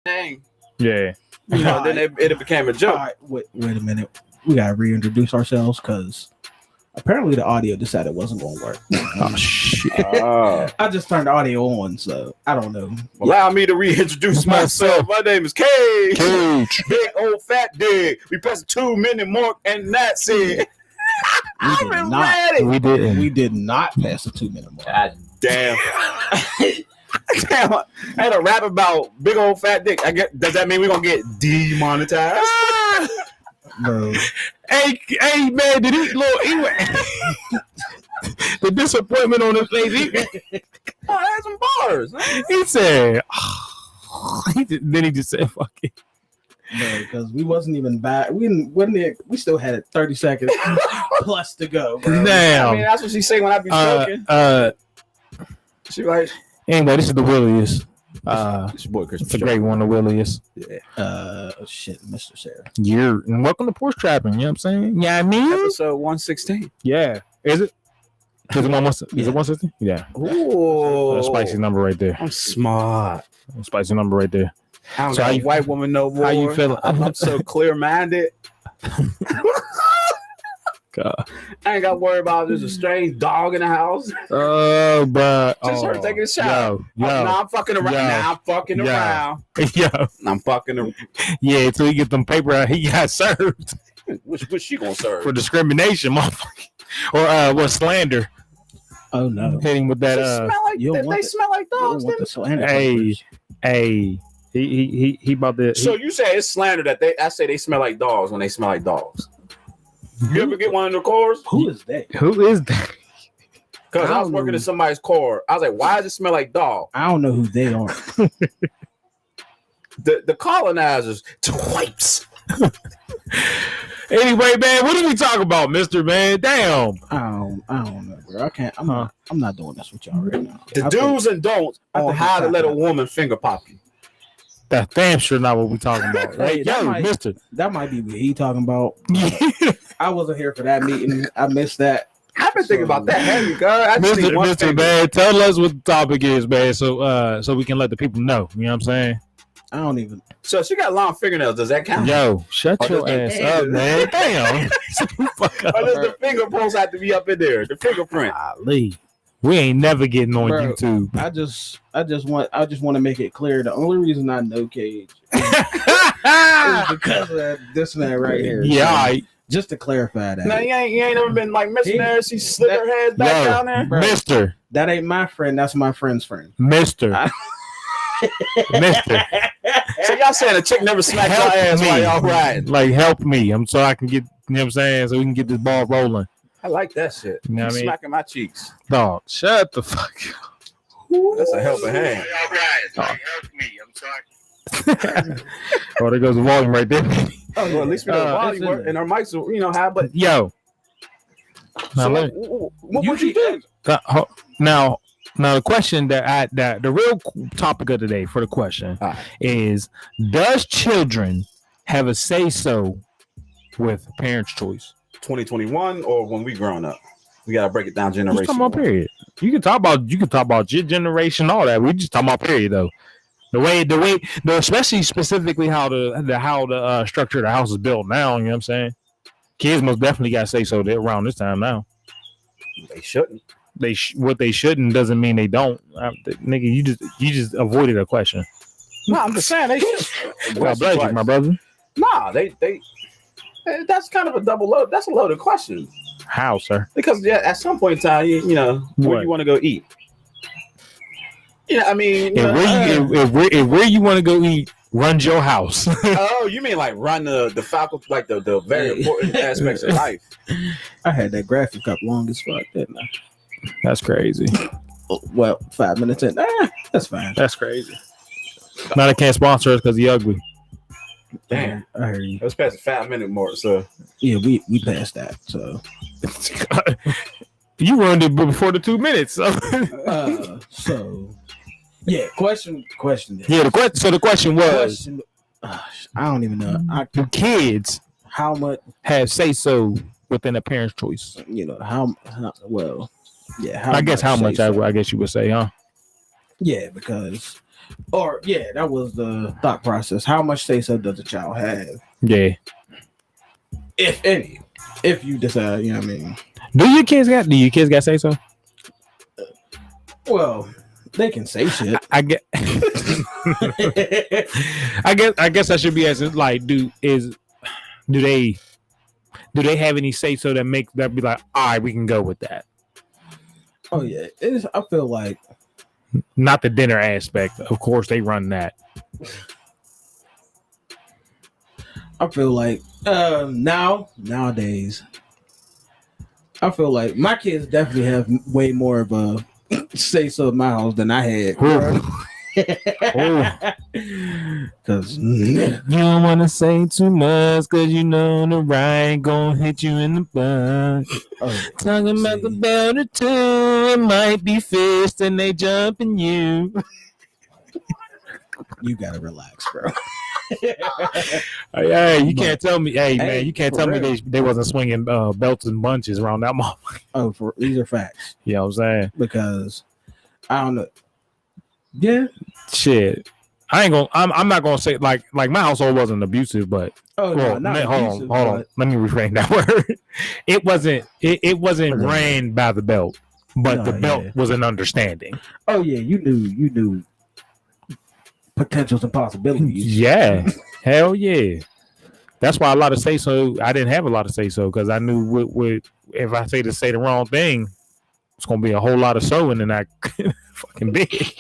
name. Yeah. Then it became a joke. All right, wait a minute. We gotta reintroduce ourselves because apparently the audio decided it wasn't going to work. Oh shit! I just turned the audio on, so I don't know. Allow me to reintroduce myself. My name is Cage. Big old fat dig. We pressed 2 minute mark, and that's it. We did not pass the 2 minute mark. God damn. Damn, I had a rap about big old fat dick. Does that mean we're gonna get demonetized? Bro. Hey man, did he the disappointment on his face? I had some bars. He said, then he just said, "Fuck it." No, because we wasn't even back. We still had it 30 seconds plus to go. Bro. Damn. I mean, that's what she say when I be joking. She like. Anyway, this is the Williest. It's your boy Chris. It's a great one, the Williest. Yeah. Shit, Mr. Sarah. And welcome to Porch Trappin. You know what I'm saying? Yeah, I mean, episode 116. Yeah, is it? Is it 116? Yeah. Ooh, a spicy number right there. I'm smart. A spicy number right there. I don't got a white woman no more. How you feeling? I'm so clear minded. God. I ain't got to worry about there's a strange dog in the house. Oh, but just her taking a shower. Now I'm fucking around. Now I'm fucking around. Yo. I'm fucking around. Yeah, until he get them paper out, he got served. What's she gonna serve? For discrimination, motherfucker. Or what slander. Oh no. Hitting with that they smell like dogs. Hey. He about to. So you say it's slander that I say they smell like dogs when they smell like dogs. You ever get one in the cars? Who is that? Because I was working in somebody's car. I was like, why does it smell like dog? I don't know who they are. the colonizers, twipes. Anyway, man, what are we talking about, Mister Man? Damn. I don't know, bro. I can't. I'm not doing this with y'all right now. The do's and don'ts on how to let a woman finger pop you. That's damn sure not what we talking about, right? Mister. That might be what he talking about. I wasn't here for that meeting. I missed that. I've been thinking about that heavy, girl. Mister, man, tell us what the topic is, man, so we can let the people know. You know what I'm saying? I don't even. So she got long fingernails. Does that count? Yo, shut your ass up, man. Damn. Or does the finger pulls have to be up in there? The fingerprint. Golly. We ain't never getting on YouTube. I just want to make it clear. The only reason I know Cage is because of this man right here. Yeah, just to clarify that. Now you ain't never been like missionary. She slid her head back down there. Bro, Mister, that ain't my friend. That's my friend's friend. Mister. Mister. So y'all saying a chick never smacked your ass while y'all riding? Like help me. So I can get. You know what I'm saying? So we can get this ball rolling. I like that shit. You know what I mean? Smacking my cheeks. Dog, shut the fuck up. That's a helping hand. Help me. I'm talking. Oh, there goes the volume right there. Oh, well, at least we know the volume work and our mics are, high. But yo, now what would you do? Now the question the real topic of today for the question is: does children have a say so with parents' choice? 2021 or when we growing up? We gotta break it down generation. Talking about period. You can talk about your generation, all that. We just talking about period though. The way, especially specifically how the structure of the house is built now. You know what I'm saying? Kids most definitely got to say so. They're around this time now. They shouldn't. What they shouldn't doesn't mean they don't. Nigga, you just avoided a question. No, I'm just saying they should. God bless you, my brother. Nah, they. That's kind of a double load. That's a loaded question. How, sir? Because at some point in time, where you want to go eat. I mean, if where you want to go eat runs your house. Oh, you mean like run the faculty, like the very important aspects of life. I had that graphic up long as fuck, didn't I? That's crazy. Well, 5 minutes in. That's fine. That's crazy. Now they can't sponsor us because he ugly. Damn, I heard you. Let's pass the 5 minute mark, so yeah, we passed that. So you ruined it before the 2 minutes. So yeah, question. Yeah, the question was, I don't even know. Do kids how much have say so within a parent's choice? How well, yeah. I guess how much I guess you would say, huh? Yeah, because Or that was the thought process. How much say so does a child have, Yeah. if any? If you decide, you know what I mean. Do your kids got say so? Well, they can say shit. I get. I guess I should be asking, like, do they have any say so that make that be like, all right, we can go with that? Oh yeah, it is. I feel like not the dinner aspect. Of course, they run that. I feel like nowadays, I feel like my kids definitely have way more of a say so in my house than I had. Because you don't want to say too much, because you know the right gonna hit you in the butt. Talking about the better too, it might be fist and they jumping you. You gotta relax, bro. Hey, you can't tell me. Hey, man, you can't tell me they wasn't swinging belts and bunches around that mall. These are facts. You know what I'm saying? Because I don't know. Yeah. Shit. I'm not gonna say like my household wasn't abusive, but hold on. Let me reframe that word. It wasn't ran by the belt, but the belt was an understanding. Oh yeah, you knew potentials and possibilities. Yeah. Hell yeah. That's why a lot of say so. I didn't have a lot of say so because I knew what if I say the wrong thing, it's gonna be a whole lot of sewing and I fucking big.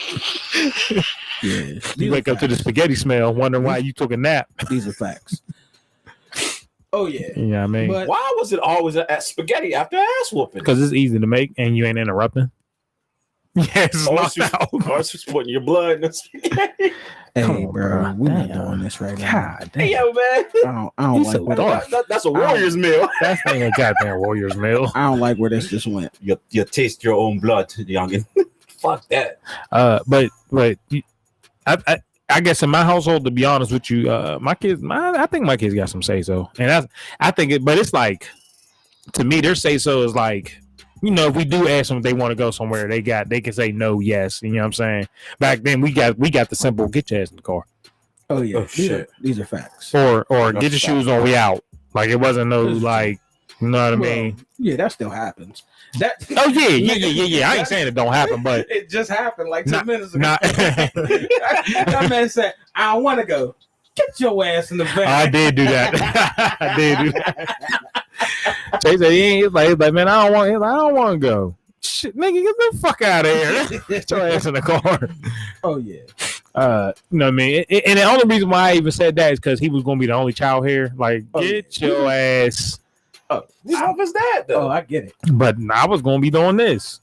Yeah. You wake up to the spaghetti smell, wondering why you took a nap. These are facts. Oh yeah. Yeah, I mean, but why was it always at spaghetti after ass whooping? Because it's easy to make and you ain't interrupting. Yes, it's putting your blood in the spaghetti. Hey, bro, we're not doing this right now. God damn. Hey, yo, man. I don't like where that's a Warriors meal. That's not a goddamn Warriors meal. I don't like where this just went. You taste your own blood, youngin. Fuck that. But I guess in my household, to be honest with you, I think my kids got some say so, and but it's like, to me, their say so is like, you know, if we do ask them if they want to go somewhere, they can say no, yes. You know what I'm saying? Back then, we got the simple get your ass in the car. Oh yeah, these are facts. Or get your shoes on, we out. Like it wasn't no like, you know what I mean? Yeah, that still happens. Yeah. I ain't saying it don't happen, but it just happened like 2 minutes ago. That man said, "I don't want to go. Get your ass in the van." I did do that. I did do that. Chase said he's like, man, I don't want to go. Shit, nigga, get the fuck out of here. Get your ass in the car. Oh yeah. You know what I mean? And the only reason why I even said that is because he was gonna be the only child here. Like, get your ass. How was that though? Oh, I get it. But I was gonna be doing this.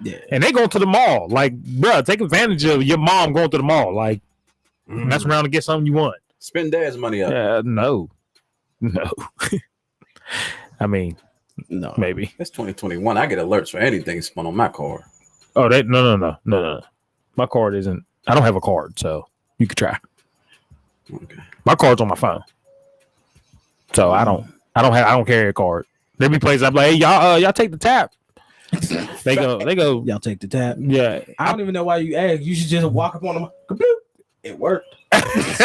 Yeah. And they go to the mall. Like, bro, take advantage of your mom going to the mall. Like, mess around and get something you want. Spend dad's money up. Yeah, no. I mean, no, maybe. It's 2021. I get alerts for anything spun on my card. Oh, no. My card isn't. I don't have a card, so you could try. Okay. My card's on my phone, so I don't carry a card. There be places I'm like, hey, y'all take the tap. They go. Y'all take the tap. Yeah. I don't even know why you asked. You should just walk up on them. It worked. Because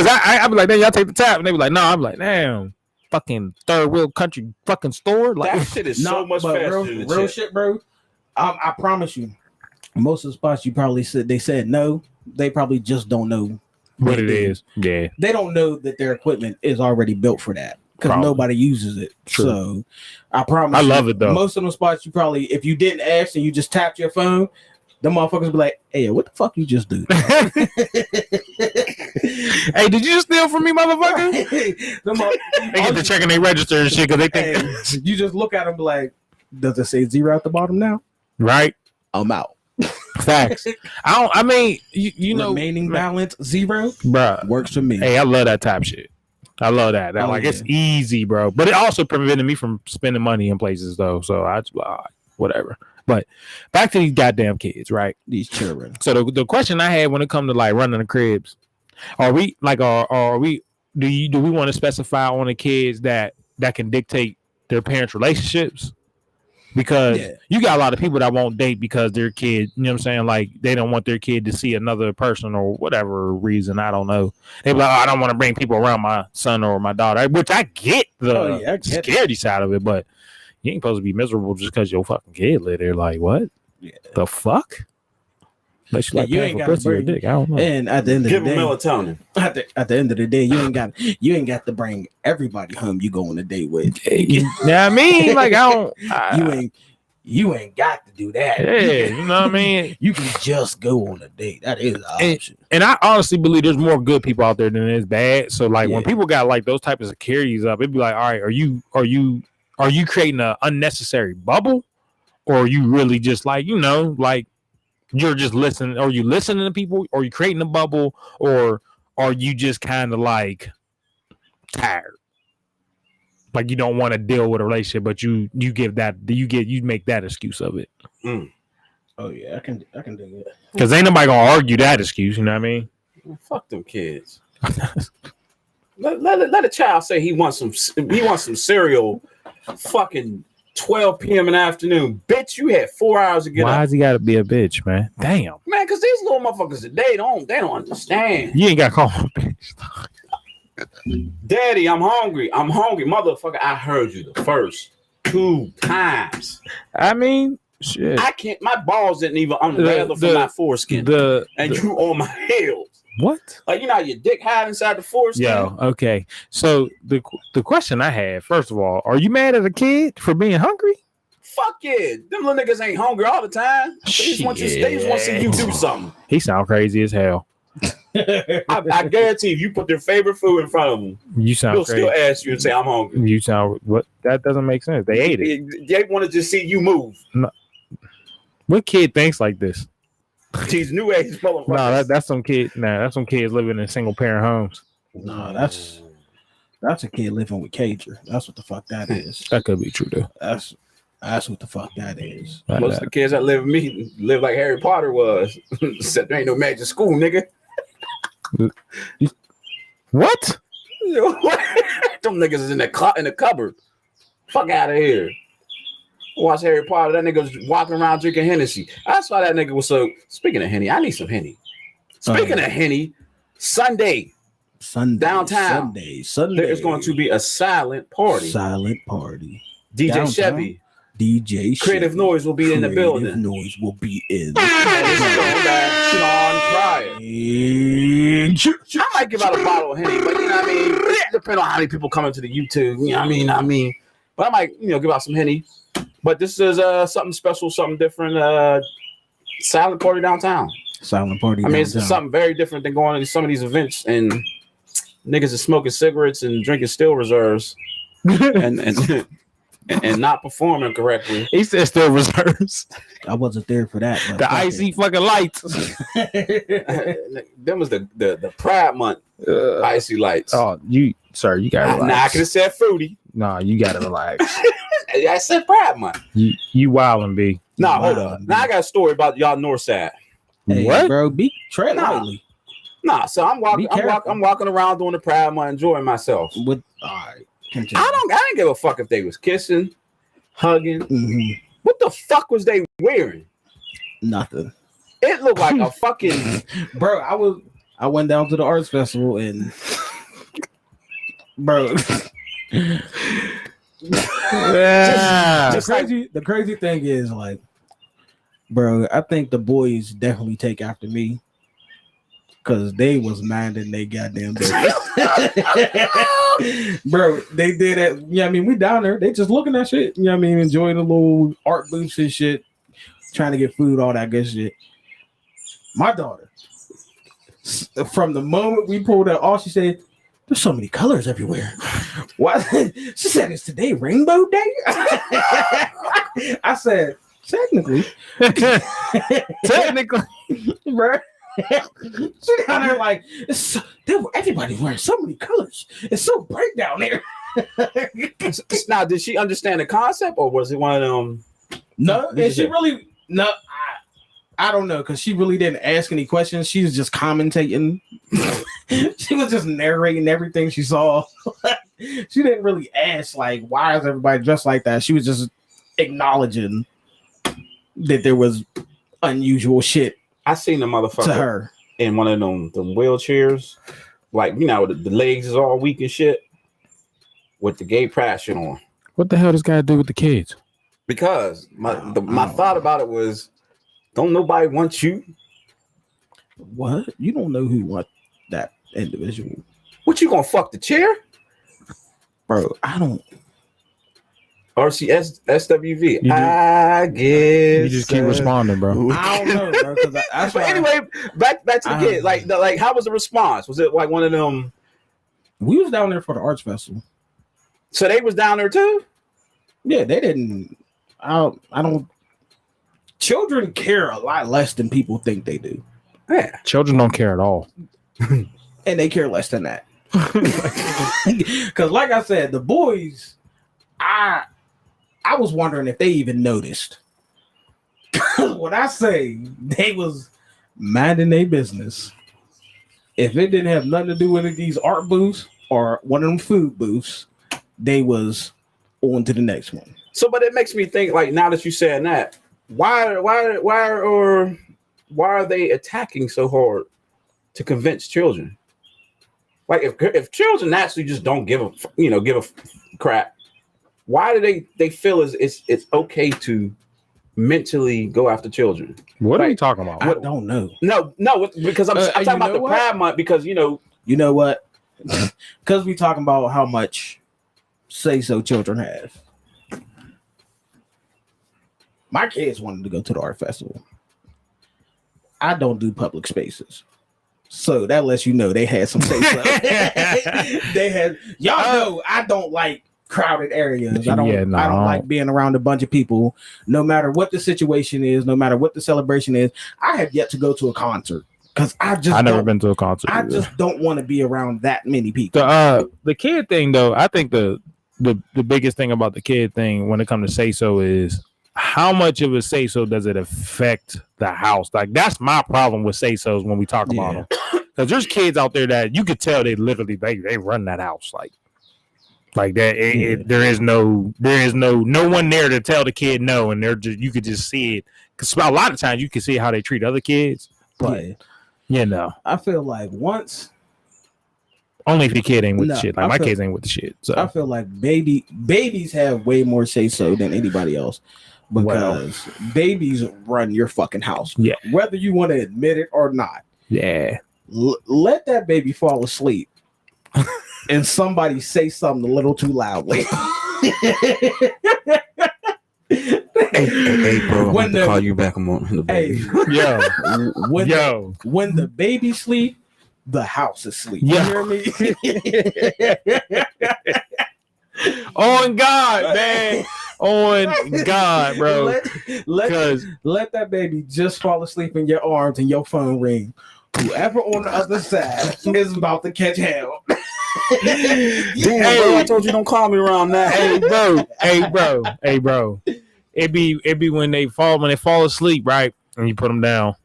I be like, then y'all take the tap, and they be like, no. I'm like, damn. Fucking third world country fucking store. Like, that shit is so much faster than real shit, bro. I promise you, most of the spots you probably said no. They probably just don't know what it is. Yeah, they don't know that their equipment is already built for that because nobody uses it. True. So I promise. I love it though. Most of them spots you probably, if you didn't ask and you just tapped your phone, them motherfuckers be like, "Hey, what the fuck you just do?" Hey, did you just steal from me, motherfucker? They get to checking their register and shit because they think you just look at them like, does it say 0 at the bottom now? Right. I'm out. Facts. I mean, you know, remaining balance 0, bro, works for me. Hey, I love that type shit. I love that. It's easy, bro. But it also prevented me from spending money in places though. So I just whatever. But back to these goddamn kids, right? These children. So the question I had when it comes to like running the cribs, do we want to specify on the kids that can dictate their parents' relationships? because you got a lot of people that won't date because their kid, you know what I'm saying? Like they don't want their kid to see another person or whatever reason. I don't know. They be like, I don't want to bring people around my son or my daughter, which I get the scaredy side of it, but you ain't supposed to be miserable just because your fucking kid live there. Like what? Yeah. The fuck? Unless you like you ain't got to bring dick. I don't know. And at the end of the day, melatonin. At the end of the day, you ain't got to bring everybody home you go on a date with. Yeah, I mean, like I don't. You ain't got to do that. Yeah, you know what I mean? You can just go on a date. That is an option. And I honestly believe there's more good people out there than there's bad. So like when people got like those types of securities up, it'd be like, all right, are you creating an unnecessary bubble? Or are you really just like, you know, like you're just listening, or you listening to people, or you creating a bubble, or are you just kind of like tired? Like you don't want to deal with a relationship, but you make that excuse of it. Mm. Oh yeah, I can do it. Because ain't nobody gonna argue that excuse, you know what I mean? Fuck them kids. let a child say he wants some cereal fucking 12 p.m. in the afternoon. Bitch, you had 4 hours to get up. Why has he got to be a bitch, man? Damn. Man, because these little motherfuckers today, they don't understand. You ain't got to call him a bitch. Daddy, I'm hungry. Motherfucker, I heard you the first 2 times. I mean, shit. I can't, my balls didn't even unravel from my foreskin. You on my heels. What? Like, you know, your dick hide inside the foreskin? Yo, okay. So the question I had, first of all, are you mad at a kid for being hungry? Fuck yeah. Them little niggas ain't hungry all the time. They just want to see you do something. He sound crazy as hell. I guarantee if you put their favorite food in front of them, you sound they'll crazy. Still ask you and say, I'm hungry. You sound, what? That doesn't make sense. They ate it. They want to just see you move. No. What kid thinks like this? These new age motherfuckers. No, that's some kid. Nah, that's some kids living in single parent homes. No, that's a kid living with Cager. That's what the fuck that is. That could be true though. That's what the fuck that is. Most of the kids that live with me live like Harry Potter was. Except there ain't no magic school, nigga. What? Them niggas is in the cupboard. Fuck out of here. Watch Harry Potter. That nigga was walking around drinking Hennessy. That's why that nigga was so. Speaking of Henny, I need some Henny. Speaking of Henny, Sunday downtown. Sunday. There is going to be a silent party. DJ downtown? Chevy. DJ Creative Chevy. Noise will be in the building. Creative Noise will be in. Sean Pryor. I might give out a bottle of Henny, but you know what I mean? Depending on how many people come into the YouTube. You know what I mean? But I might, give out some Henny. But this is something special, something different. Silent party downtown. Silent party. I mean, it's something very different than going to some of these events and niggas are smoking cigarettes and drinking Steel Reserves and not performing correctly. He said Steel Reserves. I wasn't there for that. The icy fucking lights. Them was the Pride Month icy lights. Oh, you gotta relax. Nah, I could have said fruity. Nah, you gotta relax. I said Pride Month. You wildin', B. Nah, hold on. Now I got a story about y'all north side. Hey, what, bro? Tread lightly. Nah, so I'm walking around doing the Pride Month, enjoying myself. All right. I didn't give a fuck if they was kissing, hugging. Mm-hmm. What the fuck was they wearing? Nothing. It looked like a fucking bro. I went down to the arts festival and bro. The crazy thing is, like, bro, I think the boys definitely take after me because they was minding they goddamn business. Bro, they did it. Yeah, I mean, we down there. They just looking at shit. You know what I mean? Enjoying the little art booths and shit, trying to get food, all that good shit. My daughter, from the moment we pulled out, all she said, "There's so many colors everywhere." What? She said, "It's today Rainbow Day?" I said, technically, bro. She down there like, everybody's wearing so many colors. It's so bright down there. Now, did she understand the concept, or was it one of them? No, and she really no. I don't know, because she really didn't ask any questions. She was just commentating. She was just narrating everything she saw. She didn't really ask, like, why is everybody dressed like that? She was just acknowledging that there was unusual shit I seen the to motherfucker her. in one of them wheelchairs, like the legs is all weak and shit, with the gay pride shit on. What the hell does guy do with the kids? Because my thought about it was, don't nobody want you? What? You don't know who want that individual, What you gonna fuck the chair? bro? I don't. RCS SWV. You I guess You just keep responding, bro. I don't know, bro. Because that's But why anyway, back to the kid. Like, how was the response? Was it like one of them? we was down there for the arts festival. So they was down there too. Yeah, they didn't. I don't. Children care a lot less than people think they do, Yeah. Children don't care at all. and they care less than that. Because, like I said, the boys, I was wondering if they even noticed. When I say they was minding their business, if it didn't have nothing to do with these art booths or one of them food booths, they was on to the next one. So, but it makes me think. Like, now that you saying that, why are they attacking so hard to convince children? Like, if children actually just don't give a crap, why do they feel it's okay to mentally go after children? What are Like, you talking about? I don't know. No, because I'm talking you about know the what? Pride Month, because You know what? Because we talking about how much say so children have. My kids wanted to go to the art festival. I don't do public spaces. So that lets you know they had some say so. They had y'all know I don't like crowded areas. I don't like being around a bunch of people, no matter what the situation is, no matter what the celebration is. I have yet to go to a concert because I've never been to a concert. I just don't want to be around that many people. The kid thing though, I think the biggest thing about the kid thing when it comes to say so is how much of a say so does it affect the house? Like, that's my problem with say so's when we talk about them, because there's kids out there that you could tell they literally they run that house like that. There is no one there to tell the kid no, and you could just see it, because a lot of times you can see how they treat other kids, but I feel like once. Only if your kid ain't with the shit. Like, my kids ain't with the shit. So I feel like babies have way more say so than anybody else, because babies run your fucking house. Yeah. Whether you want to admit it or not. Yeah. Let that baby fall asleep and somebody say something a little too loudly. Hey, bro, I'm gonna call you back. I'm on the baby. When the baby sleep, the house is asleep. Yeah. You hear me? On God, man. On God, bro. Let that baby just fall asleep in your arms and your phone ring. Whoever on the other side is about to catch hell. Damn, bro, I told you don't call me around that. Hey, bro. It be when they fall asleep, right? And you put them down.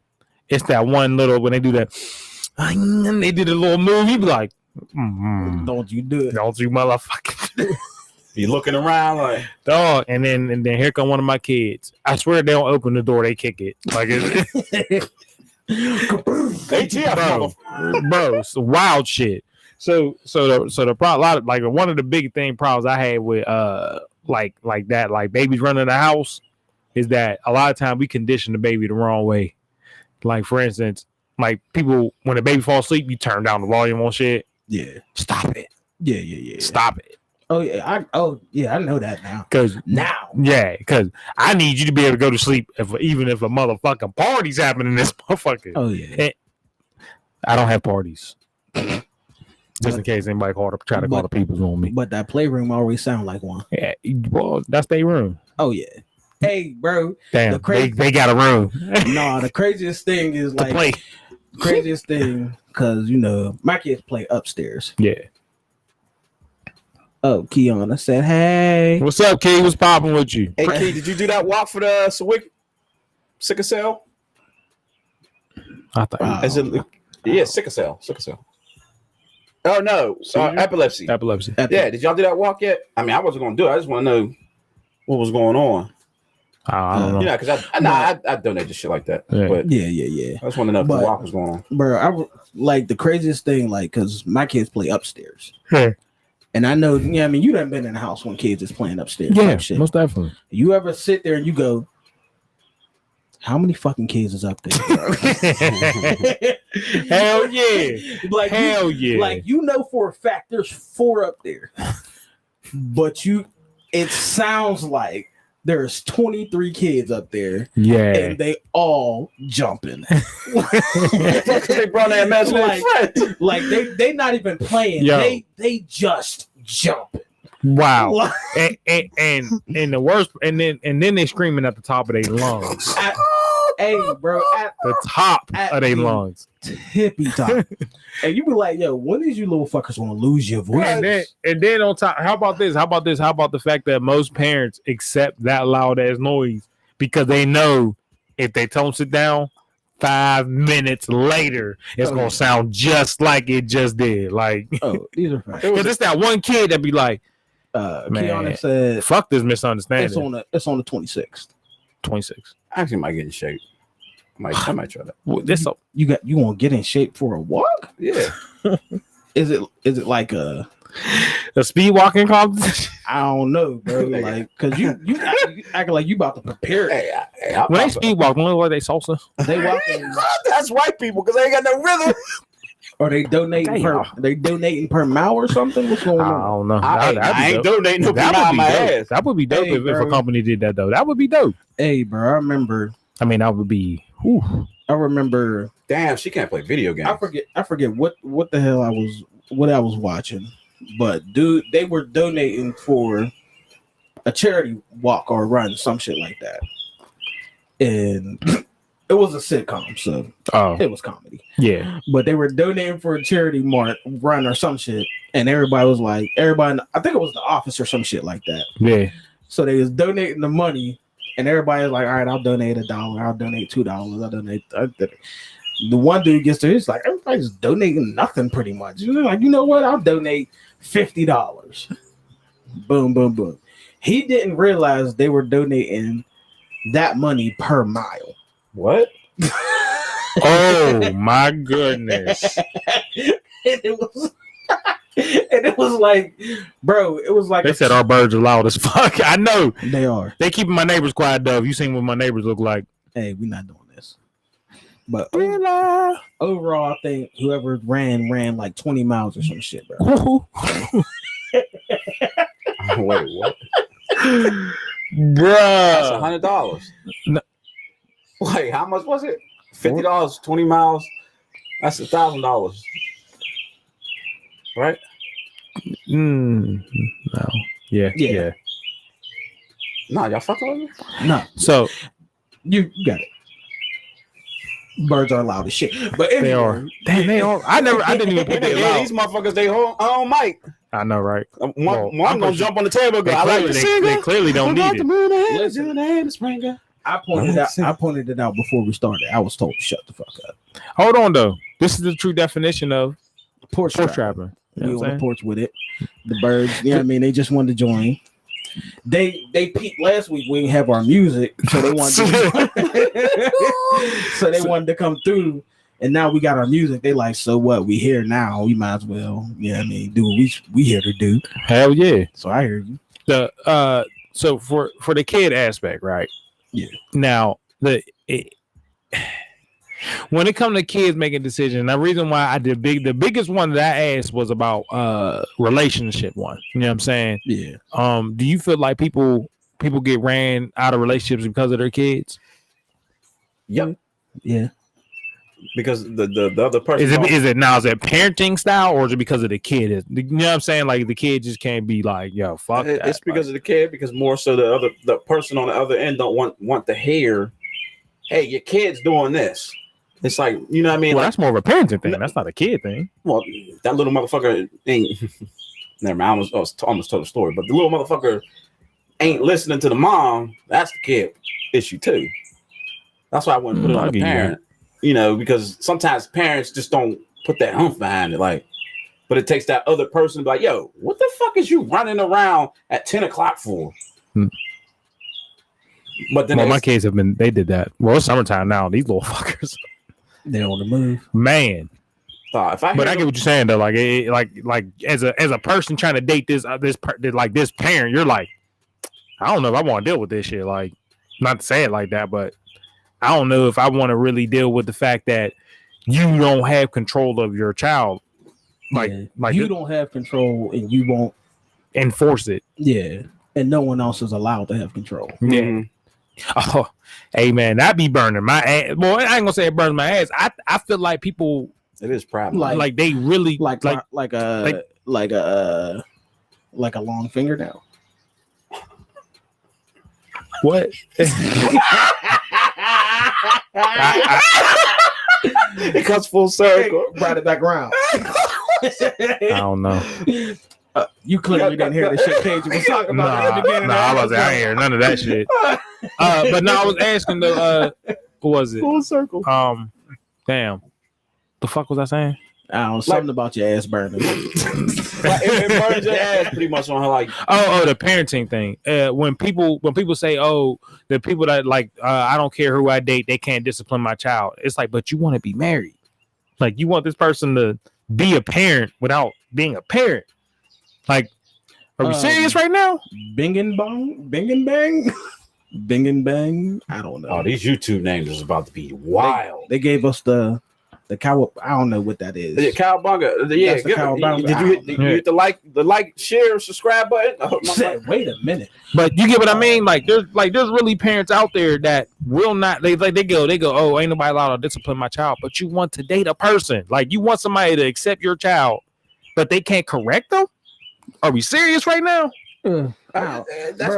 It's that one little, when they do that, and they did a little move. You be like, Don't you do it? Don't you motherfucking do it. You looking around like, dog, and then here come one of my kids. I swear they don't open the door, they kick it. Like, bro, it's wild shit. So the problem, like one of the big problems I had with like that, like babies running the house, is that a lot of times we condition the baby the wrong way. Like, for instance, like people, when the baby falls asleep, you turn down the volume on shit. Yeah. Stop it. Yeah. Stop it. Oh yeah. I know that now. Because I need you to be able to go to sleep even if a motherfucking party's happening in this motherfucker. Oh yeah. I don't have parties. Just in case anybody try to call the peoples on me. But that playroom always sound like one. Yeah, well, that's their room. Oh yeah. Hey, bro. Damn, they got a room. Nah, the craziest thing is like craziest thing, because my kids play upstairs. Yeah. Oh, Kiana said, "Hey, what's up, Key? What's popping with you?" Hey, Key, did you do that walk for the sickle cell? I thought. Sickle cell. Oh no, epilepsy. Epilepsy. Yeah, did y'all do that walk yet? I mean, I wasn't gonna do it. I just want to know what was going on. I don't know. You know, because I donate to shit like that. Yeah. But Yeah. I just want to know if the But- walk was going on. Bro, like the craziest thing, like, because my kids play upstairs. Yeah. And I know, I mean, you done been in a house when kids is playing upstairs. Yeah, type shit. most definitely. You ever sit there and you go, how many fucking kids is up there? Bro? Hell yeah. Like, Hell yeah. Like, you know for a fact there's 4 up there. But it sounds like there's 23 kids up there. Yeah. And they all jumping. They brought their imaginary friends. Like they not even playing. Yo. They just jumping. Wow. Like, and the worst, and then they screaming at the top of their lungs. hey, bro, at The top At of their the- lungs. tippy top. And you be like, yo, when is you little fuckers gonna lose your voice? And then on top, how about this? How about the fact that most parents accept that loud ass noise because they know if they tone sit down 5 minutes later, it's Oh, gonna yeah. sound just like it just did. Like, Oh, these are facts. because it's that one kid that be like, Man. Kiana said "Fuck this misunderstanding." it's on the 26th. 26. I actually might get in shape. I might try that. Well, this You want to get in shape for a walk? Yeah. Is it like a speed walking competition. I don't know, bro. Like, cause you acting like you about to prepare it. Hey, When they speed walk, don't look like they salsa. They walking that's white people because they ain't got no rhythm. or they donating per mile or something. What's going I on? don't know. I That'd be ain't dope. donating no That people would on be my dope. ass. That would be dope Hey, if a bro. company did that though. That would be dope. Hey, bro, I remember. That would be. Whew. Damn, she can't play video games. I forget what the hell I was watching, but dude, they were donating for a charity walk or run, some shit like that, and it was a sitcom, so Oh it was comedy. yeah. But they were donating for a charity run or some shit, and everybody was like, I think it was The Office or some shit like that. Yeah. So they was donating the money, and everybody was like, all right, I'll donate $1, I'll donate $2, I'll donate. The one dude gets there, he's like, everybody's donating nothing pretty much. You're like, you know what? I'll donate $50. Boom, boom, boom. He didn't realize they were donating that money per mile. What? Oh my goodness. And it was like, bro, it was like They said our birds are loud as fuck. I know. they are. They keeping my neighbors quiet though. You seen what my neighbors look like. Hey, we're not doing this. But overall, I think whoever ran like 20 miles or some shit, bro. Wait, what? That's Bruh. $100. No. Wait, how much was it? $50, 20 miles. That's $1,000. Right? No. Yeah. No, y'all fucking with me? No, So you got it. Birds are loud as shit, but anyway, they are. Damn, they are. I didn't even put that Yeah, loud. these motherfuckers, they own mic. I know, right? One I'm gonna pretty jump on the table and go, They I like clearly, the they singer. clearly don't need it. Listen. I pointed it out before we started. I was told to shut the fuck up. Hold on though. This is the true definition of Porch porch trapping. trapping. You know We what on I'm the saying? porch with it. The birds, you know what I mean? They just wanted to join. They peeped last week. We didn't have our music, so they wanted to come through. And now we got our music. They like, so what? We here now. We might as well, you know what I mean, do what we here to do. Hell yeah. So I hear you. So for the kid aspect, right? Yeah. Now when it comes to kids making decisions, the reason why I did the biggest one that I asked was about relationship one. You know what I'm saying? Yeah. Do you feel like people get ran out of relationships because of their kids? Yep. Yeah. Because the other person Is it parenting style or is it because of the kid? You know what I'm saying? Like the kid just can't be like, yo, fuck that. it's because of the kid, because more so the person on the other end don't want to hear, hey, your kid's doing this. It's like, you know what I mean? Well, Like, that's more of a parenting thing. That's not a kid thing. well, that little motherfucker ain't. Never mind. I almost told a story, but the little motherfucker ain't listening to the mom. That's the kid issue too. That's why I wouldn't put it on the parent. You know, because sometimes parents just don't put that humph behind it. Like, but it takes that other person to be like, yo, what the fuck is you running around at 10 o'clock for? But then Well, my kids they did that. Well, it's summertime now. These little fuckers, They're on the move. man. if I But I hear get what you're saying though. Like, like as a person trying to date this parent, you're like, I don't know if I want to deal with this shit. Like, not to say it like that, but I don't know if I want to really deal with the fact that you don't have control of your child. Like you don't have control, and you won't enforce it. Yeah, and no one else is allowed to have control. Yeah. Oh, hey man, that be burning my ass. Well, I ain't gonna say it burns my ass. I feel like people. It is probably Like they really like a long fingernail. What? It comes full circle. Brought it back around. I don't know. You clearly didn't hear the shit Paige was talking about at the beginning. I didn't hear none of that shit. But no, I was asking the who was it? Full circle. Damn. The fuck was I saying? I don't know, something about your ass burning. It burns your ass pretty much on her like. Oh, the parenting thing. When people say, oh, the people that like, I don't care who I date, they can't discipline my child. It's like, but you want to be married. Like you want this person to be a parent without being a parent. Like, are we serious right now? Bing and bang, bing and bang, bing and bang. I don't know. Oh, these YouTube names is about to be wild. They gave us the cow. I don't know what that is. The cowabunga. Yeah, That's the cowabunga. Did you hit the like, share, subscribe button? Wait a minute. But you get what I mean? Like there's really parents out there that will not. They go. Oh, ain't nobody allowed to discipline my child. But you want to date a person. Like you want somebody to accept your child, but they can't correct them. Are we serious right now? Bro,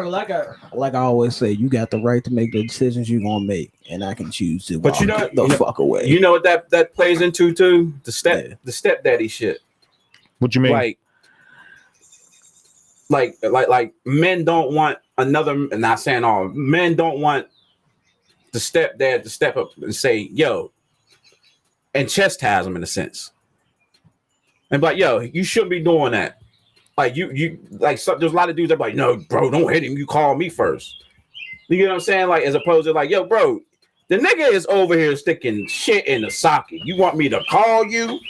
like I always say, you got the right to make the decisions you're gonna make, and I can choose to. But fuck away. You know what that plays into too? The stepdaddy shit. What you mean? Like men don't want another. Not saying all men don't want the stepdad to step up and say, "Yo," and chastise them in a sense, and be like, "Yo, you shouldn't be doing that." Like you like there's a lot of dudes that are like, no, bro, don't hit him. You call me first. You know what I'm saying? Like as opposed to like, yo, bro, the nigga is over here sticking shit in the socket. You want me to call you?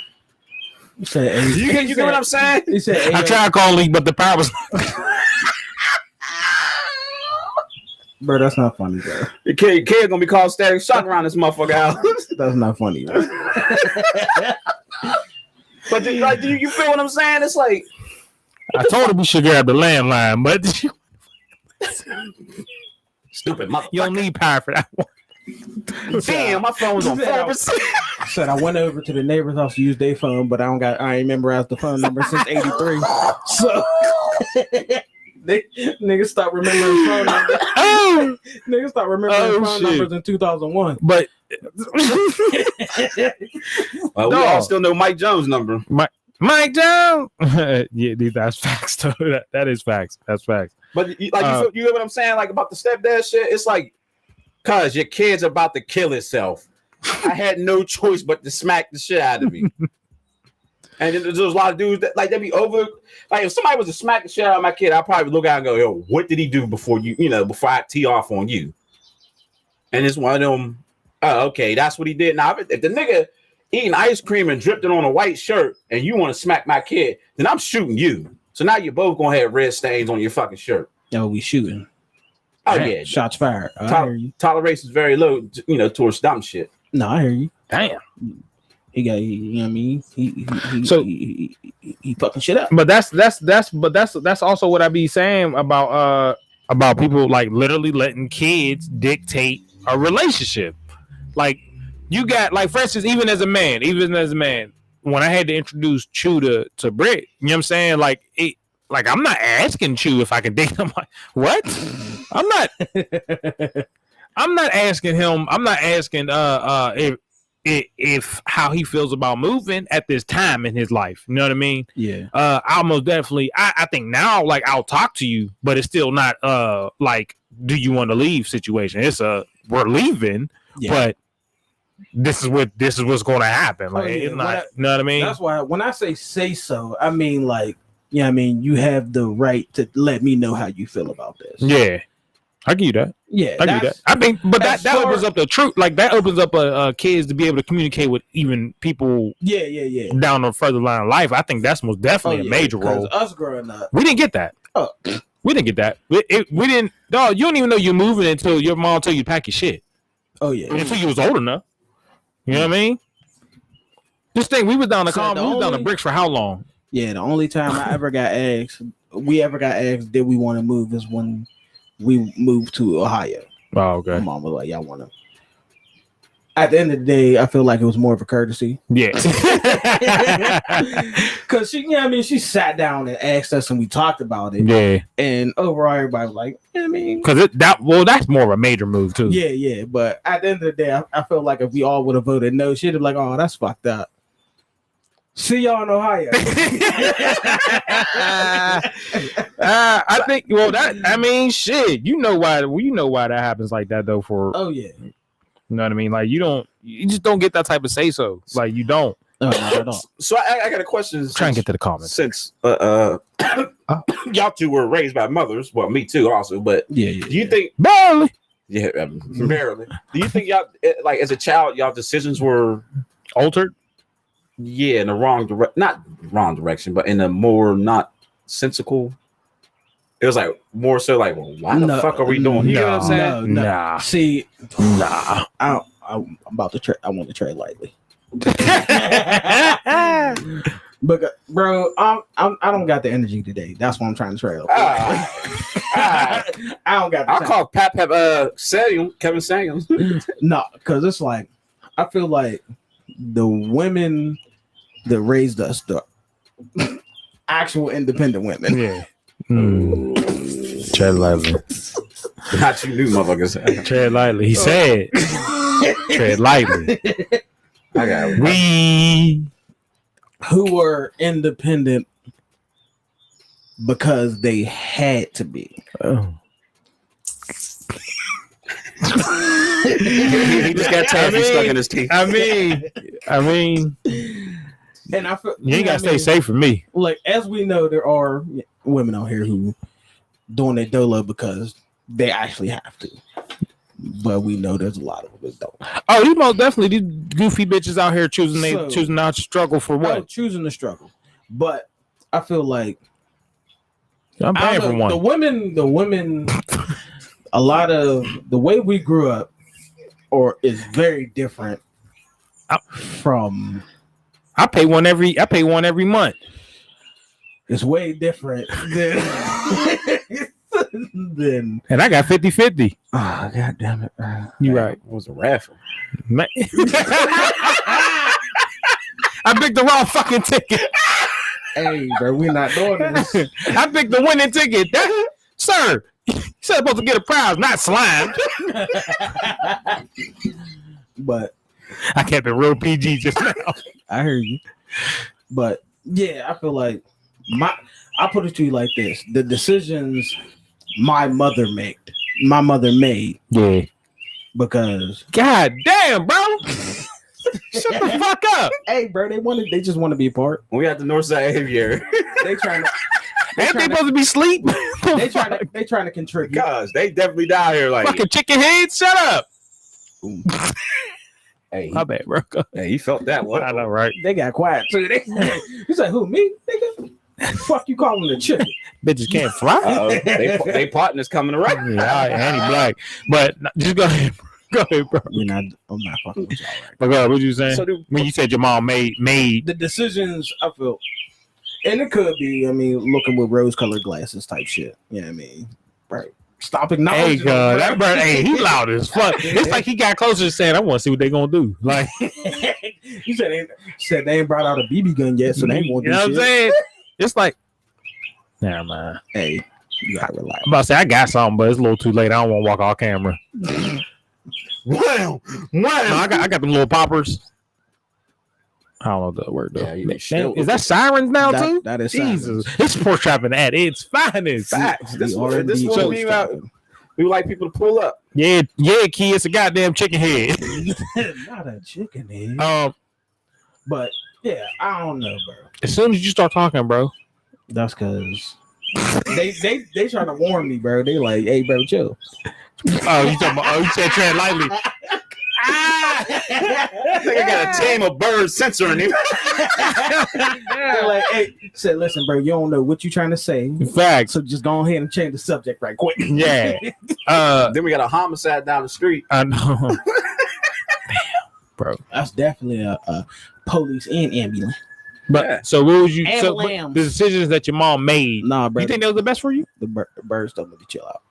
You get what I'm saying? He said, I tried calling, but the power was. Bro, that's not funny, bro. Your kid gonna be called static shock around this motherfucker out. That's not funny, bro. But do you feel what I'm saying? It's like. I told him we should grab the landline, but stupid motherfucker. You don't need power for that one. Damn, my phone was on 4%. Said I went over to the neighbor's house to use their phone, but I ain't memorized the phone number since '83. So niggas stopped remembering phone numbers. Niggas stopped remembering phone numbers in 2001. But we all still know Mike Jones' number. Mike Jones. Yeah, that's facts. Though. That is facts. That's facts. But you get what I'm saying? Like about the stepdad shit. It's like, cause your kid's about to kill itself. I had no choice but to smack the shit out of me. And there's a lot of dudes that like they be over. Like if somebody was to smack the shit out of my kid, I'd probably look out and go, "Yo, what did he do before before I tee off on you?" And it's one of them. Oh, okay, that's what he did. Now if the nigga eating ice cream and dripped it on a white shirt and you want to smack my kid, then I'm shooting you. So now you're both gonna have red stains on your fucking shirt. Oh, we shooting. Oh yeah. Shots fired. I hear you. Toleration is very low, towards dumb shit. No, I hear you. Damn. He got, you know what I mean? He fucking shit up. But that's also what I be saying about people like literally letting kids dictate a relationship. Like you got, like, for instance, even as a man, when I had to introduce Chew to Britt, you know what I'm saying? Like, I'm not asking Chew if I can date him. Like, what? I'm not asking him. I'm not asking if how he feels about moving at this time in his life. You know what I mean? Yeah. I most definitely. I think now, like, I'll talk to you, but it's still not like, do you want to leave situation. It's we're leaving, but this is what's going to happen. Like, it's not, you know what I mean? That's why when I say so, I mean, like, yeah, I mean, you have the right to let me know how you feel about this. Yeah. I give you that. Yeah, I give you that. I mean, but that as far- opens up the truth. Like that opens up kids to be able to communicate with even people yeah. down the further line of life. I think that's most definitely a major 'cause role. Us growing up, We didn't get that. Oh. We didn't get that. We didn't. Dog, you don't even know you're moving until your mom tell you to pack your shit. oh yeah, Until you was old enough. You know what I mean? This thing, we was down the So we was down the only- bricks for how long? yeah. The only time I ever got asked, did we want to move, is when we moved to Ohio. Oh, My okay. mom was like, "Y'all want to." At the end of the day, I feel like it was more of a courtesy. Yeah. Cause she, she sat down and asked us, and we talked about it. Yeah. And overall, everybody was like, Because that's more of a major move too. yeah. But at the end of the day, I feel like if we all would have voted no, she'd have like, "Oh, that's fucked up." See y'all in Ohio. I think. Well, shit. You know why that happens like that though. Oh yeah. You know what I mean? Like you just don't get that type of say so. Like you don't. No, not at all. So I got a question. Try and get to the comments. Since y'all two were raised by mothers, well, me too, also. But Yeah. do you think? Barely. Yeah, barely. Do you think y'all, like, as a child, y'all decisions were Altered. Yeah, in the not wrong direction, but in a more not sensical. It was like more so like, well, why the fuck are we doing? You know what I'm saying? No. Nah. See, Nah. I'm about to trade. I want to trade lightly. But bro, I don't got the energy today. That's why I'm trying to trade. I don't got. I'll call Kevin Samuels. No, because it's like I feel like the women that raised us, the actual independent women. Yeah. Tread lightly. Not you new motherfuckers. Tread lightly. He said. Tread lightly. I got it. We Who were independent because they had to be. oh. He just got taffy stuck in his teeth. I mean, And I feel you ain't gotta stay safe for me. Like, as we know, there are women out here who doing their dolo because they actually have to. But we know there's a lot of them that don't. Oh, these most definitely these goofy bitches out here choosing not to struggle for what? Oh, choosing to struggle. But I feel like I'm paying for one. The women, a lot of the way we grew up is very different from. I pay one every month. It's way different than And I got 50-50. oh, god damn it. You right. It was a raffle. Man. I picked the wrong fucking ticket. Hey, bro, we're not doing this. I picked the winning ticket. Sir, you're supposed to get a prize, not slime. But I kept it real PG just now. I heard you. But yeah, I feel like I put it to you like this: the decisions my mother made, Yeah. because God damn, bro. Shut the fuck up. hey, bro, they just want to be a part. We at the Northside Aviary. They trying to. Ain't they supposed to be asleep? They trying to contribute. Gosh, they definitely down here like. Fucking chicken heads, shut up. Hey, My bad, bro. hey, he felt that one. I know, right? They got quiet too. He's like, who, me? Nigga? Fuck you calling the chicken? Bitches can't fly. They partners coming around. Yeah, all right, and he black. But just go ahead. Go ahead, bro. I'm not fucking with y'all right But go ahead, what you saying? So When you said your mom made the decisions I feel, and it could be, looking with rose-colored glasses type shit. You know what I mean? Right. Stop hey, acknowledging. God, that bro, hey, he loud as fuck. It's like he got closer to saying, I want to see what they gonna do. Like, You said they ain't brought out a BB gun yet, so they ain't gonna you do know what I'm shit. saying? It's like, never mind. Hey, you gotta relax. I'm about to say I got something, but it's a little too late. I don't want to walk off camera. Wow, No, I got them little poppers. I don't know the word though. Yeah, you Man, still- is that sirens now too? That is Jesus, it's Porch Trappin at its finest. facts. This The one R&B we show out. We would like people to pull up. Yeah, kid, it's a goddamn chicken head. Not a chicken head. But yeah, I don't know, bro. As soon as you start talking, bro, That's because they trying to warn me, bro. They like, hey, bro, chill. Oh, you talking about? Oh, you said tread lightly. I think I got a team of birds censoring him. They're like, hey, said, listen, bro, you don't know what you trying to say. Facts. So just go ahead and change the subject right quick. Yeah. Then we got a homicide down the street. I know. Damn, bro. That's definitely a police and ambulance. But Yeah. so what would you? And So but lambs. the decisions that your mom made. Nah, bro. You think that was the best for you? The birds told me to chill out.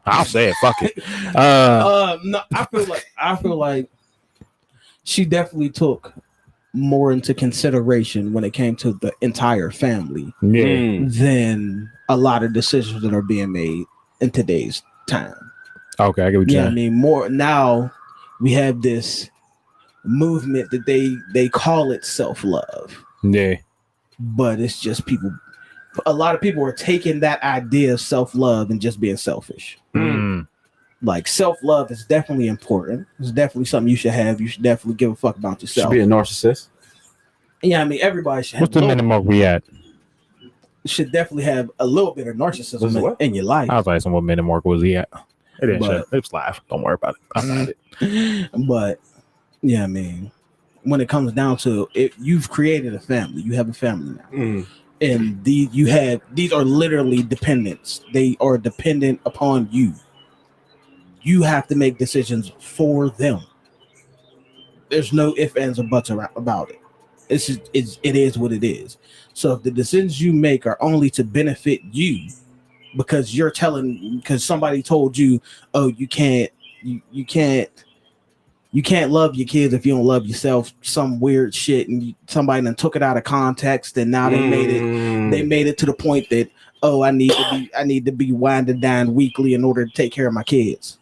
I'll say it. Fuck it. No, I feel like she definitely took more into consideration when it came to the entire family Yeah. than a lot of decisions that are being made in today's time. Okay, I get what you're Yeah, I saying. mean, more now we have this movement that they call it self-love, Yeah. but it's just people. A lot of people are taking that idea of self-love and just being selfish. Mm. Like self-love is definitely important. It's definitely something you should have. You should definitely give a fuck about Should yourself. be a narcissist. Yeah, I mean everybody should have What's the minimum mark we at? should definitely have a little bit of What's narcissism what? in your life. I was asking what minimum mark was he at. It didn't But- show. It was live. Don't worry about it. I found it. But yeah, I mean, when it comes down to it, you've created a family. You have a family now. And these are literally dependents. They are dependent upon you. You have to make decisions for them. There's no ifs, ands, or buts about it. It is what it is. So if the decisions you make are only to benefit you, because somebody told you, oh, you can't love your kids if you don't love yourself, some weird shit, and somebody then took it out of context, and now they made it to the point that, oh, I need to be winded down weekly in order to take care of my kids.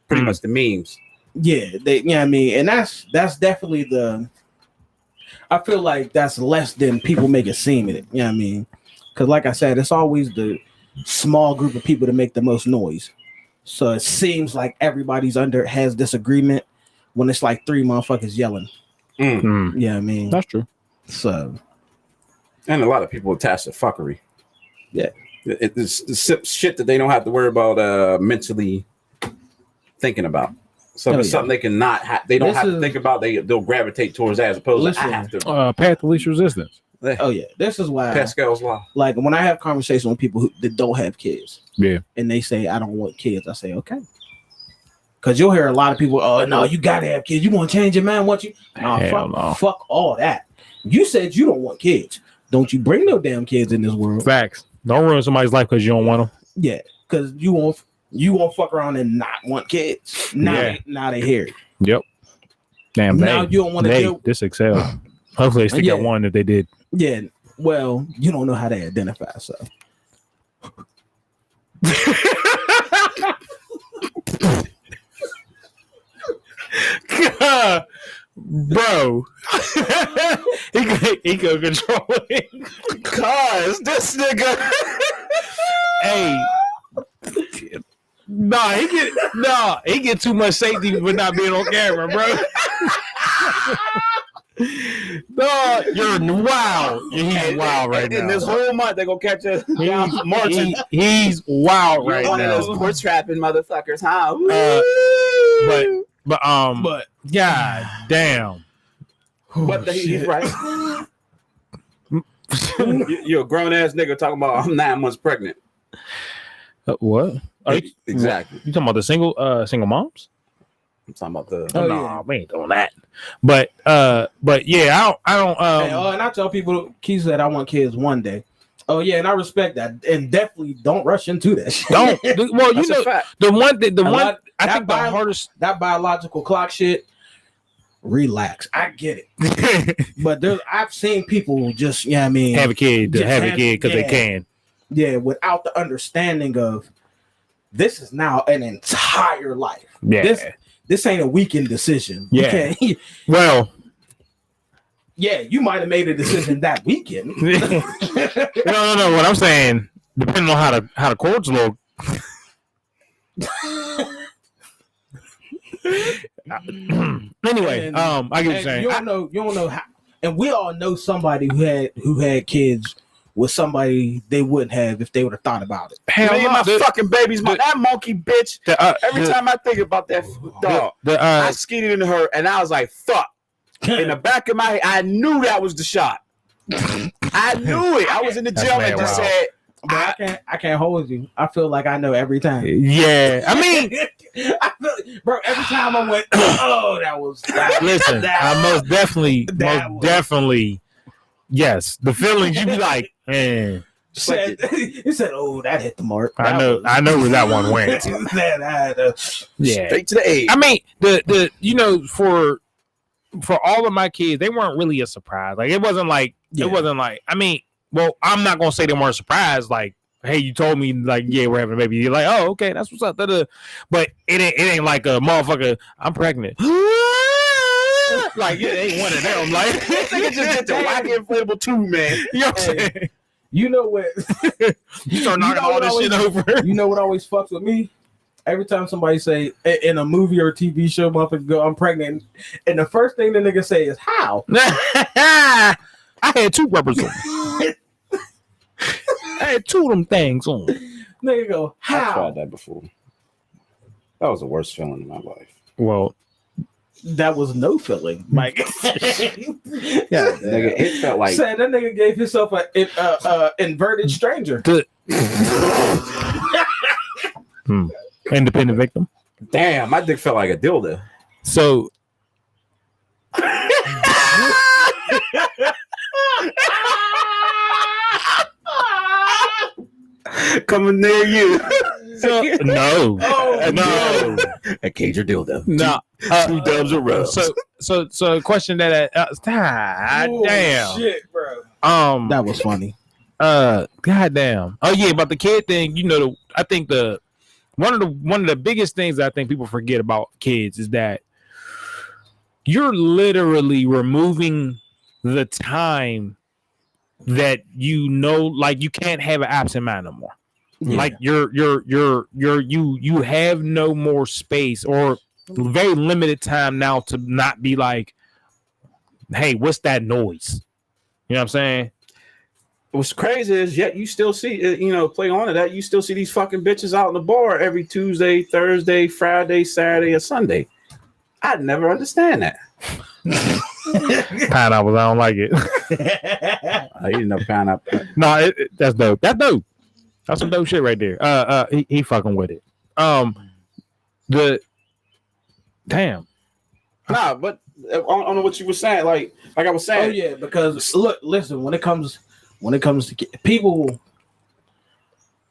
Pretty much the memes. Yeah, I mean, and that's definitely I feel like that's less than people make it seem. It, you know what I mean? Because like I said, it's always the small group of people that make the most noise. So it seems like everybody's has disagreement when it's like three motherfuckers yelling. Mm. Yeah, I mean, That's true. so And a lot of people attach to fuckery. Yeah. It's shit that they don't have to worry about mentally thinking about. So Oh, it's yeah. something they cannot they don't This have to is- think about. They'll gravitate towards that as opposed to Listen. I have to. Path of least resistance. oh yeah, this is why Pascal's law. like when I have conversations with people that don't have kids, Yeah. and they say I don't want kids, I say okay. Because you'll hear a lot of people, oh no, you gotta have kids. You want to change your mind? Want you? No, Hell no. fuck all that. You said you don't want kids. Don't you bring no damn kids in this world? Facts. Don't ruin somebody's life because you don't want them. Yeah, because you won't fuck around and not want kids. Now they here. Yep. Damn. Now you don't want to deal. This excel. Hopefully they stick at one if they did. Yeah. Well, you don't know how they identify. So Bro. he could control it. Cause this nigga. Hey. He get too much safety for not being on camera, bro. No, you're wild. He's wild right now. And this whole month they gonna catch us marching. He's wild right One of now. those porch trapping motherfuckers, huh? But god damn. But he's right. You're a grown ass nigga talking about I'm 9 months pregnant. What? Exactly. You talking about the single moms? I'm talking about the. Oh, no, yeah. we ain't doing that. But yeah, I don't. and I tell people, Keith said I want kids one day. Oh yeah, and I respect that, and definitely don't rush into that shit. Don't. Well, you That's a know, fact. the one. I that think the hardest. that biological clock shit. Relax, I get it, but I've seen people just I mean have a kid to Just have a kid because yeah. they can. yeah, without the understanding of this is now an entire life. Yeah. This ain't a weekend decision. Yeah. You can't, Well. yeah, you might have made a decision that weekend. No. What I'm saying, depending on how the courts look. Anyway, And- I get what you're and saying. you don't know how, and we all know somebody who had kids with somebody they wouldn't have if they would have thought about it. Hell Man, no, my the- fucking baby's mom. That monkey bitch. Every time I think about that dog, I skeeted into her and I was like, fuck. In the back of my head, I knew that was the shot. I knew it. I was in the gym and just said, But I can't hold you. I feel like I know every time. Yeah, I mean, I feel, bro. Every time I went, oh, that was. listen, I most definitely, that yes, the feelings you be like, man. He said, "Oh, that hit the mark." I know where that one went. Yeah, straight to the A. I mean, the you know, for all of my kids, they weren't really a surprise. Like it wasn't like I mean, well, I'm not gonna say they weren't surprised. Like, hey, you told me, like, yeah, we're having a baby. You're like, oh, okay, that's what's up. Da-da. But it ain't like a motherfucker. I'm pregnant. Like it ain't one of them. Like Nigga just did the wacky inflatable tube, man. You know what I'm saying? you know what? You start knocking all this shit over. You know what always fucks with me? Every time somebody say in a movie or a TV show, motherfucker go, I'm pregnant, and the first thing the nigga say is how. I had two rubbers on. I had two of them things on. Nigga go, I how? tried that before. That was the worst feeling in my life. Well, that was no feeling, Mike. Yeah, nigga, it felt like said that nigga gave himself a inverted stranger. Independent victim. damn, my dick felt like a dildo. So Coming near you. no. Oh, No. A cage or dildo. No. Two dubs a row. So a question that oh, damn. shit, bro. That was funny. Goddamn. Oh yeah, about the kid thing. You know, I think one of the biggest things that I think people forget about kids is that you're literally removing the time that you know, like you can't have an absent mind no more. Yeah. Like you have no more space or very limited time now to not be like, hey, what's that noise? You know what I'm saying? What's crazy is yet you still see, play on to that. You still see these fucking bitches out in the bar every Tuesday, Thursday, Friday, Saturday, or Sunday. I'd never understand that. Pineapples, I don't like it. I eat enough pineapple. No, that's dope. That's dope. That's some dope shit right there. He fucking with it. The damn. Nah, but I don't know what you were saying. Like I was saying. Oh yeah, because look, listen. When it comes to people,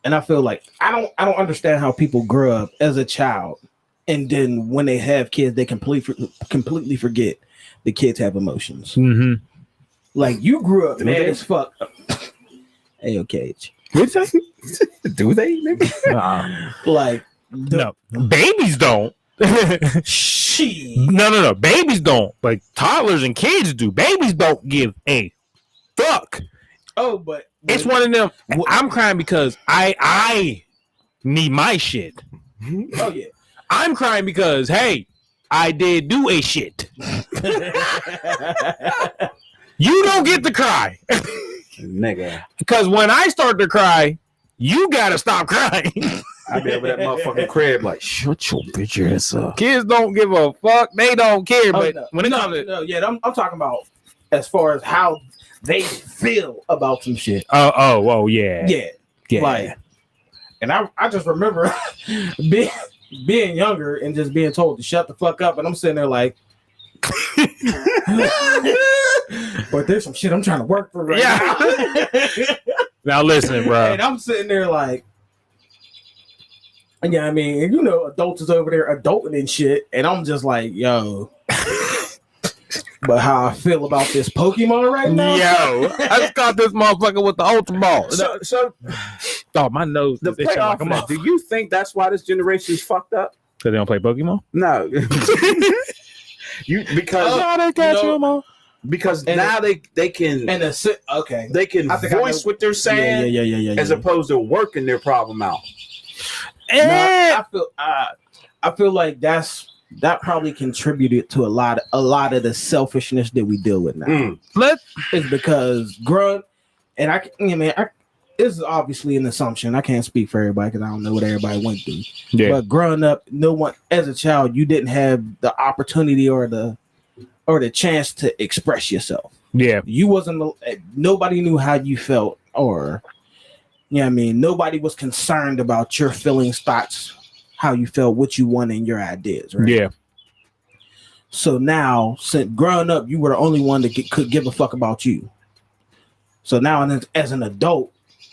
and I feel like I don't understand how people grow up as a child, and then when they have kids, they completely forget the kids have emotions. Mm-hmm. Like you grew up mad as fuck. Hey, Cage. Do they? Like no, babies don't. No. Babies don't. Like toddlers and kids do. Babies don't give a fuck. Oh, but it's one of them. I'm crying because I need my shit. Oh yeah. I'm crying because hey, I did do a shit. You don't get to cry. Nigga. Because when I start to cry, you gotta stop crying. I be over that motherfucking crib like, shut your bitch ass up. Kids don't give a fuck. They don't care. But when it comes to I'm talking about as far as how they feel about some shit. Oh, yeah. Yeah. Like, and I just remember being younger and just being told to shut the fuck up, and I'm sitting there like, but there's some shit I'm trying to work for right now. Now listen, bro. And I'm sitting there like, yeah, I mean, adults is over there adulting and shit, and I'm just like, yo. But how I feel about this Pokemon right now? Yo, I just caught this motherfucker with the Ultra Ball. So oh, my nose. The playoff like do you think that's why this generation is fucked up? Because they don't play Pokemon? No. Because now they can they can voice what they're saying as opposed to working their problem out. I feel like that probably contributed to a lot of the selfishness that we deal with now. It's because and this is obviously an assumption. I can't speak for everybody because I don't know what everybody went through. Yeah. But growing up, no one, as a child, you didn't have the opportunity or the chance to express yourself. Yeah. You wasn't. Nobody knew how you felt, or nobody was concerned about your feelings, thoughts, how you felt, what you wanted, and your ideas. Right? Yeah. So now, since growing up, you were the only one that could give a fuck about you. So now, as an adult,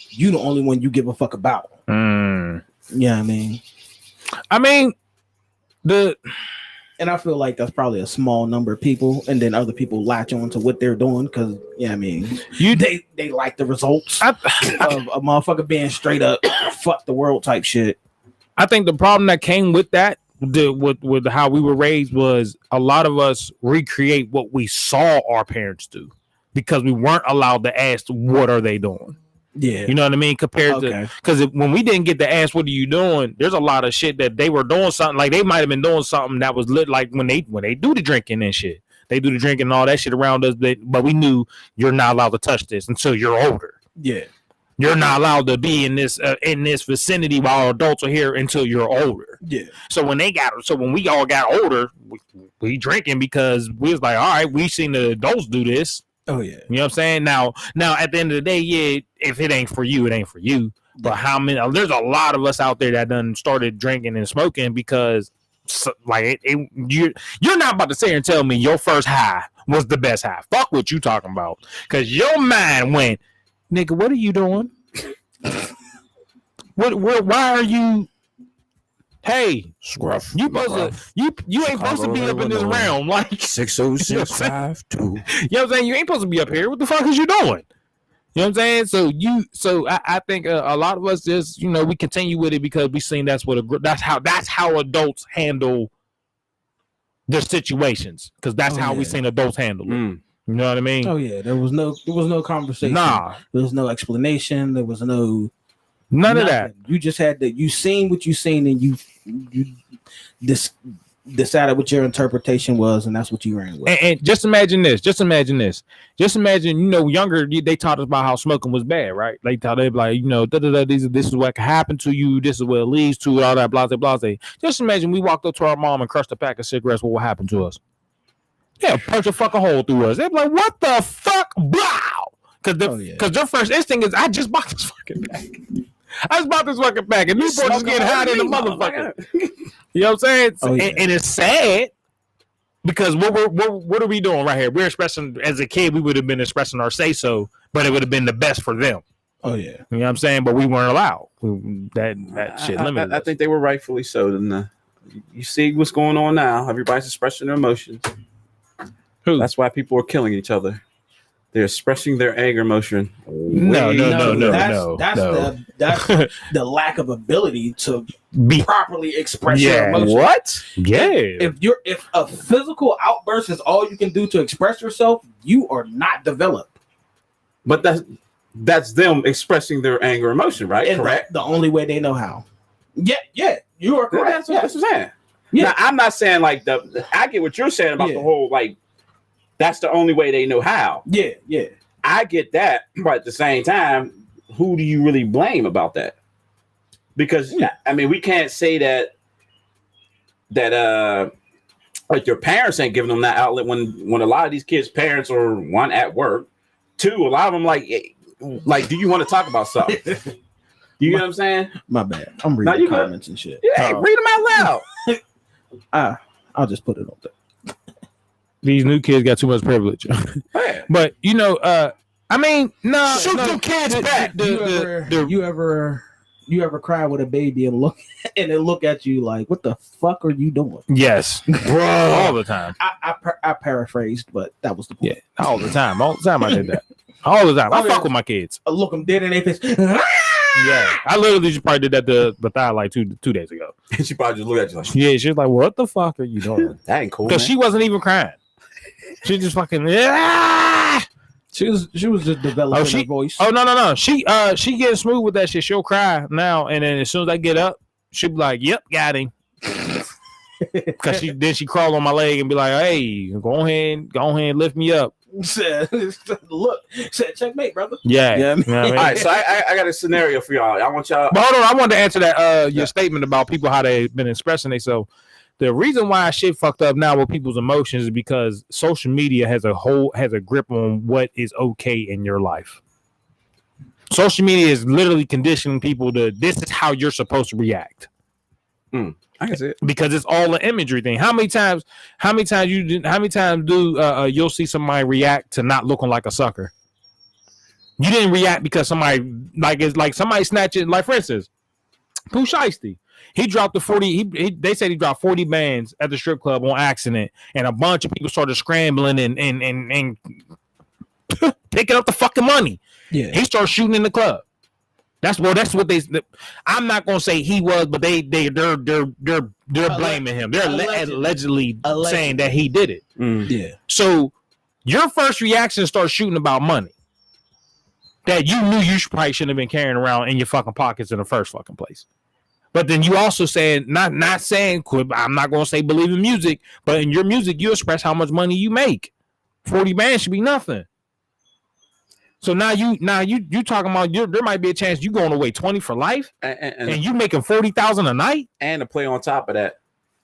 you the only one you give a fuck about. Yeah, I mean, and I feel like that's probably a small number of people, and then other people latch on to what they're doing because, they like the results of a motherfucker being straight up fuck the world type shit. I think the problem that came with that, with how we were raised, was a lot of us recreate what we saw our parents do because we weren't allowed to ask what are they doing. Yeah, you know what I mean. Compared to because when we didn't get to ask what are you doing, there's a lot of shit that they were doing something like they might have been doing something that was lit like when they do the drinking and shit. They do the drinking and all that shit around us, but we knew you're not allowed to touch this until you're older. Yeah. You're not allowed to be in this vicinity while adults are here until you're older. Yeah. So when we all got older, we drinking because we was like, all right, we seen the adults do this. Oh yeah. You know what I'm saying? Now at the end of the day, yeah, if it ain't for you, it ain't for you. But how many? There's a lot of us out there that done started drinking and smoking because you're not about to sit here and tell me your first high was the best high. Fuck what you talking about, because your mind went, nigga, what are you doing? Why are you? Hey, Scruff. You ain't supposed to be up in this realm like 60652. You know what I'm saying? You ain't supposed to be up here. What the fuck is you doing? You know what I'm saying? So I think a lot of us just we continue with it because we seen that's how adults handle their situations, because that's how we seen adults handle it. You know what I mean? Oh yeah, there was no conversation. Nah, there was no explanation. There was none of that. You just had to. You seen what you seen, and you decided what your interpretation was, and that's what you ran with. And just imagine this. Just imagine, younger, they taught us about how smoking was bad, right? They taught us like, this is what can happen to you. This is what it leads to. All that, blase, blase. Just imagine we walked up to our mom and crushed a pack of cigarettes. What would happen to us? Yeah, punch a fucking hole through us. They'd be like, what the fuck? Wow. Because their first instinct is, I just bought this fucking pack. And Newport just getting hot in the motherfucker. You know what I'm saying? And it's sad because what are we doing right here? We're expressing, as a kid, we would have been expressing our say so, but it would have been the best for them. Oh yeah. You know what I'm saying? But we weren't allowed. That shit limited. I think they were rightfully so. You see what's going on now. Everybody's expressing their emotions. Who? That's why people are killing each other. They're expressing their anger emotion. No. That's the lack of ability to properly express your emotion. What? Yeah. If a physical outburst is all you can do to express yourself, you are not developed. But that's them expressing their anger emotion, right? And correct. The only way they know how. Yeah, you are correct. That's what I'm saying. Yeah. Now, I'm not saying like I get what you're saying about the whole like. That's the only way they know how. Yeah. I get that, but at the same time, who do you really blame about that? Because I mean, we can't say that like your parents ain't giving them that outlet when a lot of these kids' parents are, one, at work, two, a lot of them like do you want to talk about something? You know what I'm saying? My bad. I'm reading comments and shit. Yeah, read them out loud. I'll just put it on there. These new kids got too much privilege. But I mean, no. Shoot them kids back. You ever cry with a baby and look at you like, what the fuck are you doing? Yes, bro, all the time. I paraphrased, but that was the point. Yeah, all the time I did that. All the time. I fuck with my kids. I look them dead in their face. Yeah, I literally just probably did that to Bethia like two days ago. And she probably just looked at you like, yeah, she was like, what the fuck are you doing? That ain't cool. Because she wasn't even crying. She just fucking She was just developing her voice. Oh no. She getting smooth with that shit. She'll cry now, and then as soon as I get up, she'll be like, "Yep, got him." Because she crawl on my leg and be like, "Hey, go ahead, lift me up." Said, look, said checkmate, brother. Yeah. Yeah, I mean- You know what I mean? All right, so I got a scenario for y'all. I want y'all. But hold on, I wanted to answer that your statement about people how they've been expressing themselves. The reason why shit fucked up now with people's emotions is because social media has a grip on what is okay in your life. Social media is literally conditioning people to this is how you're supposed to react. I can see it. Because it's all an imagery thing. How many times do you'll see somebody react to not looking like a sucker? You didn't react because somebody it's like somebody snatching, like for instance, Pooh Shiesty. He dropped the 40. They said he dropped 40 bands at the strip club on accident, and a bunch of people started scrambling and picking up the fucking money. Yeah. He started shooting in the club. That's what they. I'm not gonna say he was, but they're blaming him. They're allegedly saying that he did it. Yeah. So your first reaction starts shooting about money that you knew you probably shouldn't have been carrying around in your fucking pockets in the first fucking place. But then you also saying not saying I'm not gonna say believe in music, but in your music you express how much money you make. 40 bands should be nothing. So now you talking about there might be a chance you going away 20 for life, and you making 40,000 a night. And to play on top of that,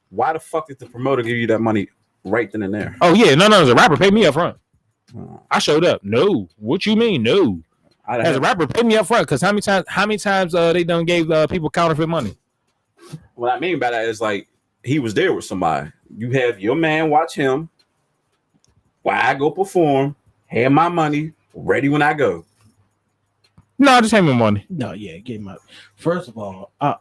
why the fuck did the promoter give you that money right then and there? Oh yeah, no, as a rapper, pay me up front. I showed up. No, what you mean? No, as a rapper, pay me up front because how many times they done gave people counterfeit money? What I mean by that is like he was there with somebody. You have your man watch him while I go perform, have my money ready when I go. No, just hand me money. No, yeah, get him up. First of all, I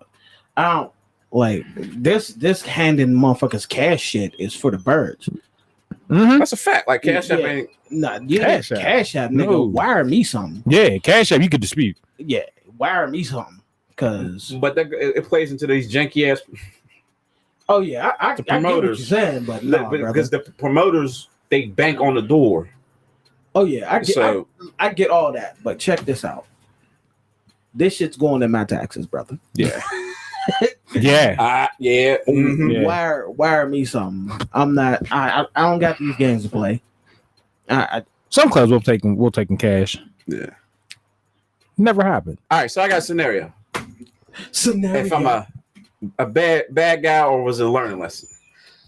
don't like this handing motherfuckers cash shit is for the birds. Mm-hmm. That's a fact. Like Cash App ain't. Nah, yeah, Cash App. nigga. No. Wire me something. Yeah, Cash App you could dispute. Yeah, wire me something. Cause But it plays into these janky ass. oh yeah, I get what you're promoters. saying, but no, Because the promoters they bank on the door. oh yeah, I get all that, but check this out. This shit's going in my taxes, brother. Yeah. Yeah. Yeah. Mhm. Yeah. Wire me something. I'm not. I don't got these games to play. Some clubs will taking cash. Yeah. Never happened. All right, so I got a scenario. Scenario. If I'm a bad guy or was it a learning lesson?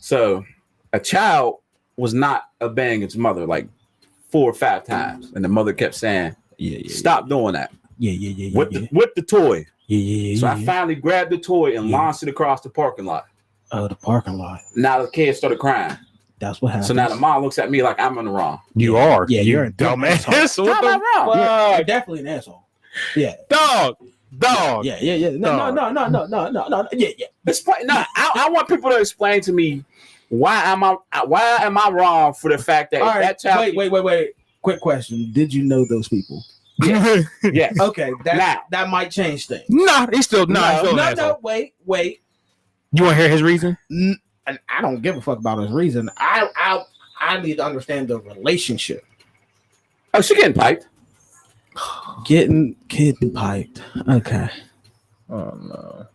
So a child was not obeying its mother like 4 or 5 times, and the mother kept saying, "Stop doing that." Yeah. With the toy. Yeah. So I finally grabbed the toy and launched it across the parking lot. Oh, the parking lot. Now the kid started crying. That's what happened. So now the mom looks at me like I'm in the wrong. You are. Yeah, you're a dumbass. How am I wrong? You're definitely an asshole. Yeah. Dog. Yeah. No. Yeah. Explain. No, I want people to explain to me why am I wrong for the fact that All right. that child. Wait. Quick question. Did you know those people? Yes. Okay. That might change things. Nah, he's still an asshole. No. Wait. You want to hear his reason? And I don't give a fuck about his reason. I need to understand the relationship. Oh, she getting piped. Getting piped. Okay. Oh no.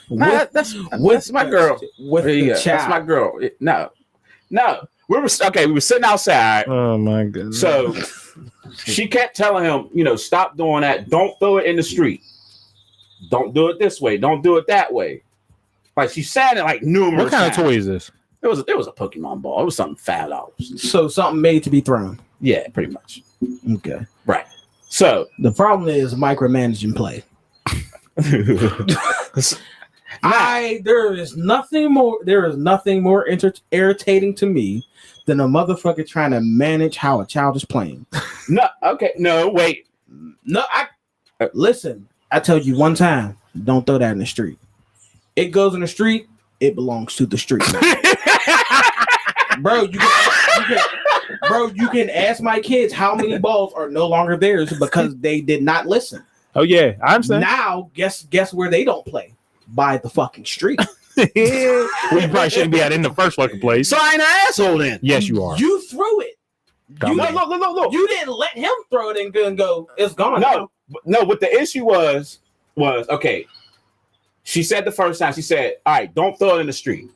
That's my girl. With the child. That's my girl. No. We were sitting outside. Oh my goodness. So she kept telling him, stop doing that. Don't throw it in the street. Don't do it this way. Don't do it that way. Like she said it like numerous What kind times. of toy is this? It was a Pokemon ball. It was something $5. So something made to be thrown. Yeah, pretty much. Okay. Right. So The problem is micromanaging play. There is nothing more irritating to me than a motherfucker trying to manage how a child is playing. wait. No, listen. I told you one time, don't throw that in the street. It goes in the street, it belongs to the street. Bro, you can ask my kids how many balls are no longer theirs because they did not listen. Oh yeah, I understand. Now, guess where they don't play? By the fucking street. Well, you probably shouldn't be in the first fucking place. So I ain't an asshole then. Yes, you are. You threw it. Look. You didn't let him throw it and go, it's gone. No, what the issue was okay. She said the first time, she said, all right, don't throw it in the street.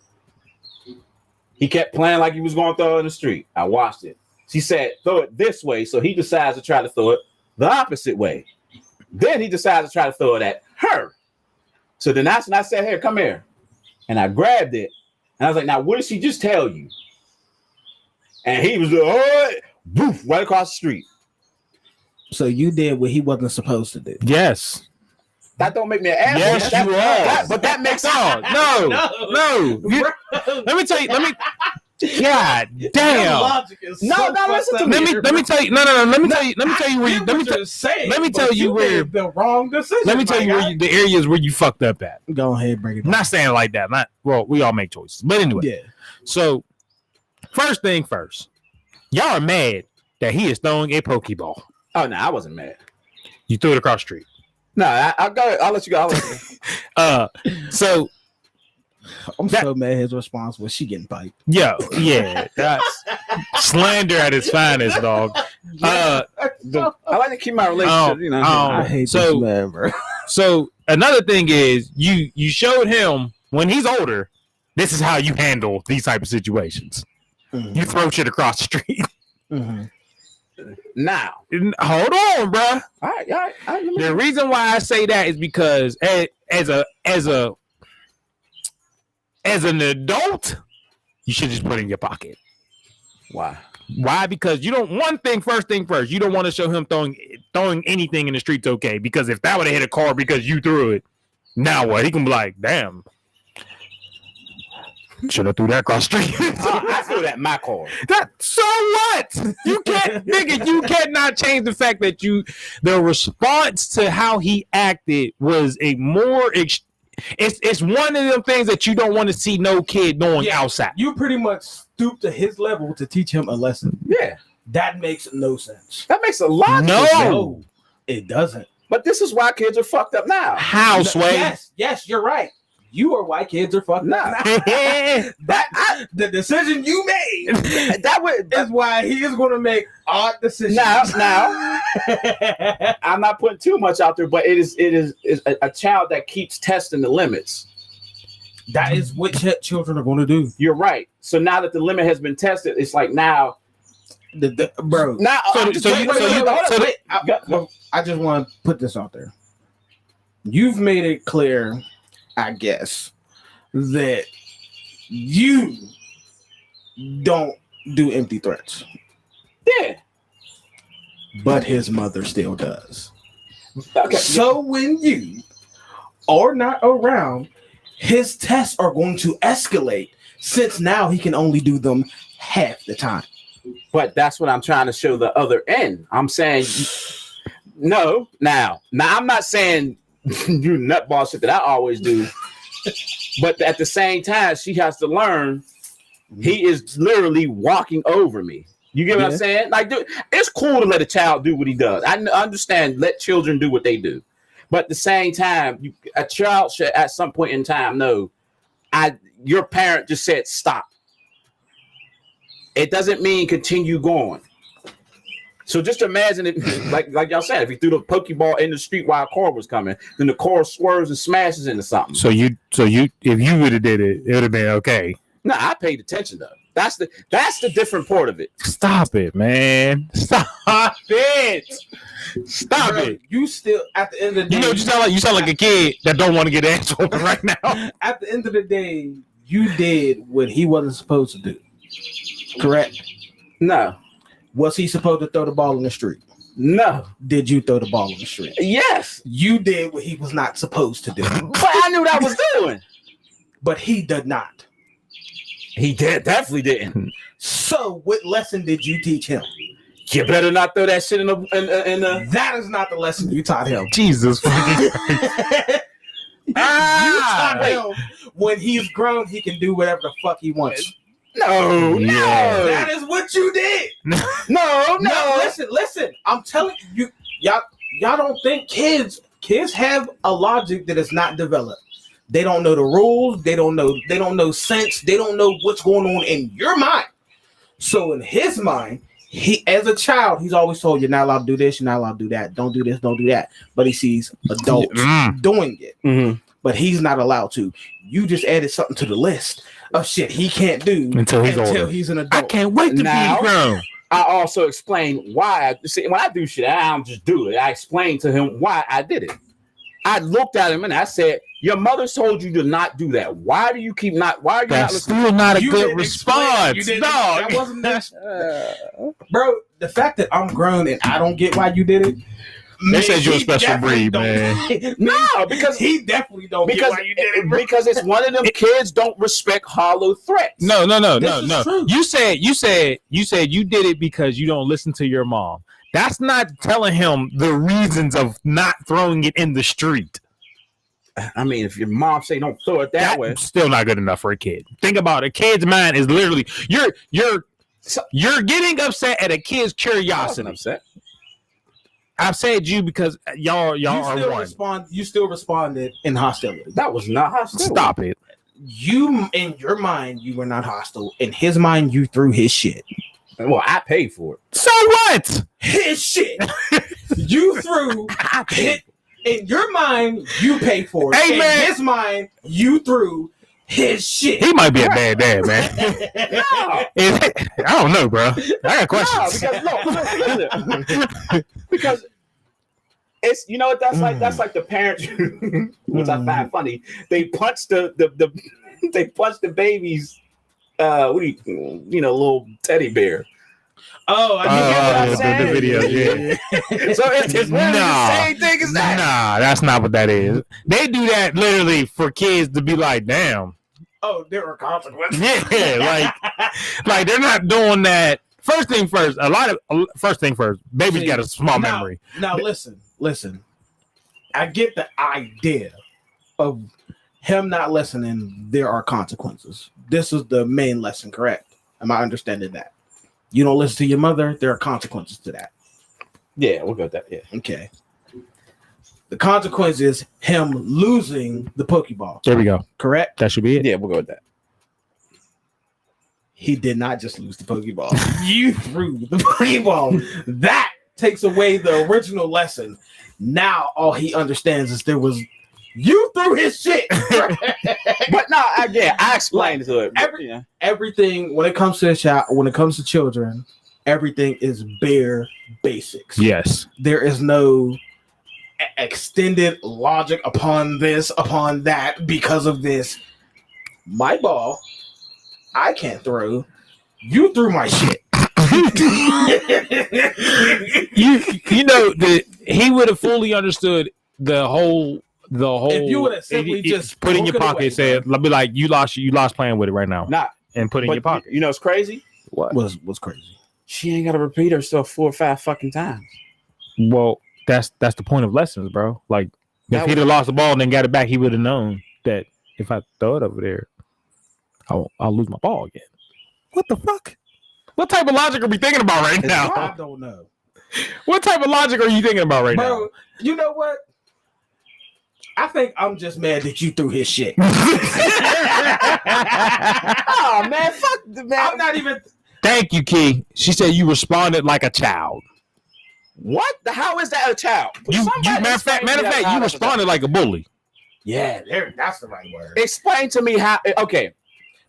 He kept playing like he was going to throw it in the street. I watched it. She said, throw it this way. So he decides to try to throw it the opposite way. Then he decides to try to throw it at her. So then that's when I said, here, come here. And I grabbed it. And I was like, now, what did she just tell you? And he was like, oh, boof, right across the street. So you did what he wasn't supposed to do. Yes. That don't make me an asshole. Yes, you are. But that makes No. Let me tell you. God damn. Logic is No, so listen fucked to up. me. Let me tell you. No. Let me tell you where you. Let me tell you where the wrong decision. Let me tell you where the areas where you fucked up at. Go ahead, break it I'm down. not saying it like that. We all make choices. But anyway. Yeah. So first thing first, y'all are mad that he is throwing a Pokeball. Oh, no, I wasn't mad. You threw it across the street. No, I'll let you go. So I'm so mad his response was she getting piped. yeah, that's slander at its finest, dog. I like to keep my relationship, I hate this man, bro. So another thing is you showed him when he's older, this is how you handle these type of situations. Mm-hmm. You throw shit across the street. Mm-hmm. Now, Hold on, bro. all right. The reason why I say that is because as an adult, you should just put it in your pocket. Why? Why? Because you don't. First thing first, you don't want to show him throwing anything in the streets. Okay, because if that would have hit a car because you threw it, now what? He can be like, damn. Should have threw that across the street. I threw that in my car. So what? You can't, nigga. You cannot change the fact that the response to how he acted was a more. It's one of them things that you don't want to see no kid doing outside. You pretty much stooped to his level to teach him a lesson. Yeah, That makes no sense. that makes a lot of sense. No, it doesn't. But this is why kids are fucked up now. How, Sway? Yes, you're right. You are why kids are fucked Nah. up. The decision you made That would is why he is going to make odd decisions. now. I'm not putting too much out there, but it is a child that keeps testing the limits. That is what children are going to do. You're right. So now that the limit has been tested, it's like now, Bro. now. I just want to put this out there. You've made it clear, I guess, that you don't do empty threats, Yeah. but his mother still does. Okay. So when you are not around, his tests are going to escalate since now he can only do them half the time. But that's what I'm trying to show the other end. I'm saying no. Now I'm not saying you nutball shit that I always do. But at the same time, she has to learn he is literally walking over me. You get what I'm saying? Like, dude, it's cool to let a child do what he does. I understand, let children do what they do. But at the same time, a child should at some point in time know, your parent just said stop. It doesn't mean continue going. So just imagine it, like y'all said, if you threw the Pokeball in the street while a car was coming, then the car swerves and smashes into something. So you, if you would have did it, it would have been okay. No, I paid attention though. That's the different part of it. Stop it, man. Stop it. Stop it. You still, at the end of the day, You sound like a kid that don't want to get ass open right now. At the end of the day, you did what he wasn't supposed to do. Correct? No. Was he supposed to throw the ball in the street? No. Did you throw the ball in the street? Yes. You did what he was not supposed to do. But I knew what I was doing. But he did not. He definitely didn't. So what lesson did you teach him? You better not throw that shit in the That is not the lesson you taught him. Jesus fucking You taught him when he's grown, he can do whatever the fuck he wants. No. That is what you did. No. Listen. I'm telling you, y'all don't think kids have a logic that is not developed. They don't know the rules. They don't know sense. They don't know what's going on in your mind. So in his mind, he, as a child, he's always told you're not allowed to do this, you're not allowed to do that. Don't do this, don't do that. But he sees adults doing it. Mm-hmm. But he's not allowed to. You just added something to the list of shit he can't do until he's an adult. I can't wait to be grown. I also explain why. See, when I do shit, I don't just do it. I explain to him why I did it. I looked at him and I said, "Your mother told you to not do that. Why do you keep not? Why are you That's not listening?" still not a You good didn't explain. You response. didn't- No, that wasn't bro. The fact that I'm grown and I don't get why you did it. They said you're a he special definitely breed, don't- man. No, because he definitely don't get why you did it. Bro. because it's one of them kids don't respect hollow threats. No. This is true. You said you did it because you don't listen to your mom. That's not telling him the reasons of not throwing it in the street. I mean, if your mom say don't throw it that way, That's still not good enough for a kid. Think about it. A kid's mind is literally you're getting upset at a kid's I wasn't curiosity. upset. I've said you because y'all You are still one. You still responded in hostility. That was not hostile. Stop it. You, in your mind, you were not hostile. In his mind, you threw his shit. Well, I paid for it. So what? His shit. You threw it. In your mind, you paid for it. Hey, in man. his mind, you threw his shit. He might be a bad dad, man. No, I don't know, bro. I got no, questions. because because it's what that's like. That's like the parents, which I find funny. They punch the they punch the baby's little teddy bear. Oh, I what get I'm the video, saying. yeah. So it's literally the same thing as that. Nah, that's not what that is. They do that literally for kids to be like, damn. Oh, there were consequences. Yeah, like they're not doing that. First thing first, baby's got a small memory. Now listen. I get the idea of him not listening. There are consequences. This is the main lesson, correct? Am I understanding that? You don't listen to your mother, there are consequences to that. Yeah, we'll go with that. Yeah. Okay. The consequence is him losing the Pokeball, There we go. correct? That should be it. Yeah, we'll go with that. He did not just lose the Pokeball. You threw the Pokeball. That takes away the original lesson. Now all he understands is you threw his shit. But no, again, I explained to it. Everything when it comes to children, everything is bare basics. Yes. There is no extended logic upon this, upon that, because of this. My ball, I can't throw. You threw my shit. you know that he would have fully understood the whole. If you would have simply just put in your broke it pocket, away, said, "Let me like you lost playing with it right now," Not, and put it in your pocket. You know, it's crazy. What was crazy. She ain't got to repeat herself 4 or 5 fucking times. Well, that's the point of lessons, bro. Like if he'd have lost the ball and then got it back, he would have known that if I throw it over there, I'll lose my ball again. What the fuck? What type of logic are we thinking about right now? I don't know. What type of logic are you thinking about right now? Bro, you know what? I think I'm just mad that you threw his shit. Oh man, fuck the man. I'm not even. Thank you, Key. She said you responded like a child. What? How is that a child? Matter of fact, you responded like a bully. Yeah, that's the right word. Explain to me how. Okay,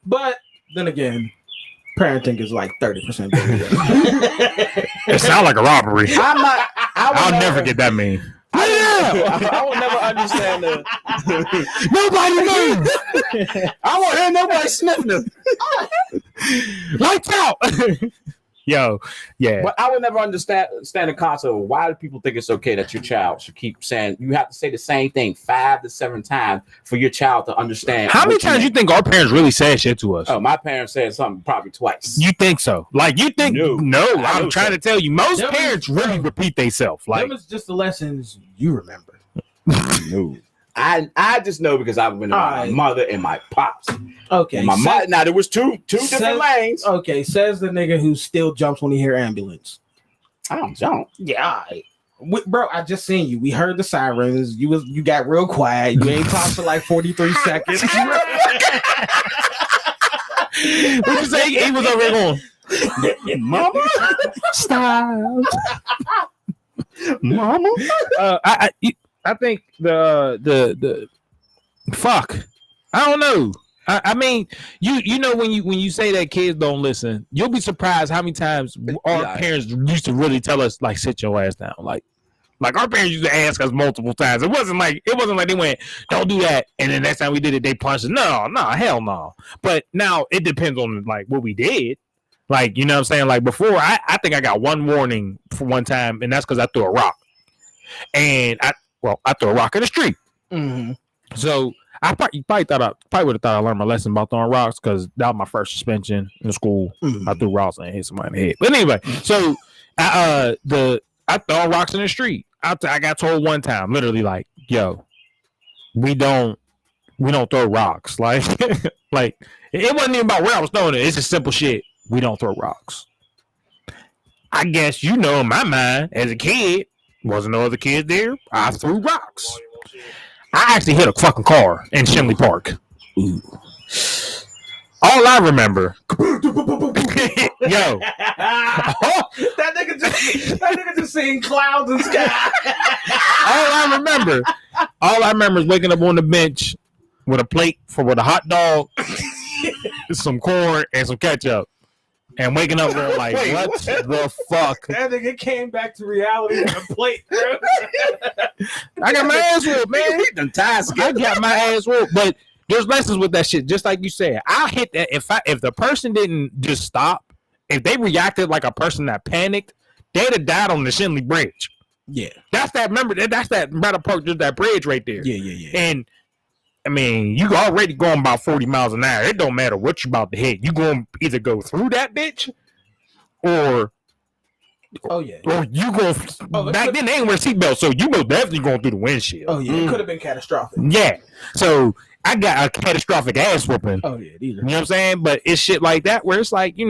but then again, parenting is like 30%. It sounds like a robbery. I'm not. I'll never get that mean. I will never understand the. Nobody knows. I won't hear nobody sniffing them. Lights out. Yo, yeah. But I would never understand the concept of why do people think it's okay that your child should keep saying you have to say the same thing 5 to 7 times for your child to understand. How many times you think our parents really said shit to us? Oh, my parents said something probably twice. You think so? Like you think? No, I'm trying to tell you, most That parents really repeat themselves. Like that was just the lessons you remember. No. I just know because I've been around my mother and my pops. Okay. And my mother. Now there was two different lanes. Okay, says the nigga who still jumps when he hear ambulance. I don't jump. Yeah, bro, I just seen you. We heard the sirens. You got real quiet. You ain't talked for like 43 seconds. what you say? He was over there going, Mama, stop, Mama. I think the fuck. I don't know. I mean, you know when you say that kids don't listen, you'll be surprised how many times our parents used to really tell us like sit your ass down. Like our parents used to ask us multiple times. It wasn't like they went, don't do that, and then next time we did it, they punched us. No, hell no. But now it depends on like what we did. Like, you know what I'm saying? Like before, I think I got one warning for one time, and that's because I threw a rock. And I threw a rock in the street. Mm-hmm. So I probably would have thought I learned my lesson about throwing rocks because that was my first suspension in school. I threw rocks and hit somebody in the head. But anyway, so I throw rocks in the street. I got told one time, literally, like, yo, we don't throw rocks. Like, like it wasn't even about where I was throwing it. It's just simple shit. We don't throw rocks. I guess in my mind as a kid, wasn't no other kids there. I threw rocks. I actually hit a fucking car in Shinley Park. Ooh. All I remember, yo, that nigga just seeing clouds and sky. all I remember is waking up on the bench with a plate with a hot dog, some corn, and some ketchup. And waking up there like, what the fuck? That nigga came back to reality with a plate, bro. I got my ass whooped, man. I got my ass whooped. But there's lessons with that shit. Just like you said, I'll hit that. If the person didn't just stop, if they reacted like a person that panicked, they'd have died on the Shinley Bridge. Yeah. That's that Battle Park, just that bridge right there. Yeah. And I mean, you already going about 40 miles an hour. It don't matter what you about to hit. You going to either go through that bitch or you go back then they ain't wear seatbelts, so you most definitely going through the windshield. Oh yeah, it could have been catastrophic. Yeah. So I got a catastrophic ass whooping. Oh yeah, you know what I'm saying? But it's shit like that where it's like, I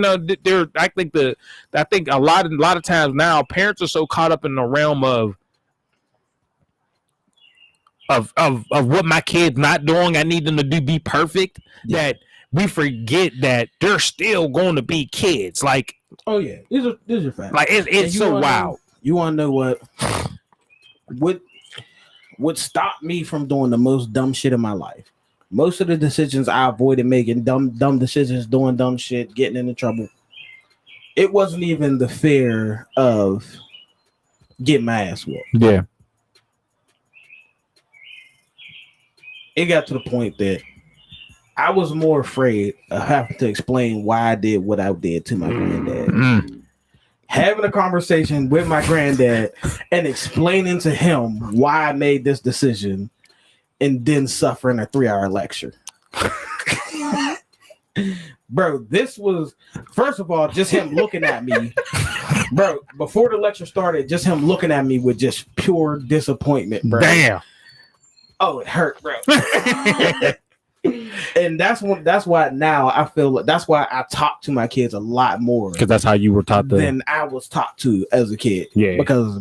think a lot of times now parents are so caught up in the realm of what my kid's not doing, I need them to be perfect, that we forget that they're still going to be kids. Like, oh yeah, these are facts. Like it's so wild. You want to know what stopped me from doing the most dumb shit in my life? Most of the decisions I avoided making, dumb decisions, doing dumb shit, getting into trouble. It wasn't even the fear of getting my ass whooped. Yeah. It got to the point that I was more afraid of having to explain why I did what I did to my granddad. Having a conversation with my granddad and explaining to him why I made this decision and then suffering a 3-hour lecture. Bro, this was, first of all, just him looking at me. Bro, before the lecture started, just him looking at me with just pure disappointment, bro. Damn. Oh, it hurt, bro. And that's why now I feel like that's why I talk to my kids a lot more, because that's how you were taught than I was taught to as a kid. Yeah, because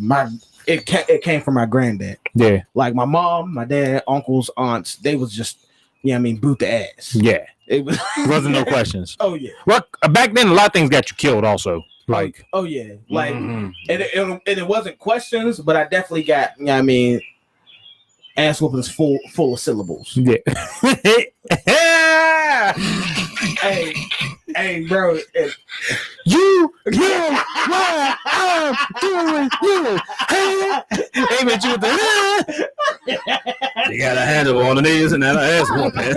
it came from my granddad. Yeah, like my mom, my dad, uncles, aunts, they was just boot the ass. Yeah, it wasn't no questions. Oh yeah. Well, back then a lot of things got you killed also. Like oh yeah, like and it wasn't questions, but I definitely got ass whoopings full of syllables. Yeah. hey, bro. You, what I'm doing, you. Hey, man, you with the. You got a handle on the knees and then an ass whooping.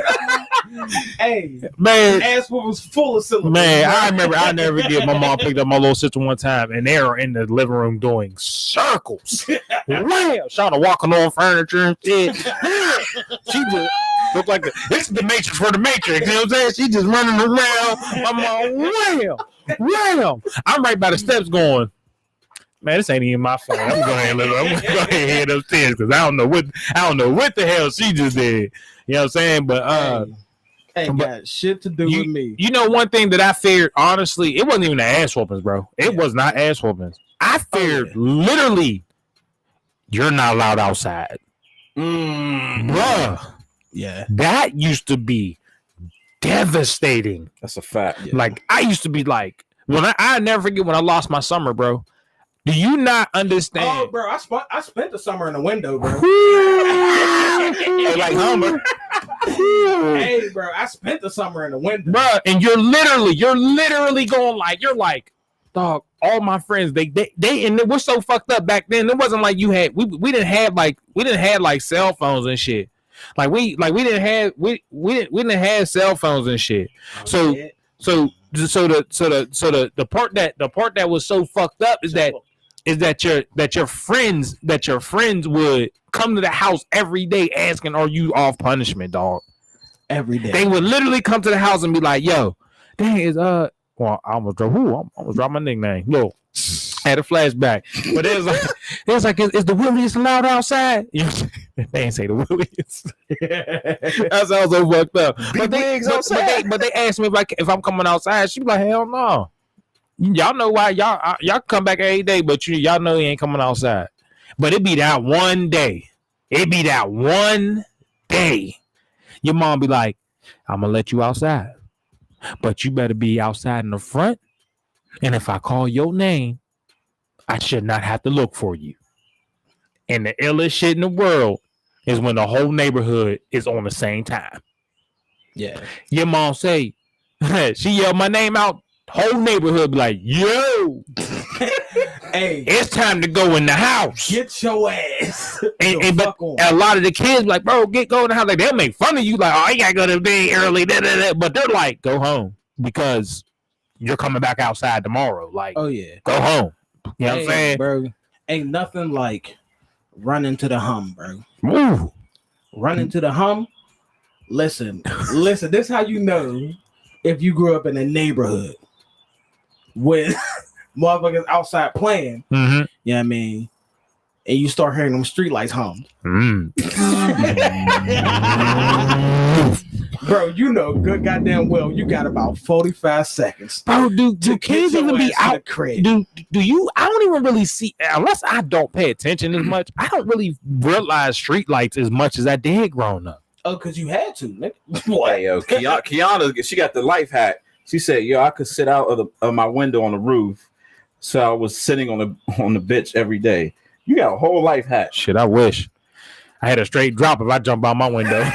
Hey, man, ass whooping was full of syllables. Man, I remember I never did. My mom picked up my little sister one time, and they were in the living room doing circles. Wow, trying to walking on furniture and shit. She just looked like this is the Matrix for the Matrix. You know what I'm saying? She just running around. I'm like, wow. I'm right by the steps going, man, this ain't even my fault. I'm going to head upstairs because I don't know what the hell she just did. You know what I'm saying? But ain't got shit to do with me. You know, one thing that I feared, honestly, it wasn't even the ass whoopings, bro. It was not ass whoopings. I feared literally, you're not allowed outside. Bruh. Yeah. That used to be devastating. That's a fact. Yeah. Like, I used to be like, when I never forget when I lost my summer, bro. Do you not Oh, understand? bro, I spent the summer in the window, bro. Hey, like Hummer. Hey, bro, I spent the summer in the window, Bro, and you're literally going like, you're like, dog, all my friends, they and it was so fucked up back then. It wasn't like you had we didn't have like cell phones and shit. We didn't have cell phones and shit. So the part that was so fucked up is that your friends would come to the house every day asking, "Are you off punishment, dog?" every day. They would literally come to the house and be like, "Yo, dang is well, I almost drop my nickname. No, had a flashback, but it was like, is the Willies allowed outside? You know, they ain't say the Willies. That sounds so fucked up. But they asked me if I'm coming outside. She be like, hell no. Y'all know why y'all come back every day, but y'all know he ain't coming outside. But it be that one day. Your mom be like, I'm gonna let you outside, but you better be outside in the front. And if I call your name, I should not have to look for you. And the illest shit in the world is when the whole neighborhood is on the same time. Yeah. Your mom say, she yelled my name out, whole neighborhood be like, yo, Hey, it's time to go in the house. get your ass. But a lot of the kids like, bro, go in the house. Like, they'll make fun of you, like, oh, you gotta go to bed early. But they're like, go home because you're coming back outside tomorrow. Like, oh yeah, go home. You know what I'm saying? bro? Ain't nothing like running to the hum, bro. Ooh. Running to the hum. Listen. This is how you know if you grew up in a neighborhood with motherfuckers outside playing. Mm-hmm. You know what I mean? And you start hearing them streetlights hum. Bro, you know good goddamn well you got about 45 seconds. Bro, do kids even be out? Do you? I don't even really see, unless I don't pay attention as much. I don't really realize streetlights as much as I did growing up. Oh, because you had to, nigga. Hey, yo, Kiana, she got the life hack. She said, yo, I could sit out of my window on the roof. So I was sitting on the bench every day. You got a whole life hack. Shit, I wish I had a straight drop if I jump out my window.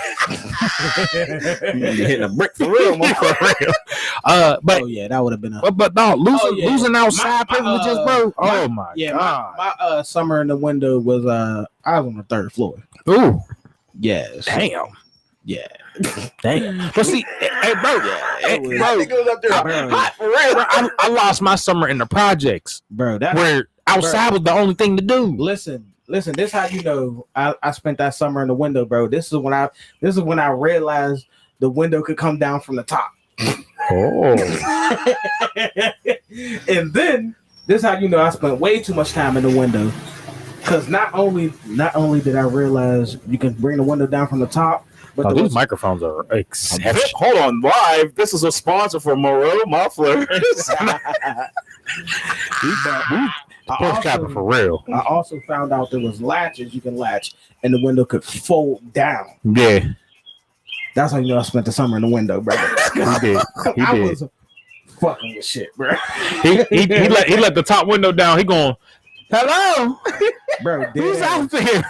You're hitting a brick for real, motherfucker. But oh yeah, that would have been a but no, losing outside privileges, bro. My God. My summer in the window was I was on the third floor. Ooh, Yes. damn. Yeah. Damn. But see, hey, bro, It goes up there hot for real. bro, I lost my summer in the projects, Bro, that where outside was the only thing to do. listen, this how you know I spent that summer in the window, bro. This is when I realized the window could come down from the top. Oh, And then this how you know I spent way too much time in the window. Cause not only did I realize you can bring the window down from the top, but these microphones are exceptional. Hold on, live. This is a sponsor for Moreau Mufflers. Porch Trappin for real. I also found out there was latches you can latch, and the window could fold down. Yeah, That's how you know I spent the summer in the window, bro. he did. I was fucking with shit, bro. He let the top window down. He going, hello, Bro, who's out there?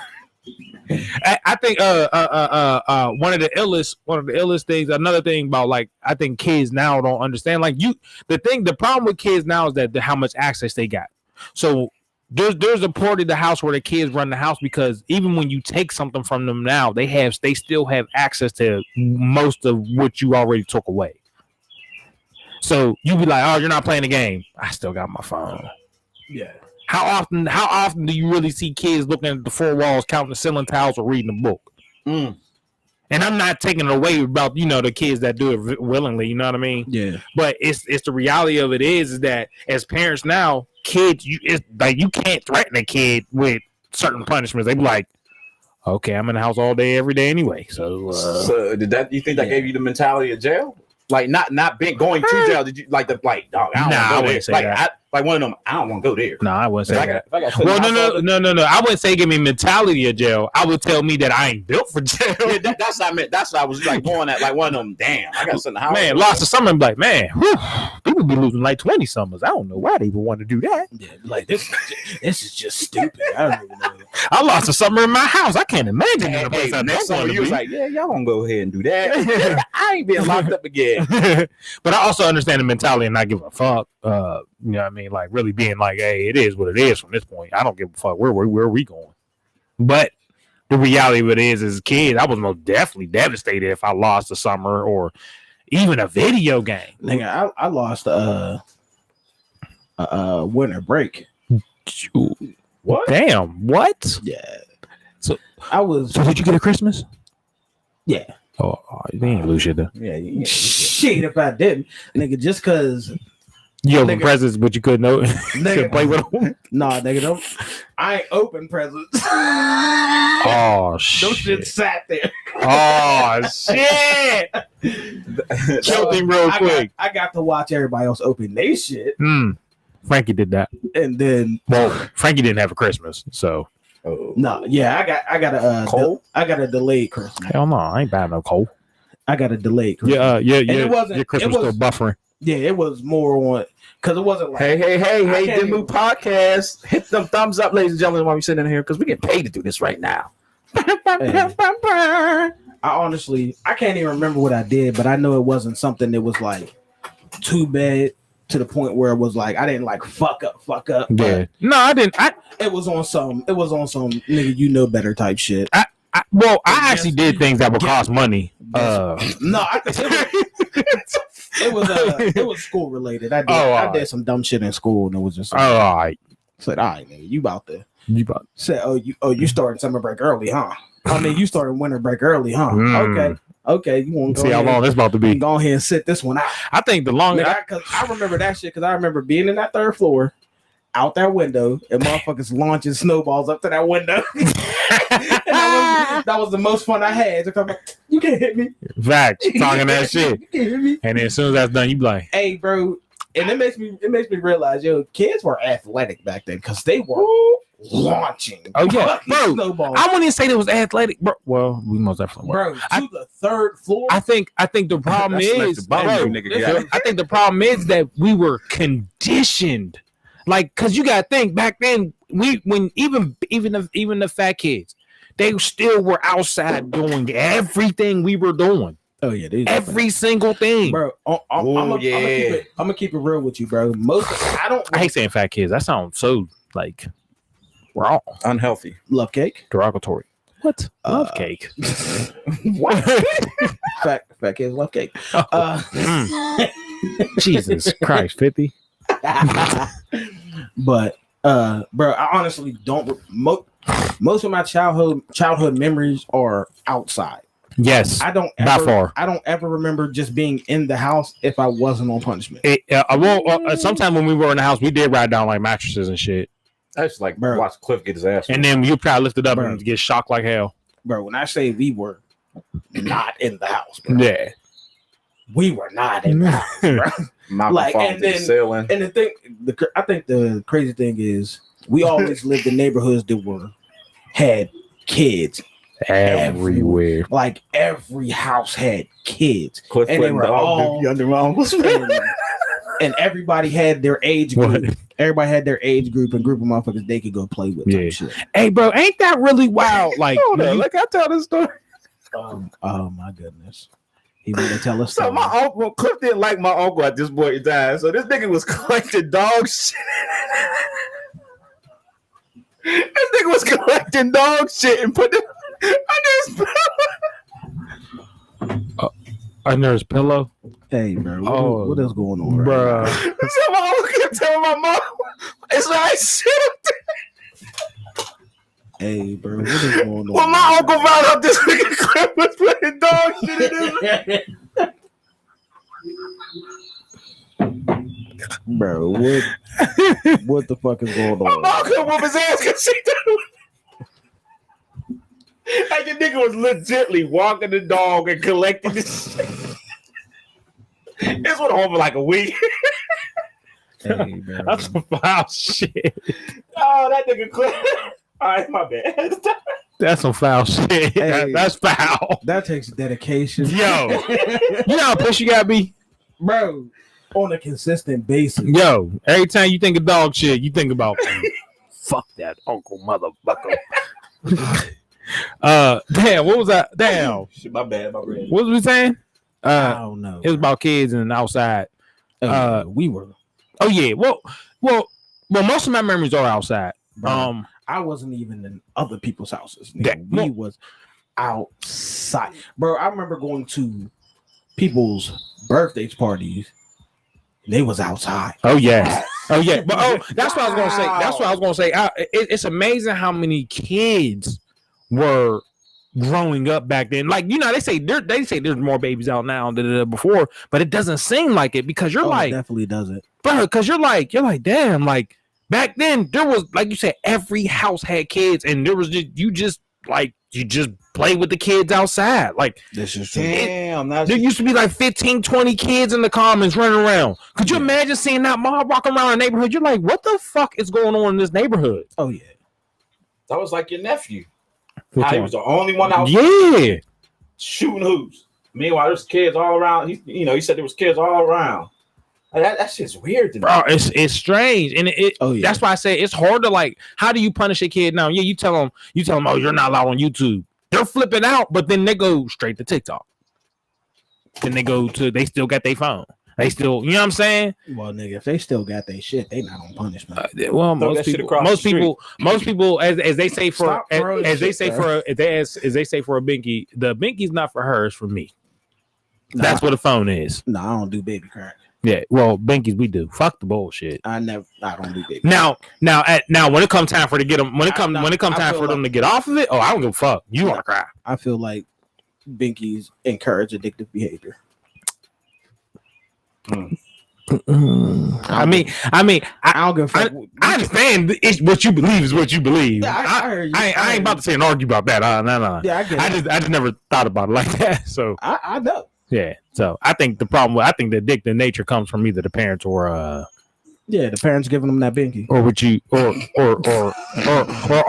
I think one of the illest things, another thing about, like, I think kids now don't understand, like, the problem with kids now is that how much access they got. So there's a part of the house where the kids run the house, because even when you take something from them now, they still have access to most of what you already took away. So you be like, oh, you're not playing the game. I still got my phone. Yeah. How often do you really see kids looking at the four walls, counting the ceiling tiles, or reading a book? Mm. And I'm not taking it away about, the kids that do it willingly, you know what I mean? Yeah. But it's the reality of it is that as parents now, kids, it's like you can't threaten a kid with certain punishments. They be like, okay, I'm in the house all day, every day anyway. So You think that gave you the mentality of jail? Like not going to jail? Did you dog? I don't know. I wouldn't say that. like one of them. I don't want to go there. No, I wouldn't say If that. I got put Well, in the house all no. I wouldn't say give me mentality of jail. I would tell me that I ain't built for jail. Yeah, that's what I meant. That's what I was like going at, like one of them. Damn, I got something. Man, lost of summer and be like, man, whew, people be losing like 20 summers. I don't know why they even want to do that. Yeah, like this is just stupid. I don't even know. I lost a summer in my house. I can't imagine in a place I next don't summer want you to was be. like, yeah, y'all gonna go ahead and do that. I ain't being locked up again. But I also understand the mentality and not give a fuck. You know what I mean? Like really being like, hey, it is what it is from this point. I don't give a fuck. Where are we going? But the reality of it is, as a kid, I was most definitely devastated if I lost a summer or even a video game. Nigga, I lost winter break. What? Damn, what? Yeah. So I was did you get a Christmas? yeah. Oh, you didn't lose shit though. Yeah. Shit, if I didn't, nigga, just cause You opened Nigga. presents, but you couldn't know. Couldn't play with them. nah, nigga, don't. I ain't open presents. Oh Those shit! shit sat there. Oh shit! Killed him real quick. I got to watch everybody else open their shit, Frankie did that. and then Well, Frankie didn't have a Christmas, so Oh. no, yeah, I got a Cole? I got a delayed Christmas. hell no, I ain't buying no coal. I got a delayed Christmas. Yeah, it wasn't- Your Christmas it was- still buffering. Yeah, it was more on because it wasn't like Hey, can't Demu even- Podcast. Hit them thumbs up, ladies and gentlemen, while we sitting in here because we get paid to do this right now. I honestly I can't even remember what I did, but I know it wasn't something that was like too bad to the point where it was like I didn't like fuck up. Yeah. But No, I didn't. it was on some nigga you know better type shit. I actually did things that would cost money. No, it was school related. I did some dumb shit in school and it was just like, all right. said, all right, nigga, you about to You about said, you started summer break early, huh? I mean, you started winter break early, huh? Okay, you want to see how long this about to be. Go ahead and sit this one out. I think the longest. Cause I remember that shit because I remember being in that third floor, out that window, and motherfuckers launching snowballs up to that window. And that was the most fun I had. To come, you can't hit me. Facts, talking that shit. You can't hit me. And then as soon as that's done, you be like, Hey, bro, and it makes me realize, yo, kids were athletic back then because they were launching. oh yeah, fucking bro. snowballs. I wouldn't even say it was athletic, bro. Well, we most definitely were. Bro, to the third floor. I think the problem That's is, the bum bro, you nigga got. I think the problem is that we were conditioned, like, cause you gotta think back then, when even the fat kids, they still were outside doing everything we were doing, oh yeah, these every single thing. bro. I'm gonna keep it real with you, bro. I hate saying fat kids. That sounds so like wrong, Unhealthy. love cake. derogatory. What? Love cake. What? fat kids love cake. Jesus Christ, 50. But bro, I honestly don't. Most of my childhood memories are outside. Yes, I don't by far. I don't ever remember just being in the house if I wasn't on punishment. Sometime when we were in the house, we did ride down like mattresses and shit, That's like Bro. watch Cliff get his ass. and then you probably lift it up Bro. and get shocked like hell. Bro, when I say we were not in the house, bro, Yeah, we were not in the house, bro. Malcolm like, falls and then- sailing. And the thing, I think the crazy thing is we always lived in neighborhoods that had kids. everywhere. Like every house had kids, Cliff and they putting were dog all- dookie under my uncle's and everybody had their age What? group. Everybody had their age group and group of motherfuckers they could go play with. Yeah. Type shit. Hey, bro, ain't that really wild? Like, Hold when on, you- look, I tell this story. Oh my goodness, he want to tell us. So my uncle Cliff didn't like my uncle at this point in time. So this nigga was collecting dog shit. This nigga was collecting dog shit and put it under his under his pillow, Hey, bro, what is going on, bro. So my uncle kept telling my mom, it's like shit up there. Hey, bro, what is going on? When my uncle found out this nigga Cliff was putting dog shit in his Bro, what the fuck is going my on? mom couldn't whoop his ass because she did. Like the nigga was legitly walking the dog and collecting this shit. This went on for like a week. Hey, bro. That's some foul shit. Oh, that nigga clear. All right, my bad. That's some foul shit. Hey. That's foul. That takes dedication. Yo. You know how pissed you gotta be? Bro, on a consistent basis. Yo, every time you think of dog shit, you think about fuck that uncle motherfucker. Damn, what was that? Damn. Shit, my bad. What What was we saying? I don't know. It was about kids and outside. We were. Oh yeah. Well, most of my memories are outside. Bro, I wasn't even in other people's houses. We was outside. Bro, I remember going to people's birthday parties. They was outside. Oh yeah. Oh yeah. But that's what I was gonna say. That's what I was gonna say. It's amazing how many kids were growing up back then. Like, you know, they say there's more babies out now than before, but it doesn't seem like it because you're like, it definitely doesn't. bro, because you're like, damn, like back then there was, like you said, every house had kids, and there was you just play with the kids outside. Like, This is true. Damn, there used to be like 15, 20 kids in the commons running around. Could you imagine seeing that mob walking around the neighborhood? You're like, what the fuck is going on in this neighborhood? Oh yeah. that was like your nephew. Which He one? was the only one out Yeah. shooting hoops. Meanwhile, there's kids all around. He said there was kids all around. Like, that shit's weird to me. Bro, it's strange, and that's why I say it's hard to, like, how do you punish a kid now? Yeah, you tell them, oh, you're not allowed on YouTube. They're flipping out, but then they go straight to TikTok. Then they still got their phone. They still, you know what I'm saying? Well, nigga, if they still got their shit, they not on punishment. Well, Throw that shit across the most people, as they say for Stop throwing as they shit, say bro. for as they say for a binky, the binky's not for her, it's for me. That's what a phone is. No, I don't do baby crack. Yeah, well, binkies we do. Fuck the bullshit. I don't do baby. Now, when it comes time for to get them, when it comes time feel for them to get off of it, oh, I don't give a fuck. You want to cry? I feel like binkies encourage addictive behavior. I mean, I don't give a fuck. I understand. It's what you believe is what you believe. Yeah, I heard you. I ain't about to say and argue about that. No. Yeah, I get it. I just never thought about it like that. So I know. yeah. So I think the addictive nature comes from either the parents or Yeah, the parents giving them that binky. or what you or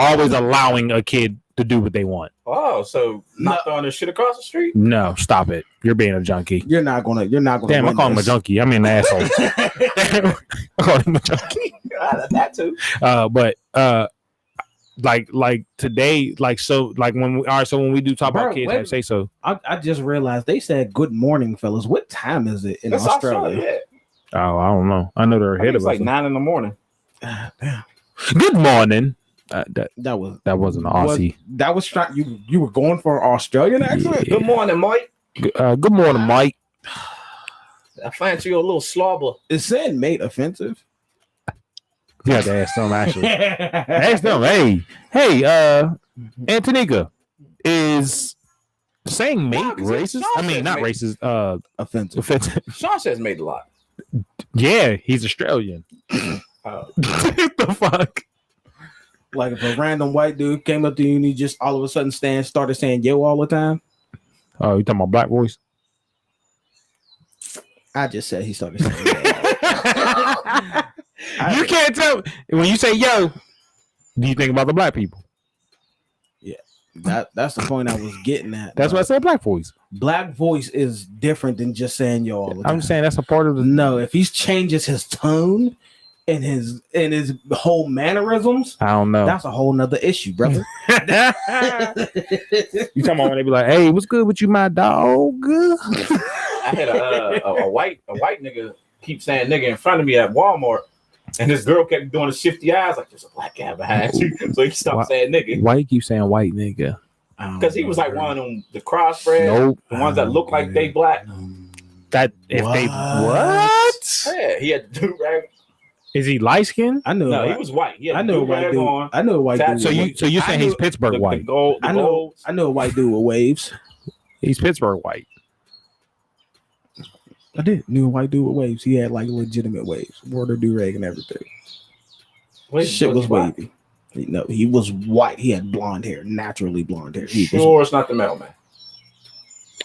always allowing a kid to do what they want. Oh, so not throwing this shit across the street? No, stop it. You're being a junkie. You're not gonna. Damn, I call him a junkie. I mean an asshole. I call him a junkie. That too. But like today, so when we do talk about kids, I say so. I just realized they said good morning, fellas. What time is it in That's Australia? Yeah. Oh, I don't know. I know they're ahead It's of us. like 9 in the morning. Damn. Good morning. That wasn't Aussie. That was you were going for an Australian accent. Good morning, Mike. Good morning, Mike. I fancy you a little slobber. Is saying mate offensive? You have to ask them actually. Ask them. Hey, Antonika, is saying mate racist? I mean, not racist. Offensive. Offensive. Sean says made a lot. Yeah, he's Australian. What the fuck? Like if a random white dude came up to you and he just all of a sudden started saying yo all the time. Oh, you talking about black voice? I just said he started saying yo. You can't tell when you say yo. Do you think about the black people? That's the point I was getting at. That's why I said black voice. Black voice is different than just saying yo all the time. I'm saying that's a part of the. No, if he changes his tone and his whole mannerisms, I don't know. that's a whole nother issue, brother. You talking about when they be like, "Hey, what's good with you, my dog?" I had a white nigga keep saying nigga in front of me at Walmart, and this girl kept doing the shifty eyes like there's a black guy behind you. So he stopped saying nigga. Why you keep saying white nigga? Because he was like one of them, the crossbred, Nope. the ones that look like they black. That if they what? Yeah, he had the do rag. Is he light skinned? I know. No, he was white. He had I know a the white do-rag dude. on. I know a white dude. So you saying he's Pittsburgh white? I know a white dude with waves. He's Pittsburgh white. I did knew a white dude with waves. He had like legitimate waves, wore the do rag and everything. Shit was wavy. No, he was white. He had blonde hair, naturally blonde hair. It's not the mailman.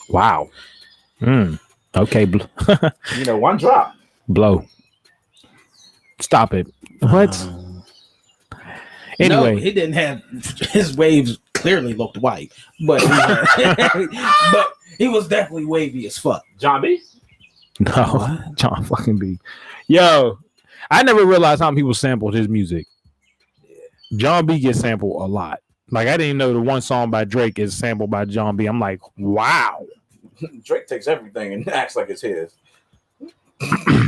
Wow. Okay. One drop. Blow. Stop it. What? Anyway, no, he didn't have his waves. Clearly looked white, but but he was definitely wavy as fuck. John B. no, John fucking B. Yo, I never realized how many people sampled his music. John B gets sampled a lot. Like I didn't even know the one song by Drake is sampled by John B. I'm like, wow. Drake takes everything and acts like it's his.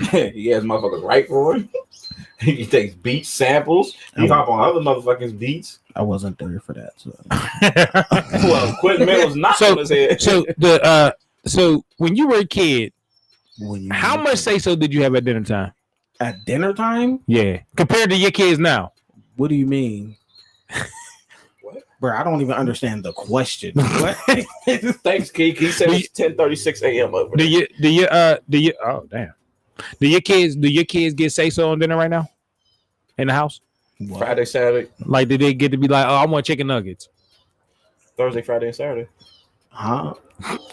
He has motherfuckers write for him. He takes beat samples. He hop on other motherfuckers' beats. I wasn't there for that. So. Well, Quentin Miller's not on his head. So when you were a kid, how much say so did you have at dinner time? At dinner time? Yeah, compared to your kids now. What do you mean? What? Bro, I don't even understand the question. What? Thanks, Keek. He said it's 10:36 a.m. over there. Do you oh damn. Do your kids get say so on dinner right now? In the house? What? Friday, Saturday, Like did they get to be like, oh, I want chicken nuggets? Thursday, Friday, and Saturday. Huh?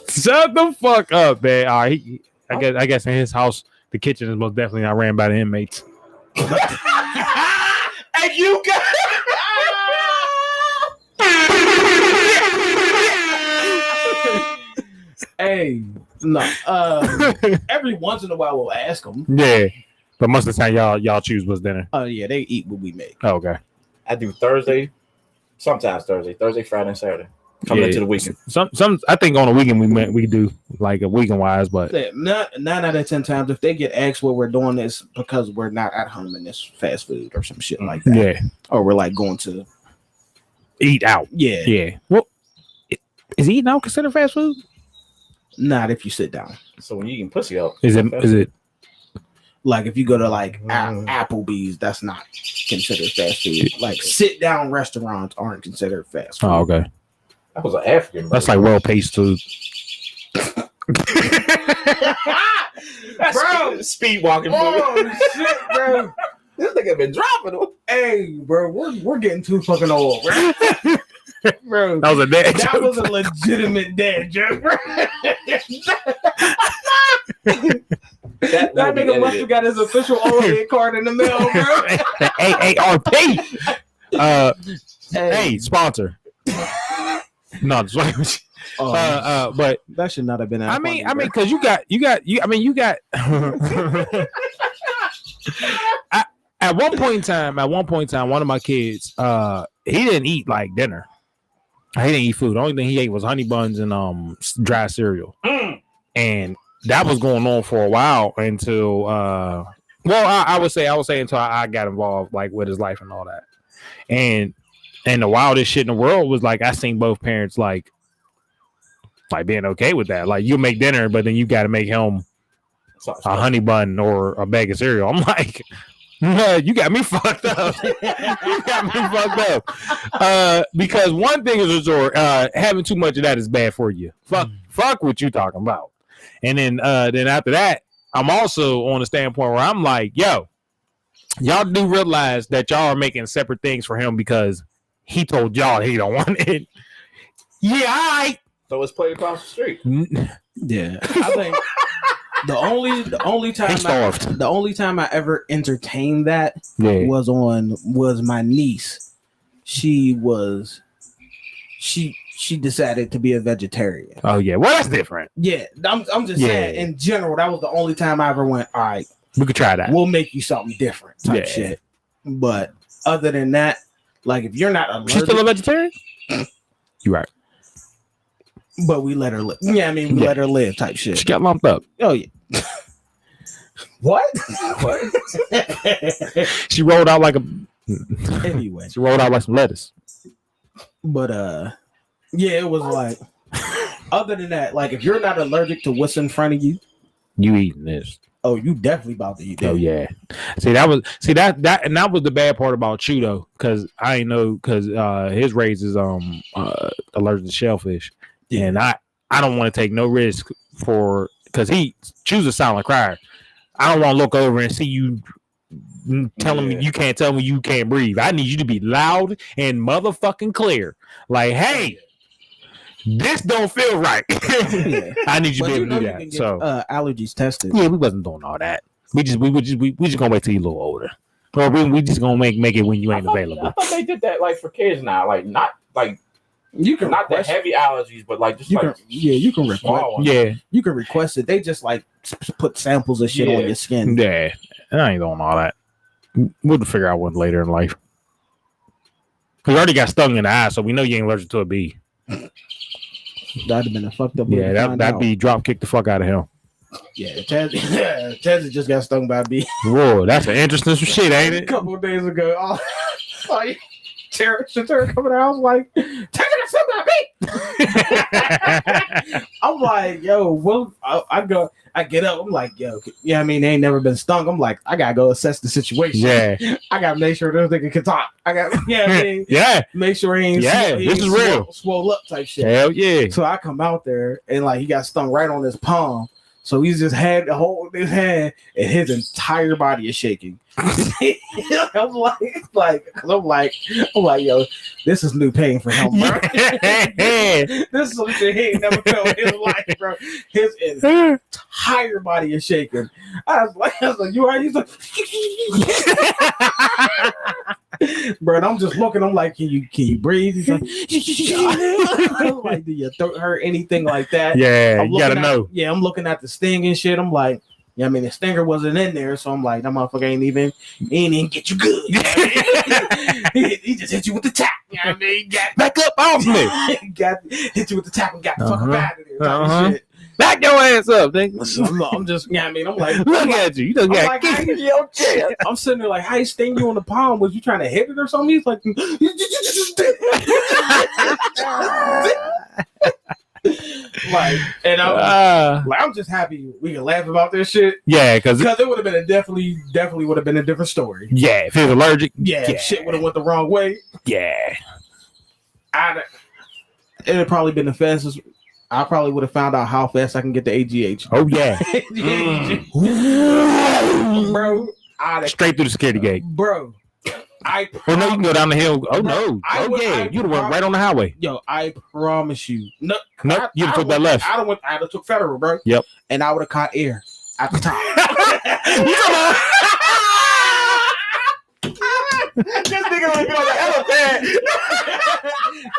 Shut the fuck up, man. All right, I guess in his house, the kitchen is most definitely not ran by the inmates. And you got Hey, no. Every once in a while we'll ask them. Yeah. But most of the time y'all choose what's dinner. Oh yeah, they eat what we make. Oh, okay. I do Thursday, sometimes Thursday, Friday, and Saturday. Coming into the weekend. Some I think on a weekend we do like a weekend wise, but Nine out of 10 times, if they get asked what we're doing, it's because we're not at home and it's fast food or some shit like that. yeah, Or we're like going to eat out. yeah. Yeah. Well, is eating out considered fast food? Not if you sit down. So when you eating pussy out, Is it? Like if you go to like Applebee's, that's not considered fast food. Like sit down restaurants aren't considered fast food. Oh, okay. that was an African. That's like well paced food. That's Bro. speed walking. Oh shit, bro! This nigga been dropping them. Hey, bro, we're getting too fucking old, bro. Bro, That was a dad that joke. was a legitimate dad joke, bro. That nigga must have got his official old head card in the mail, bro. AARP. Hey, sponsor. No, just like, but that should not have been. I mean, because you got. At one point in time, one of my kids, he didn't eat like dinner. He didn't eat food. The only thing he ate was honey buns and dry cereal, and that was going on for a while until, I would say until I got involved like with his life and all that, and the wildest shit in the world was like I seen both parents like being okay with that. Like you make dinner, but then you got to make him a honey bun or a bag of cereal. I'm like, you got me fucked up. Because one thing is having too much of that is bad for you. Fuck what you talking about. And then after that, I'm also on the standpoint where I'm like, yo, y'all do realize that y'all are making separate things for him because he told y'all he don't want it. Yeah, all right. So let's play across the street. Yeah, I think the only time I ever entertained that was my niece. She decided to be a vegetarian. Oh yeah, well that's different. Yeah, I'm just saying in general that was the only time I ever went. All right, we could try that. We'll make you something different type shit. But other than that, like if you're not allergic, she's still a vegetarian. You're right. But we let her live. Yeah, I mean we let her live type shit. She got lumped up. Oh yeah. What? She rolled out like a. Anyway, she rolled out like some lettuce. But yeah, it was like. Other than that, like if you're not allergic to what's in front of you, you eating this. Oh, you definitely about to eat that. Oh yeah. That was the bad part about Chew though, because I ain't know because his race is allergic to shellfish, and I don't want to take no risk for because he Chew's a silent crier. I don't want to look over and see you telling me you can't tell me you can't breathe. I need you to be loud and motherfucking clear. Like, hey, this don't feel right. I need you to be able to do that. So allergies tested. Yeah, we wasn't doing all that. We just gonna wait till you a little older. Or we just gonna make it when you ain't available. I thought they did that like for kids now, like not like You can not the request, heavy allergies, but like just you like can you can request. small ones. Yeah, You can request it. They just like put samples of shit on your skin. yeah. And I ain't doing all that. We'll figure out one later in life. Cause you already got stung in the eye, so we know you ain't allergic to a bee. That'd have been a fucked up. way Yeah, to find that'd out. be drop kick the fuck out of him. Yeah, Tezzy just got stung by a bee Whoa, that's an interesting shit, ain't a it? couple of days ago. Oh, like, Shatura coming out, I was like, Tezzy got stung by a bee. I'm like, yo, well, I get up. I'm like, yo, yeah, I mean, they ain't never been stung. I'm like, I gotta go assess the situation. Yeah, I gotta make sure this nigga can talk. I got, yeah, I mean, yeah, make sure he ain't, Yeah, he this ain't is real. swole up type shit. hell yeah. So I come out there and like he got stung right on his palm. So he's just had the whole his hand and his entire body is shaking. I'm like, yo, this is new pain for him, bro. This is some shit he ain't never felt in his life, bro. His entire body is shaking. I was like, you alright? He's like, bro, and I'm just looking. I'm like, can you breathe? He's like, I'm like, do your throat hurt? Anything like that? Yeah, I'm you gotta looking know. Yeah, I'm looking at the sting and shit. I'm like, yeah, I mean, the stinger wasn't in there, so I'm like, that motherfucker ain't even get you good. You know what I mean? he just hit you with the tap. You know what I mean? Got Back up off me. hit you with the tap and got the fuck up out of there. Type of Uh-huh. shit. Back your ass up, nigga. So I'm just, yeah, I mean, I'm like, Look at you. You just I'm got like, kicked. I'm sitting there like, how he sting you on the palm? Was you trying to hit it or something? He's like, like, and I'm just happy we can laugh about this shit Yeah, because because it would have been definitely would have been a different story. yeah, if he was allergic, Yeah, if shit would have went the wrong way. yeah. It'd have probably been the fastest. I probably would have found out how fast I can get the AGH. Oh yeah, Bro. straight through the security gate. Bro, Oh no, you can go down the hill. Oh no, I oh would- yeah, I you'd have went right on the highway. Yo, I promise you. No, Nope, you'd have took that left. I'd have took federal, bro. Yep. And I would have caught air at the top. This nigga would be on the elephant.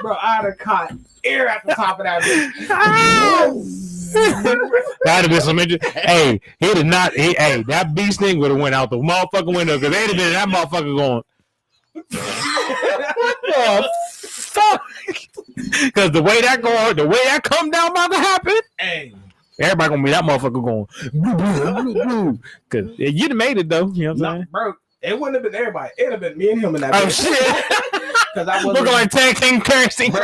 Bro, I'd have caught air at the top of that bitch. That'd have been some interesting. Hey, he did not. Hey, that beast thing would have went out the motherfucking window because they'd have been that motherfucker going. Oh, fuck! Because the way that come down about to happen, Hey. everybody gonna be that motherfucker going. Because you'd have made it though. You know what I'm No, saying? bro, it wouldn't have been everybody. It'd have been me and him in that Oh bitch. shit! Because I We're wasn't, going tag team currency. bro,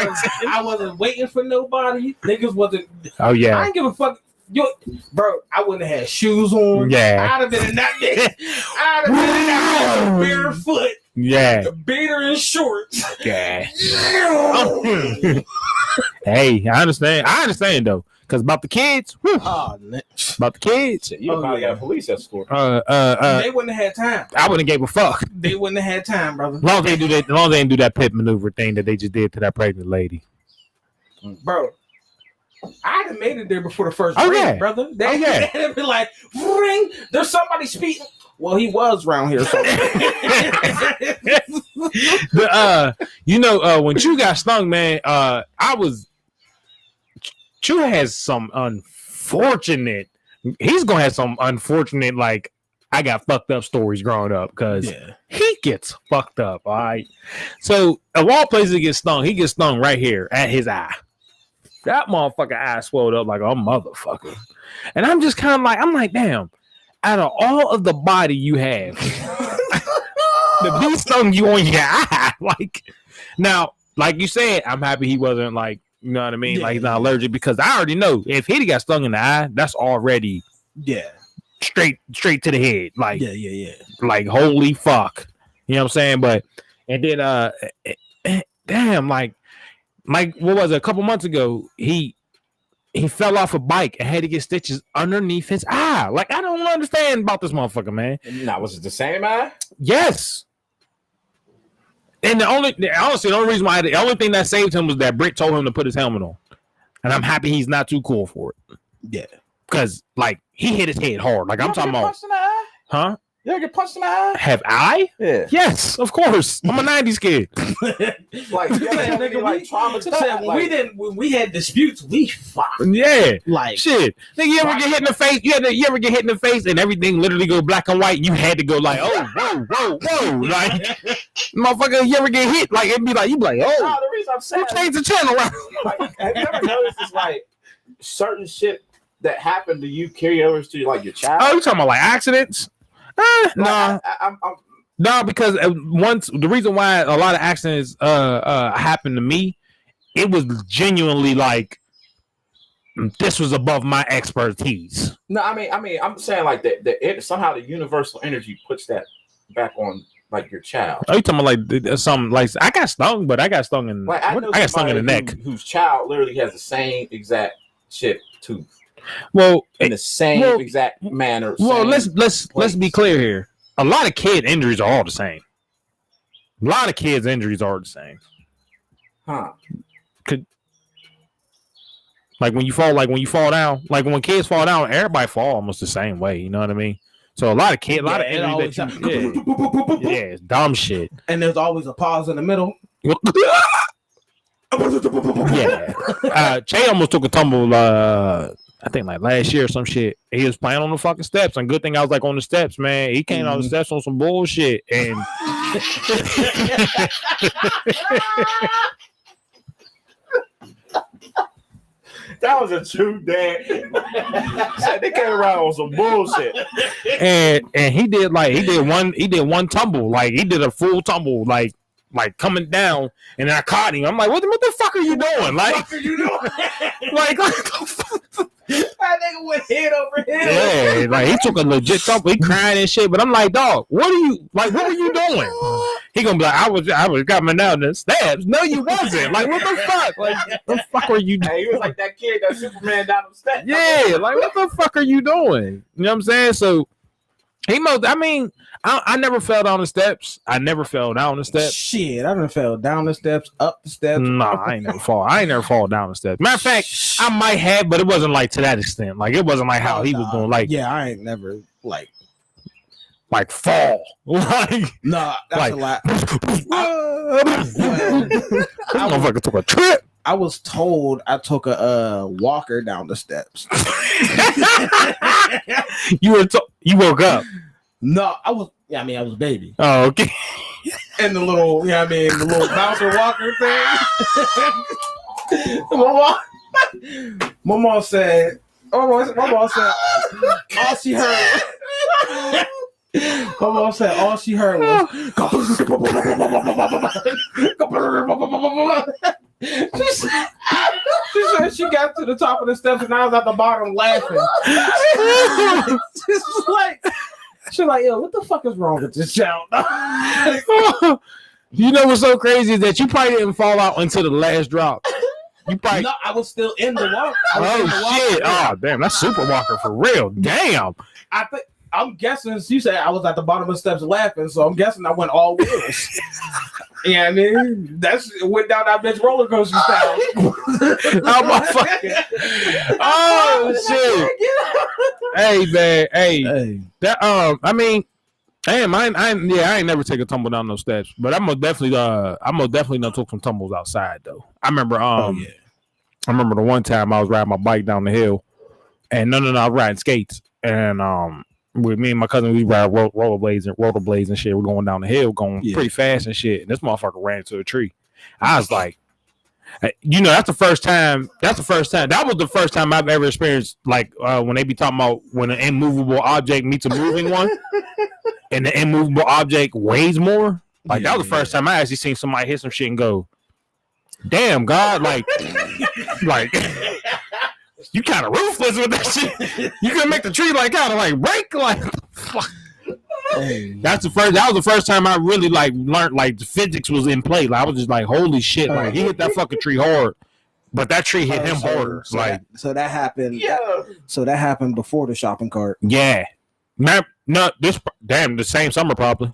I wasn't waiting for nobody. Niggas wasn't. Oh I yeah, didn't give a fuck. Yo, bro, I wouldn't have had shoes on. Yeah. I'd have been in that bitch. I'd have been in that bitch barefoot, yeah, beater and shorts. yeah. Hey, I understand though. Because about the kids, whew, Oh, about the kids. You Oh, probably yeah. got a police escort. they wouldn't have had time. I wouldn't have gave a fuck. They wouldn't have had time, brother. As long as they do that, as long as they didn't do that pit maneuver thing that they just did to that pregnant lady. Bro, I'd have made it there before the first Oh, ring, yeah. brother. They, Oh, yeah. They'd have been like, ring, there's somebody speaking. Well, he was around here. So. When Chew got stung, man, Chew has some unfortunate. He's gonna have some unfortunate, like, I got fucked up stories growing up because he gets fucked up. All right. So of all places he gets stung right here at his eye. That motherfucker eye swelled up like a motherfucker. And I'm just kind of like, damn, out of all of the body you have, the bee stung you on your eye. Like, now, like you said, I'm happy he wasn't like, you know what I mean? Yeah. Like he's not allergic because I already know if he got stung in the eye, that's already straight to the head. Like, like holy fuck. You know what I'm saying? But and then damn, like what was it? A couple months ago, he fell off a bike and had to get stitches underneath his eye. Like, I don't understand about this motherfucker, man. Now, was it the same eye? Yes. And the only reason why the only thing that saved him was that Britt told him to put his helmet on. And I'm happy he's not too cool for it. Yeah. Because, like, he hit his head hard. Like, I'm talking about, huh? You ever get punched in the eye? Have I? Yeah. Yes, of course. I'm a 90s kid. Like, you ever have any, like, trauma to that? When we had disputes, we fought. Yeah. Like, shit. Nigga, you ever get hit in the face? You ever get hit in the face and everything literally go black and white? You had to go like, oh, whoa. Like, motherfucker, you ever get hit? Like, it'd be like, you be like, oh. No, the reason I'm saying, change the channel. Like, have you ever noticed it's like certain shit that happened to you carry over to like your child? Oh, you talking about like accidents? No. No, because once the reason why a lot of accidents happened to me, it was genuinely like this was above my expertise. No, I mean, I'm saying like that somehow the universal energy puts that back on like your child. Are you talking about like some like I got stung, but I got stung in like, I got stung in the neck. Whose child literally has the same exact chipped tooth. Well, in the same exact manner. Well, let's be clear here. A lot of kid injuries are all the same. A lot of kids' injuries are the same. Huh? Like when you fall down, like when kids fall down, everybody fall almost the same way. You know what I mean? So a lot of injuries that it's dumb shit. And there's always a pause in the middle. Yeah. Che almost took a tumble. I think like last year or some shit. He was playing on the fucking steps, and good thing I was like on the steps, man. He came on the steps on some bullshit, and that was a true dad. They came around on some bullshit, and he did one tumble, like he did a full tumble, like coming down, and then I caught him. I'm like, what the fuck are you doing? Like, that nigga went head over head. Yeah, like he took a legit tumble. He crying and shit. But I'm like, dog, what are you doing? He gonna be like, I was coming down the steps. No, you wasn't. Like, what the fuck? Like, what the fuck were you doing? Hey, he was like that kid, that Superman down the steps. Yeah, like what the fuck are you doing? You know what I'm saying? So I never fell down the steps. I never fell down the steps. Shit, I done fell down the steps, up the steps. Nah, I ain't never fall down the steps. Matter of fact, I might have, but it wasn't like to that extent. Like it wasn't like how he was doing. Like, yeah, I ain't never like fall. Like, nah, that's a lot. I motherfucker took a trip. I was told I took a walker down the steps. You woke up. No, I was a baby. Oh, okay. And the little, the little bouncer walker thing. My mom said, all she heard. My mom said all she heard was. She said she got to the top of the steps and I was at the bottom laughing. She's like, yo, what the fuck is wrong with this child? You know what's so crazy is that you probably didn't fall out until the last drop. No, I was still in the walk. Shit! Oh, damn, that's Super Walker for real. Damn. I'm guessing you said I was at the bottom of the steps laughing, so I'm guessing I went all wheels. Yeah, I mean, went down that bitch roller coaster style. Oh shit! Hey man, hey. That I mean, damn, I ain't never take a tumble down those steps, but I'm most definitely done took some tumbles outside though. I remember I remember the one time I was riding my bike down the hill, and I was riding skates, and with me and my cousin, we ride rollerblades and shit. We're going down the hill, going pretty fast and shit. And this motherfucker ran into a tree. I was like, that's the first time. That was the first time I've ever experienced like when they be talking about when an immovable object meets a moving one, and the immovable object weighs more. Like that was the first time I actually seen somebody hit some shit and go, "Damn, God!" Like. You kind of ruthless with that shit. You can make the tree like kind of like break like. That was the first time I really like learned like the physics was in play. Like I was just like, holy shit! Like he hit that fucking tree hard, but that tree hit him harder. So that happened. Yeah. So that happened before the shopping cart. Yeah. The same summer probably.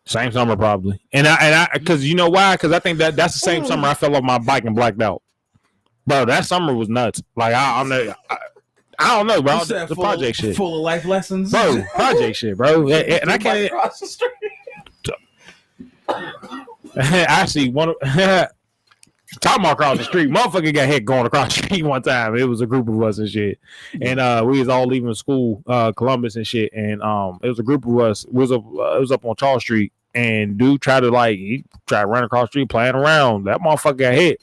Same summer probably. And I because you know why? Because I think that's the same summer I fell off my bike and blacked out. Bro, that summer was nuts. Like I I don't know, bro. You said The full project of, shit, full of life lessons, bro. Project shit, bro. And I can't across the street. actually one. Talking about across the street, motherfucker got hit going across the street one time. It was a group of us and shit, and we was all leaving school, Columbus and shit, and it was a group of us. It was up on Charles Street, and dude tried to run across the street playing around. That motherfucker got hit,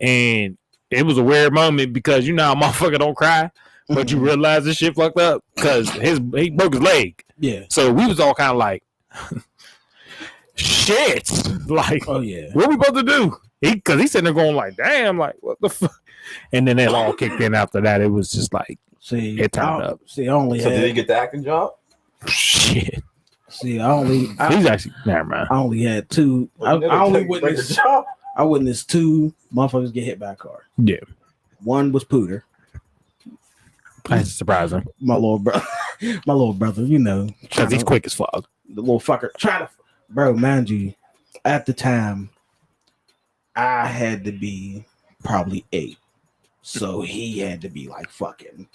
and it was a weird moment because you know how motherfucker don't cry, but you realize this shit fucked up because he broke his leg. Yeah. So we was all kind of like, shit, like, Oh yeah. what we supposed to do? Because he's sitting there going like, damn, like what the fuck? And then it all kicked in after that. It was just like, See, it turned up. See, I only So had. did he get the acting job? Shit. See, He's I actually never mind. only had two. I only witnessed. I witnessed two motherfuckers get hit by a car. Yeah, One was Pooter, that's surprising my little brother. My little brother, you know, because he's quick as fuck. the little fucker trying to, bro. Mind you, at the time, I had to be probably 8, so he had to be like fucking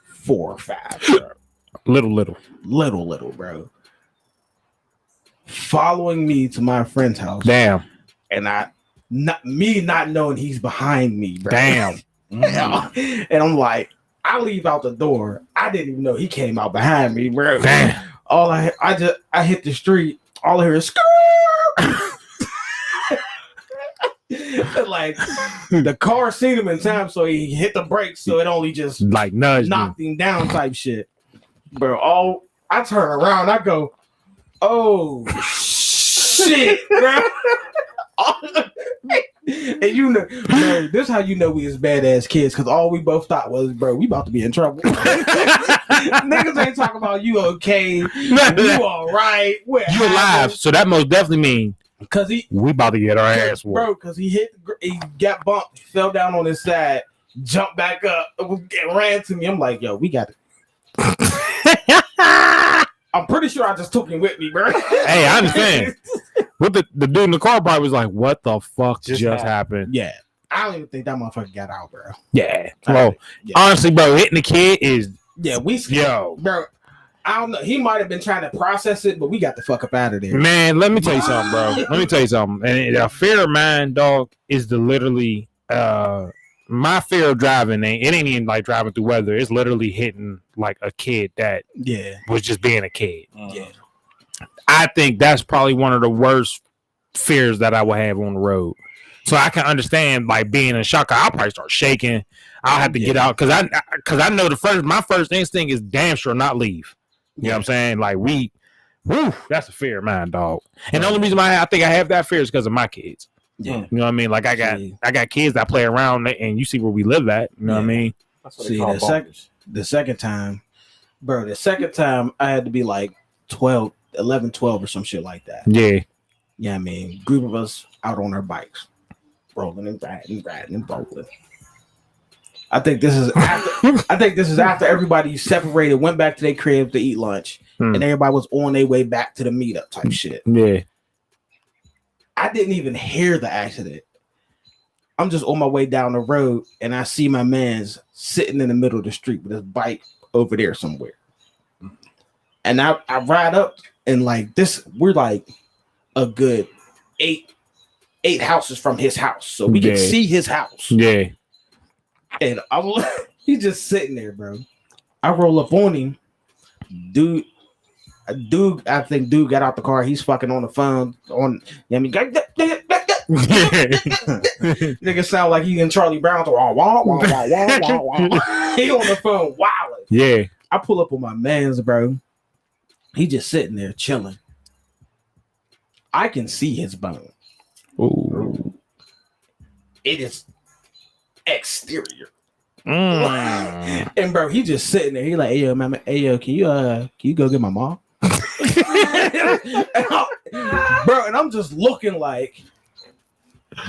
4 or 5. Bro. Little. Bro. Following me to my friend's house, Damn. and not knowing he's behind me, bro. Damn. And I'm like, I leave out the door. I didn't even know he came out behind me, bro. Damn. All I hit the street. All I hear is like the car seen him in time, so he hit the brakes, so it only just Like nudge knocked him down type shit. Bro, I turn around, I go, oh shit, bro. And you know, bro, this is how you know we is badass kids, because all we both thought was, bro, we about to be in trouble. Niggas ain't talking about you okay, you all right, You alive, so that most definitely mean because we about to get our ass whooped. bro, because he got bumped, fell down on his side, jumped back up, and ran to me. I'm like, yo, we got it. I'm pretty sure I just took him with me, bro. Hey, I understand. What the dude in the car probably was like, what the fuck just happened? Yeah. I don't even think that motherfucker got out, bro. Yeah. Well, honestly, bro, hitting the kid is bro. I don't know. He might have been trying to process it, but we got the fuck up out of there. Man, let me tell you something, bro. Let me tell you something. And a fear of mine, dog, is literally my fear of driving. It ain't even like driving through weather. It's literally hitting like a kid that was just being a kid. Yeah. I think that's probably one of the worst fears that I would have on the road. So I can understand like being in shock. I'll probably start shaking. I'll have to get out because I know my first instinct is damn sure not leave. You know what I'm saying? Like that's a fear of mine, dog. And the only reason why I think I have that fear is because of my kids. Yeah. You know what I mean? Like I got kids that play around and you see where we live at. You know what I mean? That's what See, the second time, bro, I had to be like 11, 12 or some shit like that. Yeah. Yeah, I mean, group of us out on our bikes, rolling and riding and rolling. I think this is after everybody separated, went back to their crib to eat lunch, and everybody was on their way back to the meetup type shit. Yeah. I didn't even hear the accident. I'm just on my way down the road, and I see my man's sitting in the middle of the street with his bike over there somewhere. And I ride up, and like this, we're like a good eight houses from his house, so we can see his house. Yeah. And he's just sitting there, bro. I roll up on him, dude. I think dude got out the car. He's fucking on the phone. Nigga sound like he in Charlie Brown's. He on the phone wilding. Yeah. I pull up on my man's, bro. He just sitting there chilling. I can see his bone. Ooh. It is exterior. And bro, he just sitting there. He like, hey yo, mama, hey yo, can you go get my mom? Bro, and I'm just looking like,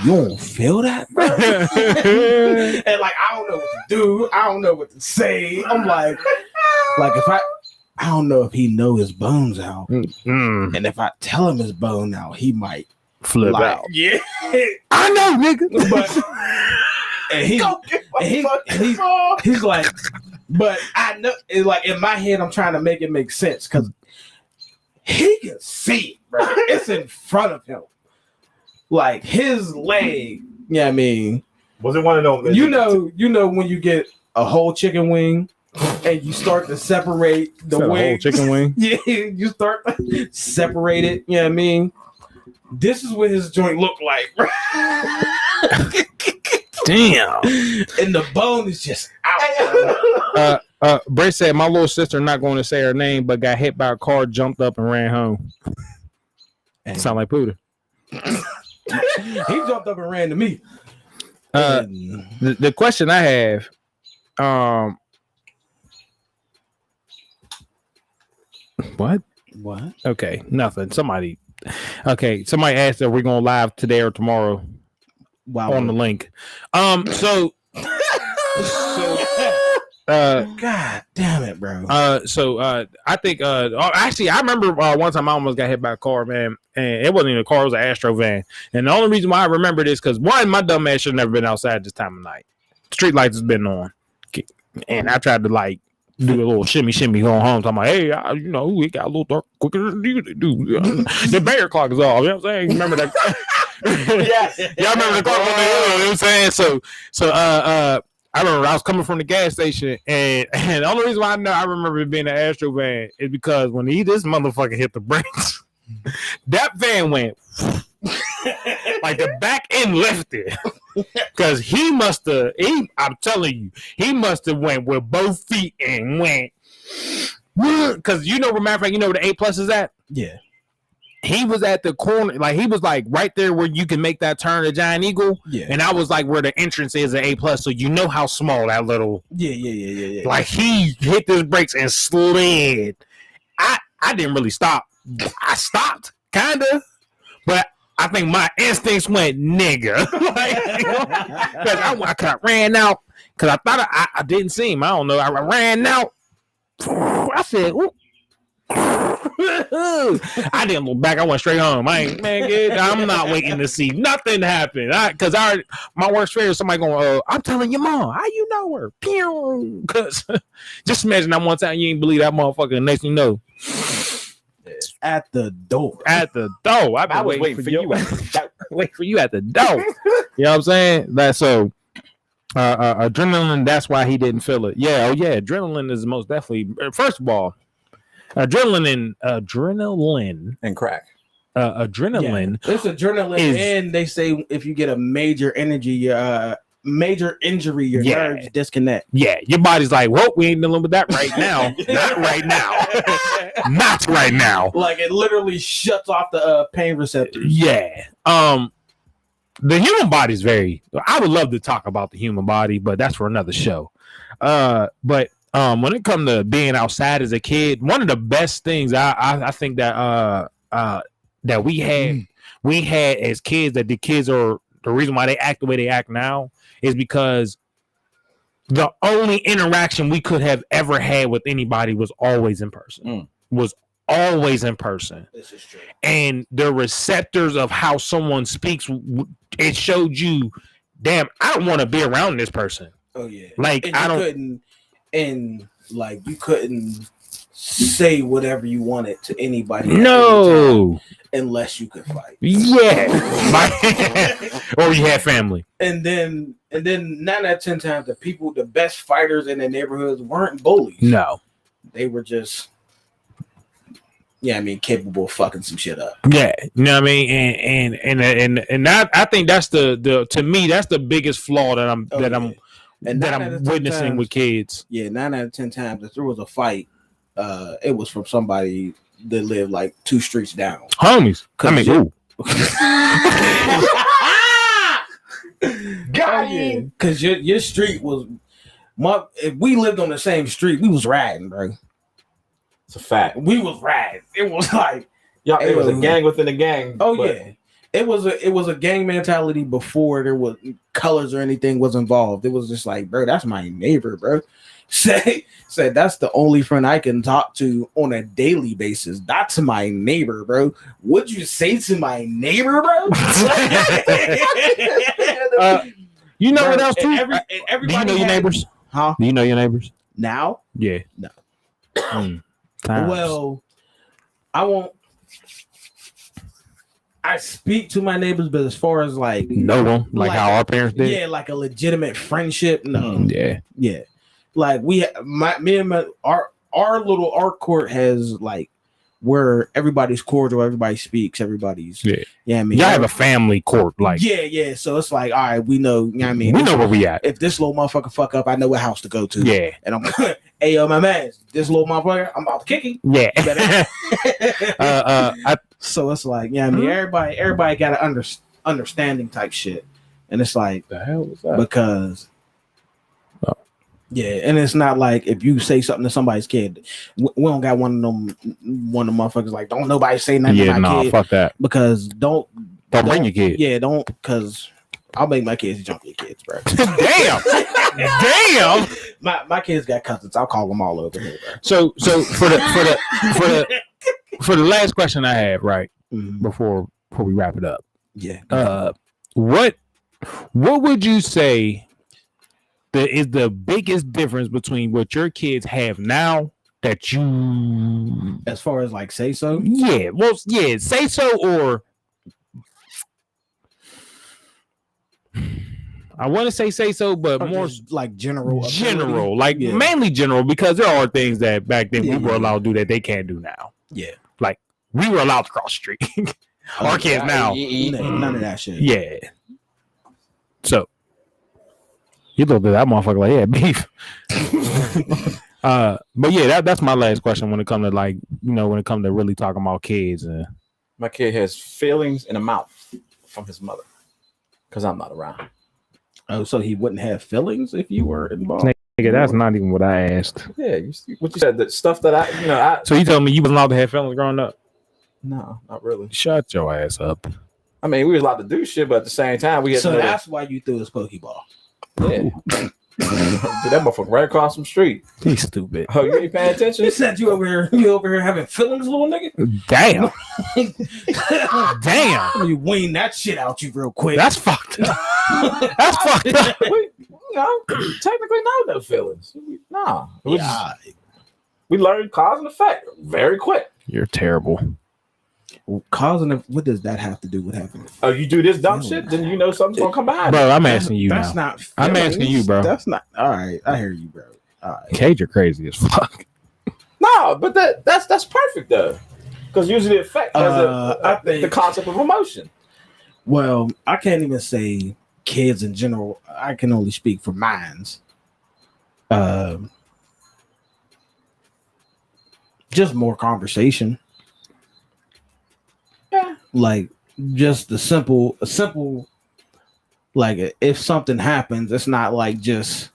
you don't feel that, bro? And like, I don't know what to do. I don't know what to say. I'm like if I don't know if he know his bones out. And if I tell him his bone out, he might flip out. Yeah. I know, nigga. But he's like, But I know it's like in my head, I'm trying to make it make sense because he can see it, bro. It's in front of him. Like his leg, yeah, I mean, Was it one of those? you know when you get a whole chicken wing and you start to separate the wing, whole chicken wing. yeah, you start to separate it. You know what I mean? This is what his joint look like, bro. Damn. And the bone is just out. Bray said my little sister, not going to say her name, but got hit by a car, jumped up and ran home. Sound like Puda. He jumped up and ran to me. The question I have, what? Okay, nothing. Somebody asked if we're going live today or tomorrow. Wow. On the link. So God damn it, bro. I think actually I remember one time I almost got hit by a car, man, and it wasn't even a car, it was an Astro van. And the only reason why I remember this because one, my dumb ass should have never been outside this time of night. Street lights has been on. And I tried to like do a little shimmy going home. So I'm like, hey, we got a little dark quicker than you do. The Bayer clock is off. You know what I'm saying? Remember that? Yes. Y'all remember the clock on the hill? You know what I'm saying? So I remember I was coming from the gas station, and the only reason why I remember it being an Astro van is because when this motherfucker hit the brakes, that van went like the back end lifted. Because he must have, I'm telling you, he must have went with both feet and went. Because matter of fact, where the A+ is at? Yeah. He was at the corner, like he was like right there where you can make that turn to Giant Eagle. Yeah. And I was like where the entrance is at A+, so you know how small that little. Yeah. Like he hit his brakes and slid. I didn't really stop. I stopped, kinda, but I think my instincts went nigga. Because I ran out because I thought I didn't see him. I don't know. I ran out. I said, ooh. I didn't look back. I went straight home. I'm not waiting to see nothing happen. Because my worst fear is somebody going, I'm telling your mom, how you know her? Pew. Because just imagine that one time you ain't believe that motherfucker. The next thing you know, at the door. I've been waiting for you. Wait for you at the door. You know what I'm saying? That's so. Adrenaline. That's why he didn't feel it. Yeah. Oh yeah. Adrenaline is most definitely. First of all. Adrenaline and crack. Adrenaline. Yeah. It's adrenaline, and they say if you get a major injury, your nerves disconnect. Yeah, your body's like, well, we ain't dealing with that right now. Not right now. Not right now. Like it literally shuts off the pain receptors. Yeah. The human body is I would love to talk about the human body, but that's for another show. But when it comes to being outside as a kid, one of the best things I think that that we had as kids, that the kids are the reason why they act the way they act now is because the only interaction we could have ever had with anybody was always in person. Was always in person. This is true. And the receptors of how someone speaks, it showed you, damn, I don't want to be around this person. Oh yeah. Like you couldn't say whatever you wanted to anybody. No. Unless you could fight. Yeah. Or you had family. And then 9 out of 10 times the best fighters in the neighborhoods weren't bullies. No. They were just capable of fucking some shit up. Yeah. You know what I mean? And I think that's the to me, that's the biggest flaw that I'm witnessing with kids. Yeah, 9 out of 10 times if there was a fight, it was from somebody that lived like 2 streets down. Homies. Because your street was if we lived on the same street, we was riding, bro. It's a fact. We was riding. It was like it was a gang within a gang. Yeah. It was a gang mentality before there was colors or anything was involved. It was just like, bro, that's my neighbor, bro. Say that's the only friend I can talk to on a daily basis. That's my neighbor, bro. What'd you say to my neighbor, bro? You know what else too? Everybody do you know your neighbors? Huh? Do you know your neighbors? Now, Yeah. No. Times. well, I won't. I speak to my neighbors, but as far as like no one like how our parents did. yeah, like a legitimate friendship, no, Yeah. like our little art court has like where everybody's cordial, everybody speaks, everybody's I mean, y'all have a family court, like yeah. So it's like, all right, we know, I mean, we know where we at. If this little motherfucker fuck up, I know what house to go to. Yeah, and I'm like, hey yo, my man, this little motherfucker, I'm about to kick him. Yeah. So it's like, I mean, everybody got an understanding type shit, and it's like, The hell was that? because. Yeah, and it's not like if you say something to somebody's kid, we don't got one of them motherfuckers like don't nobody say nothing to my kid. Fuck that. Because don't bring your kid. Yeah, don't, because I'll make my kids jump your kids, bro. Damn. My kids got cousins. I'll call them all over here, bro. So for the last question I have, right, before we wrap it up, what would you say that is the biggest difference between what your kids have now that you, as far as like say so? Yeah, well, yeah, say so, or I want to say so, but or more like general, like mainly general, because there are things that back then we were allowed to do that they can't do now. Yeah, like we were allowed to cross the street. Our kids now, none of that shit. Yeah. So you looked at that motherfucker like, yeah, beef. But yeah, that's my last question when it comes to like, when it comes to really talking about kids. My kid has feelings in the mouth from his mother because I'm not around. Oh, so he wouldn't have feelings if you were involved? Nigga, that's not even what I asked. Yeah, what you said, the stuff that I. So you told me you wasn't allowed to have feelings growing up? No, not really. Shut your ass up. I mean, we was allowed to do shit, but at the same time, we had so to. That's why you threw his Pokeball. Yeah. Dude, that motherfucker right across the street. He's stupid. Oh, you ain't paying attention? You said you over here having feelings, little nigga? Damn. Damn. You wean that shit out you real quick. That's fucked up. That's fucked up. Technically no feelings. Nah. We learned cause and effect very quick. You're terrible. Cause and what does that have to do with having? Oh, you do this dumb shit, then you know something's gonna come behind it. Bro, I'm asking you that's now. Not I'm asking you, bro. That's not all right. I hear you, bro. All right. Cage, you're crazy as fuck. No, but that's perfect though, because usually it affects I think the concept of emotion. Well, I can't even say kids in general. I can only speak for mines. Just more conversation. Yeah. Like just a simple, like if something happens, it's not like just,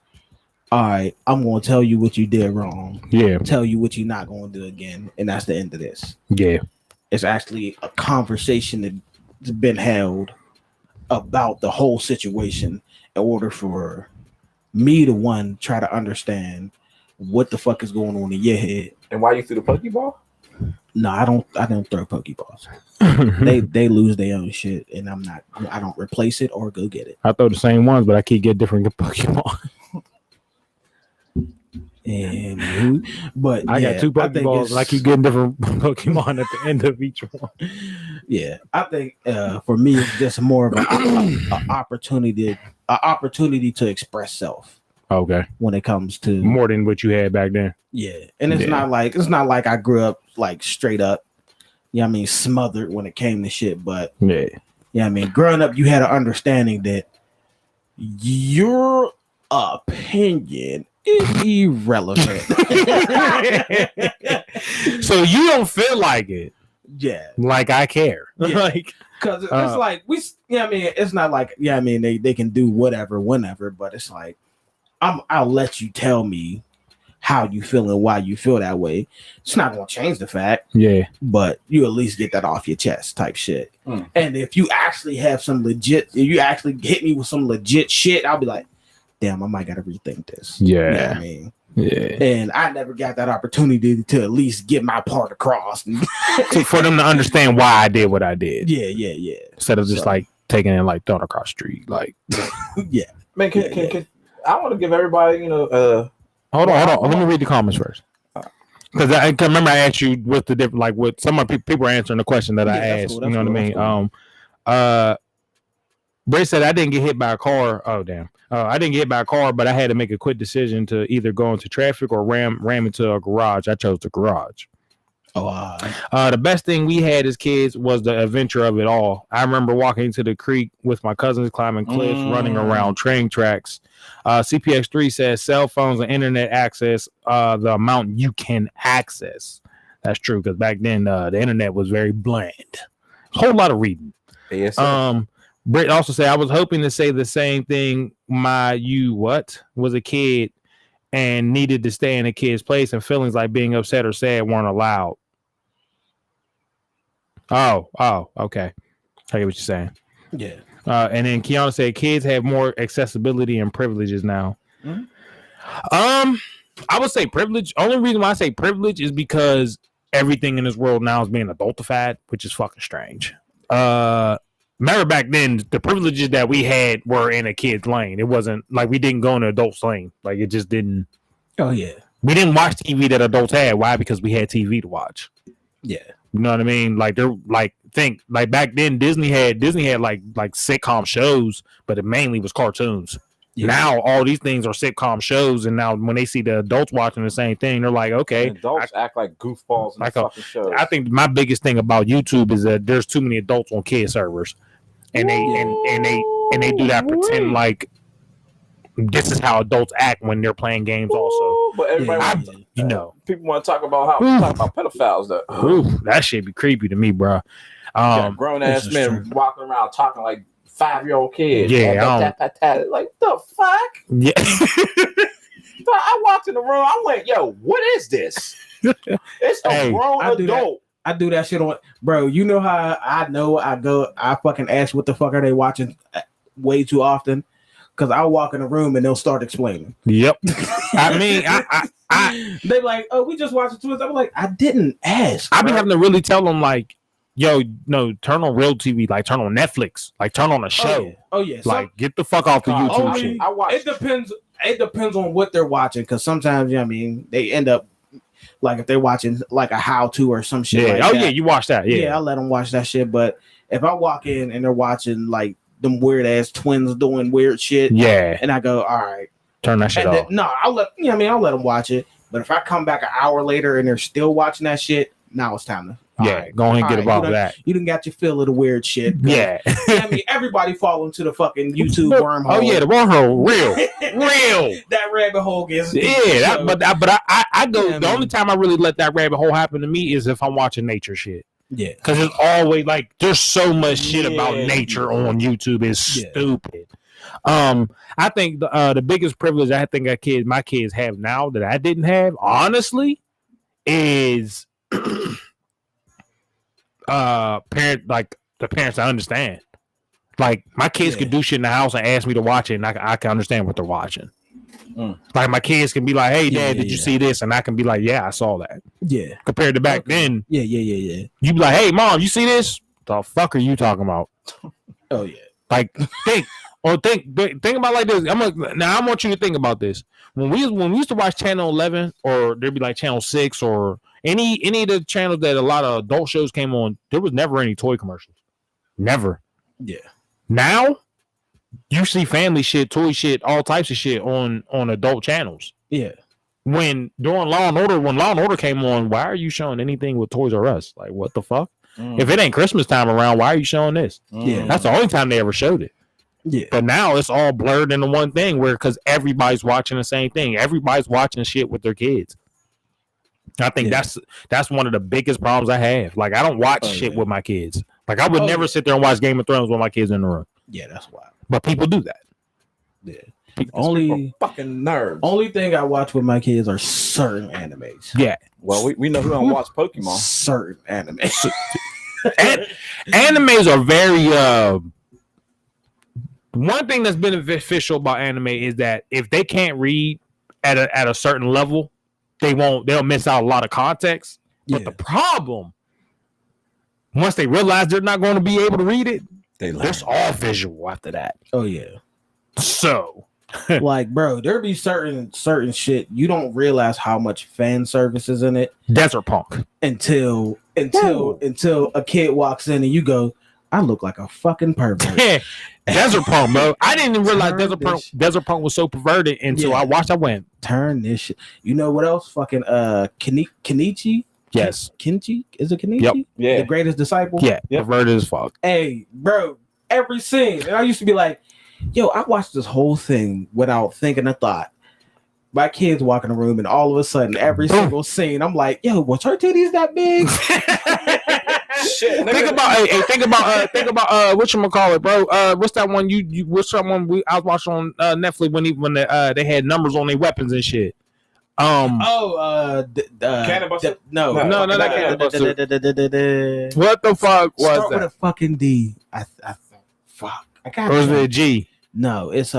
all right, I'm going to tell you what you did wrong. Yeah. Tell you what you're not going to do again. And that's the end of this. Yeah. It's actually a conversation that's been held about the whole situation in order for me to try to understand what the fuck is going on in your head. And why you threw the Pokeball? No, I don't throw Pokeballs. they lose their own shit, and I don't replace it or go get it. I throw the same ones, but I keep getting different Pokemon. But I got two Pokeballs, and I keep getting different Pokemon at the end of each one. Yeah, I think for me it's just more of an opportunity to express self. Okay. When it comes to more than what you had back then. Yeah, and it's not like I grew up like straight up, I mean, smothered when it came to shit. But I mean, growing up, you had an understanding that your opinion is irrelevant. So you don't feel like it. Yeah, like I care. Yeah. Like because it's like I mean, it's not like I mean they can do whatever whenever, but it's like I'll let you tell me how you feel and why you feel that way. It's not gonna change the fact. Yeah. But you at least get that off your chest type shit. And if you actually have if you actually hit me with some legit shit, I'll be like, damn, I might gotta rethink this. Yeah. You know what I mean? Yeah. And I never got that opportunity to at least get my part across. So for them to understand why I did what I did. Yeah. Instead of just like taking it like throwing across the street. Like yeah. Man, I want to give everybody, Hold on. Let me read the comments first. Because I can remember I asked you what the different, like what some of people are answering the question that I asked. Cool, you know what I mean? Bray said I didn't get hit by a car. Oh damn! I didn't get hit by a car, but I had to make a quick decision to either go into traffic or ram into a garage. I chose the garage. The best thing we had as kids was the adventure of it all. I remember walking to the creek with my cousins, climbing cliffs, running around train tracks. CPX3 says cell phones and internet access, the amount you can access. That's true, because back then the internet was very bland. Whole lot of reading. Yes, Britt also said, I was hoping to say the same thing. Was a kid and needed to stay in a kid's place, and feelings like being upset or sad weren't allowed. Oh, okay. I get what you're saying. Yeah. And then Kiana said kids have more accessibility and privileges now. Mm-hmm. I would say privilege. Only reason why I say privilege is because everything in this world now is being adultified, which is fucking strange. Remember back then, the privileges that we had were in a kid's lane. It wasn't like we didn't go in an adult's lane. Like it just didn't. Oh yeah. We didn't watch TV that adults had. Why? Because we had TV to watch. Yeah. You know what I mean? Like they're like back then Disney had like sitcom shows, but it mainly was cartoons. Yeah. Now all these things are sitcom shows, and now when they see the adults watching the same thing, they're like, okay. And adults act like goofballs in like fucking shows. I think my biggest thing about YouTube is that there's too many adults on kid servers, and they do that pretend like this is how adults act when they're playing games. Also, but everybody, people want to talk about pedophiles. That shit be creepy to me, bro. Grown ass men walking around talking like 5-year-old kids. Yeah, like the fuck. Yeah. I walked in the room. I went, "Yo, what is this?" It's a grown adult. I do that shit on, bro. You know how I know I fucking ask what the fuck are they watching way too often, because I'll walk in the room and they'll start explaining. Yep. I mean, I they like, oh, we just watched Twins. I'm like, I didn't ask. I've been having to really tell them like, yo, no, turn on real TV, like turn on Netflix, like turn on a show. Oh yeah. Like get the fuck off the YouTube shit. It depends on what they're watching, because sometimes they end up like if they're watching like a how-to or some shit. Yeah. Like that. Yeah, you watch that. Yeah. I let them watch that shit. But if I walk in and they're watching like them weird ass twins doing weird shit, and I go, all right, turn that shit off. I'll let them watch it. But if I come back an hour later and they're still watching that shit, now it's time to. Go ahead and get about that. You done got your fill of the weird shit. Yeah. Everybody fall into the fucking YouTube wormhole. Oh yeah, the wormhole, real. That rabbit hole gets. Yeah, but I go. The only time I really let that rabbit hole happen to me is if I'm watching nature shit. Yeah, because it's always like there's so much shit about nature on YouTube. It's stupid. I think the biggest privilege I think my kids have now that I didn't have, honestly, is. The parents I understand. Like my kids can do shit in the house and ask me to watch it, and I can understand what they're watching. Like my kids can be like, "Hey, Dad, did you see this?" And I can be like, "Yeah, I saw that." Yeah. Compared to back then, yeah. You be like, "Hey, Mom, you see this? The fuck are you talking about?" Oh yeah. Like think about like this. I want you to think about this. When we used to watch Channel 11, or there'd be like Channel 6 or any of the channels that a lot of adult shows came on, there was never any toy commercials. Never. Yeah. Now you see family shit, toy shit, all types of shit on adult channels. Yeah. When Law and Order came on, why are you showing anything with Toys R Us? Like what the fuck? If it ain't Christmas time around, why are you showing this? Yeah. That's the only time they ever showed it. Yeah. But now it's all blurred into one thing because everybody's watching the same thing. Everybody's watching shit with their kids. I think that's one of the biggest problems I have. Like I don't watch shit with my kids. Like I would never sit there and watch Game of Thrones with my kids in the room. Yeah, that's wild. But people do that. Yeah. Only fucking nerds. Only thing I watch with my kids are certain animes. Yeah. Well, we know who don't watch Pokemon. Certain animes. Animes are very one thing that's beneficial about anime is that if they can't read at a certain level, they'll miss out a lot of context. But the problem, once they realize they're not going to be able to read it, it's all visual after that. Oh yeah. So Like, bro, there be certain shit you don't realize how much fan service is in it Desert Punk. until a kid walks in and you go, I look like a fucking pervert. Desert Punk, bro. I didn't even realize Turn Desert Punk was so perverted until Yeah. I watched. I went, Turn this shit. You know what else? Fucking Kenichi. yes, Kenji? Is it Kenichi? Yep. Yeah. The greatest disciple? yeah, Yep. perverted as fuck. Hey, bro, every scene. And I used to be like, yo, I watched this whole thing without thinking a thought. My kids walk in the room, and all of a sudden, every Boom. single scene, I'm like, yo, was her titties that big? Shit, Think about whatchamacallit, bro. What's that one what's that one I was watching on Netflix when they had numbers on their weapons and shit. Cannon Buster? No, No, that Cannon Buster. What the fuck was Start with that? a fucking D. I fuck. I can't. Or was it a G? No, it's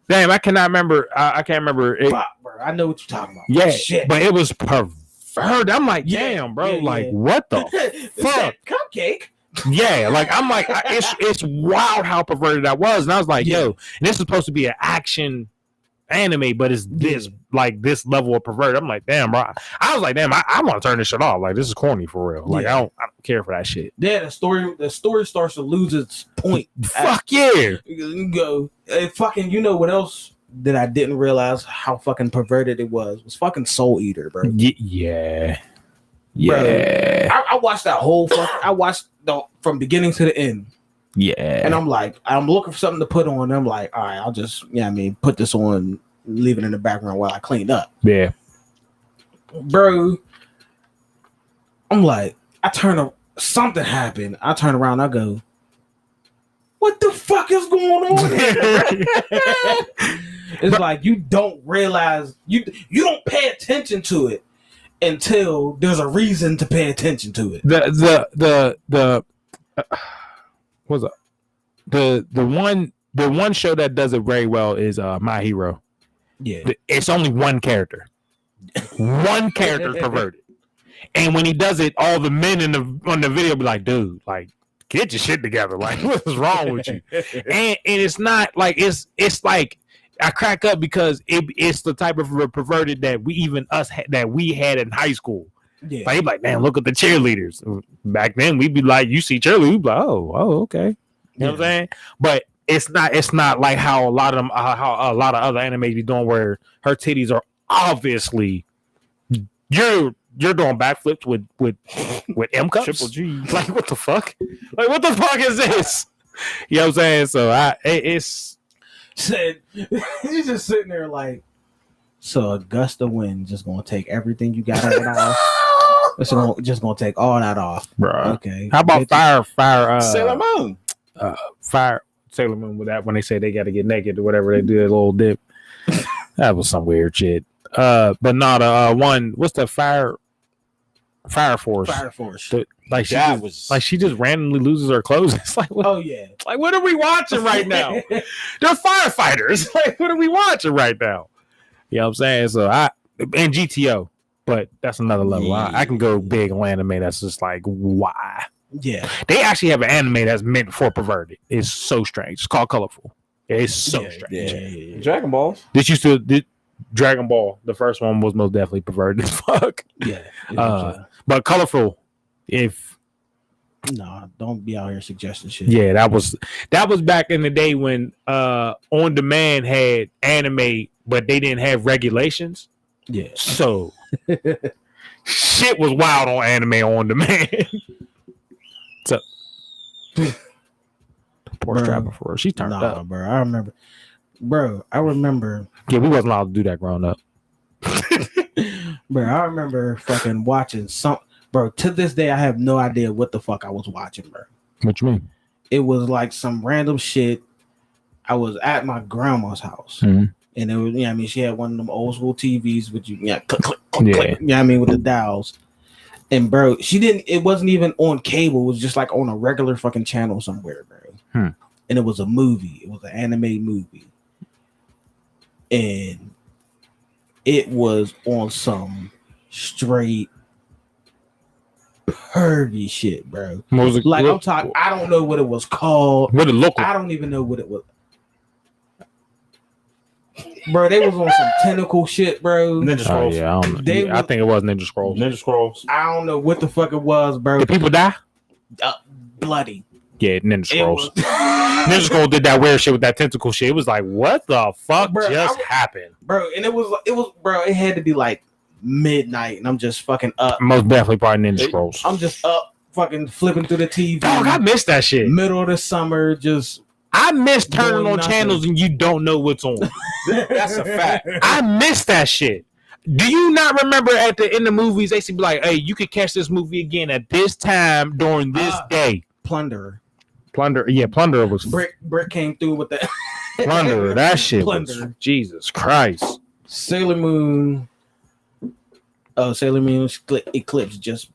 Damn, I cannot remember. I can't remember. It, fuck, bro. I know what you're talking about. yeah, Shit. but it was perverted. I'm like, Yeah, damn, bro. yeah, like, yeah. what the It's fuck? that cupcake. Yeah, like I'm like, it's wild how perverted that was, and I was like, Yeah. yo, and this is supposed to be an action anime, but it's this like this level of perverted. I'm like, damn, bro. I was like, damn, I want to turn this shit off. Like, this is corny for real. Like, Yeah. I don't care for that shit. Yeah, the story starts to lose its point. Fuck yeah. You go, fucking. You know what else that I didn't realize how fucking perverted it was fucking Soul Eater, bro. Yeah. Yeah. I watched that whole I watched from beginning to the end. Yeah. And I'm like, I'm looking for something to put on. I'm like, all right, I'll just, put this on, leave it in the background while I clean up. Yeah. Bro, I'm like, something happened. I turn around, I go, what the fuck is going on here? It's like you don't realize, you don't pay attention to it until there's a reason to pay attention to it. What's up? The one show that does it very well is My Hero. Yeah. It's only one character. One character is perverted. And when he does it, all the men on the video be like, dude, like, get your shit together. Like, what is wrong with you? And it's not like it's like I crack up because it's the type of perverted that we had in high school. Yeah. Like, like, man, look at the cheerleaders. Back then, we'd be like, you see cheerleaders, we'd be like, oh, okay. You know what I'm saying? But it's not like how a lot of other anime be doing, where her titties are obviously you're doing backflips with M cups. Triple G. Like, what the fuck? Like, what the fuck is this? You know what I'm saying? So it's Said he's just sitting there like, so a gust of wind just gonna take everything you got off. It's just gonna take all that off, bro. Okay. How about fire? Sailor Moon. Fire Sailor Moon with that when they say they got to get naked or whatever, they do a little dip. That was some weird shit. But not one. What's the Fire Force? Fire Force. She just randomly loses her clothes. It's like, what, Oh yeah. like, what are we watching right now? They're firefighters. Like, what are we watching right now? You know what I'm saying? So and GTO, but that's another level. Yeah. I can go big on anime. That's just like, why? Yeah. They actually have an anime that's meant for perverted. It's so strange. It's called Colorful. It's so strange. Yeah. Dragon Balls. Dragon Ball. The first one was most definitely perverted as fuck. Yeah. But Colorful, No, don't be out here suggesting shit. yeah, that was back in the day when On Demand had anime, but they didn't have regulations. Yeah. So shit was wild on Anime On Demand. So Porch Trappin for her. She turned up. Bro. I remember. Yeah, we wasn't allowed to do that growing up. Bro, I remember fucking watching some. Bro, to this day, I have no idea what the fuck I was watching, bro. What you mean? It was like some random shit. I was at my grandma's house. Mhm. And it was, she had one of them old school TVs with you, click, click, Yeah. click, with the dials. And bro, it wasn't even on cable. It was just like on a regular fucking channel somewhere, bro. And it was a movie. It was an anime movie. And it was on some straight pervy shit, bro. Like, I'm talking, I don't know what it was called. What it look like? I don't even know what it was. Bro, they was on some tentacle shit, bro. Ninja Oh Scrolls. yeah, I don't know. They I think it was Ninja Scrolls. Ninja Scrolls. I don't know what the fuck it was, bro. Did people die? Bloody. Yeah, Ninja It Scrolls. was- Ninja Scrolls did that weird shit with that tentacle shit. It was like, what the fuck Bro, just happened? bro, and it was, bro. It had to be like midnight, and I'm just fucking up. Most definitely probably Ninja Scrolls. I'm just up, fucking flipping through the TV. Dog, I missed that shit. Middle of the summer, just I miss turning Doing on nothing. channels and you don't know what's on. That's a fact. I miss that shit. Do you not remember at the end of movies they used to be like, "Hey, you could catch this movie again at this time during this day." Plunderer. Plunderer was Brick came through with that. Plunderer. That shit was Plunderer. Jesus Christ. Sailor Moon. Oh, Sailor Moon Eclipse just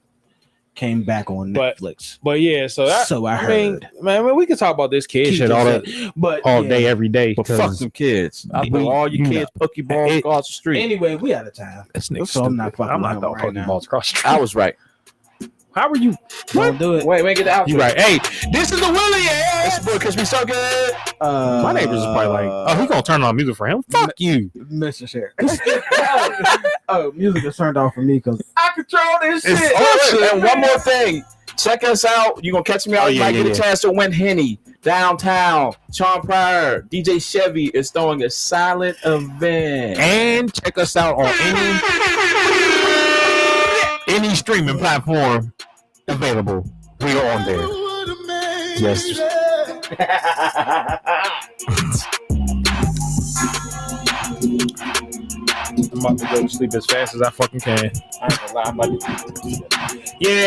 came back on But- Netflix. But yeah, so I heard. man, we can talk about this kid Keith shit just said- but all yeah. day, every day. But fuck 'cause some kids. I We- throw all your you kids Pokeballs It- across the street. Anyway, we out of time. This nigga So I'm not stupid. fucking I'm not with throwing him right Pokeballs across the street. I was right. How are you? Don't do it. Wait, get the outro. You right? Hey, this is the Willie. It's the boy because we so good. My neighbors is probably like, "Oh, he gonna turn on music for him? Fuck you." Mr. Sheriff. Oh, music is turned off for me because I control this shit. And one more thing. Check us out. You're going to catch me out. Oh, You yeah, might yeah, get a chance to win Henny. Downtown. Sean Pryor. DJ Chevy is throwing a silent event. And check us out on any streaming platform available. We are on there. Yes. I'm about to go to sleep as fast as I fucking can. I ain't gonna lie, I'm about to- Yeah.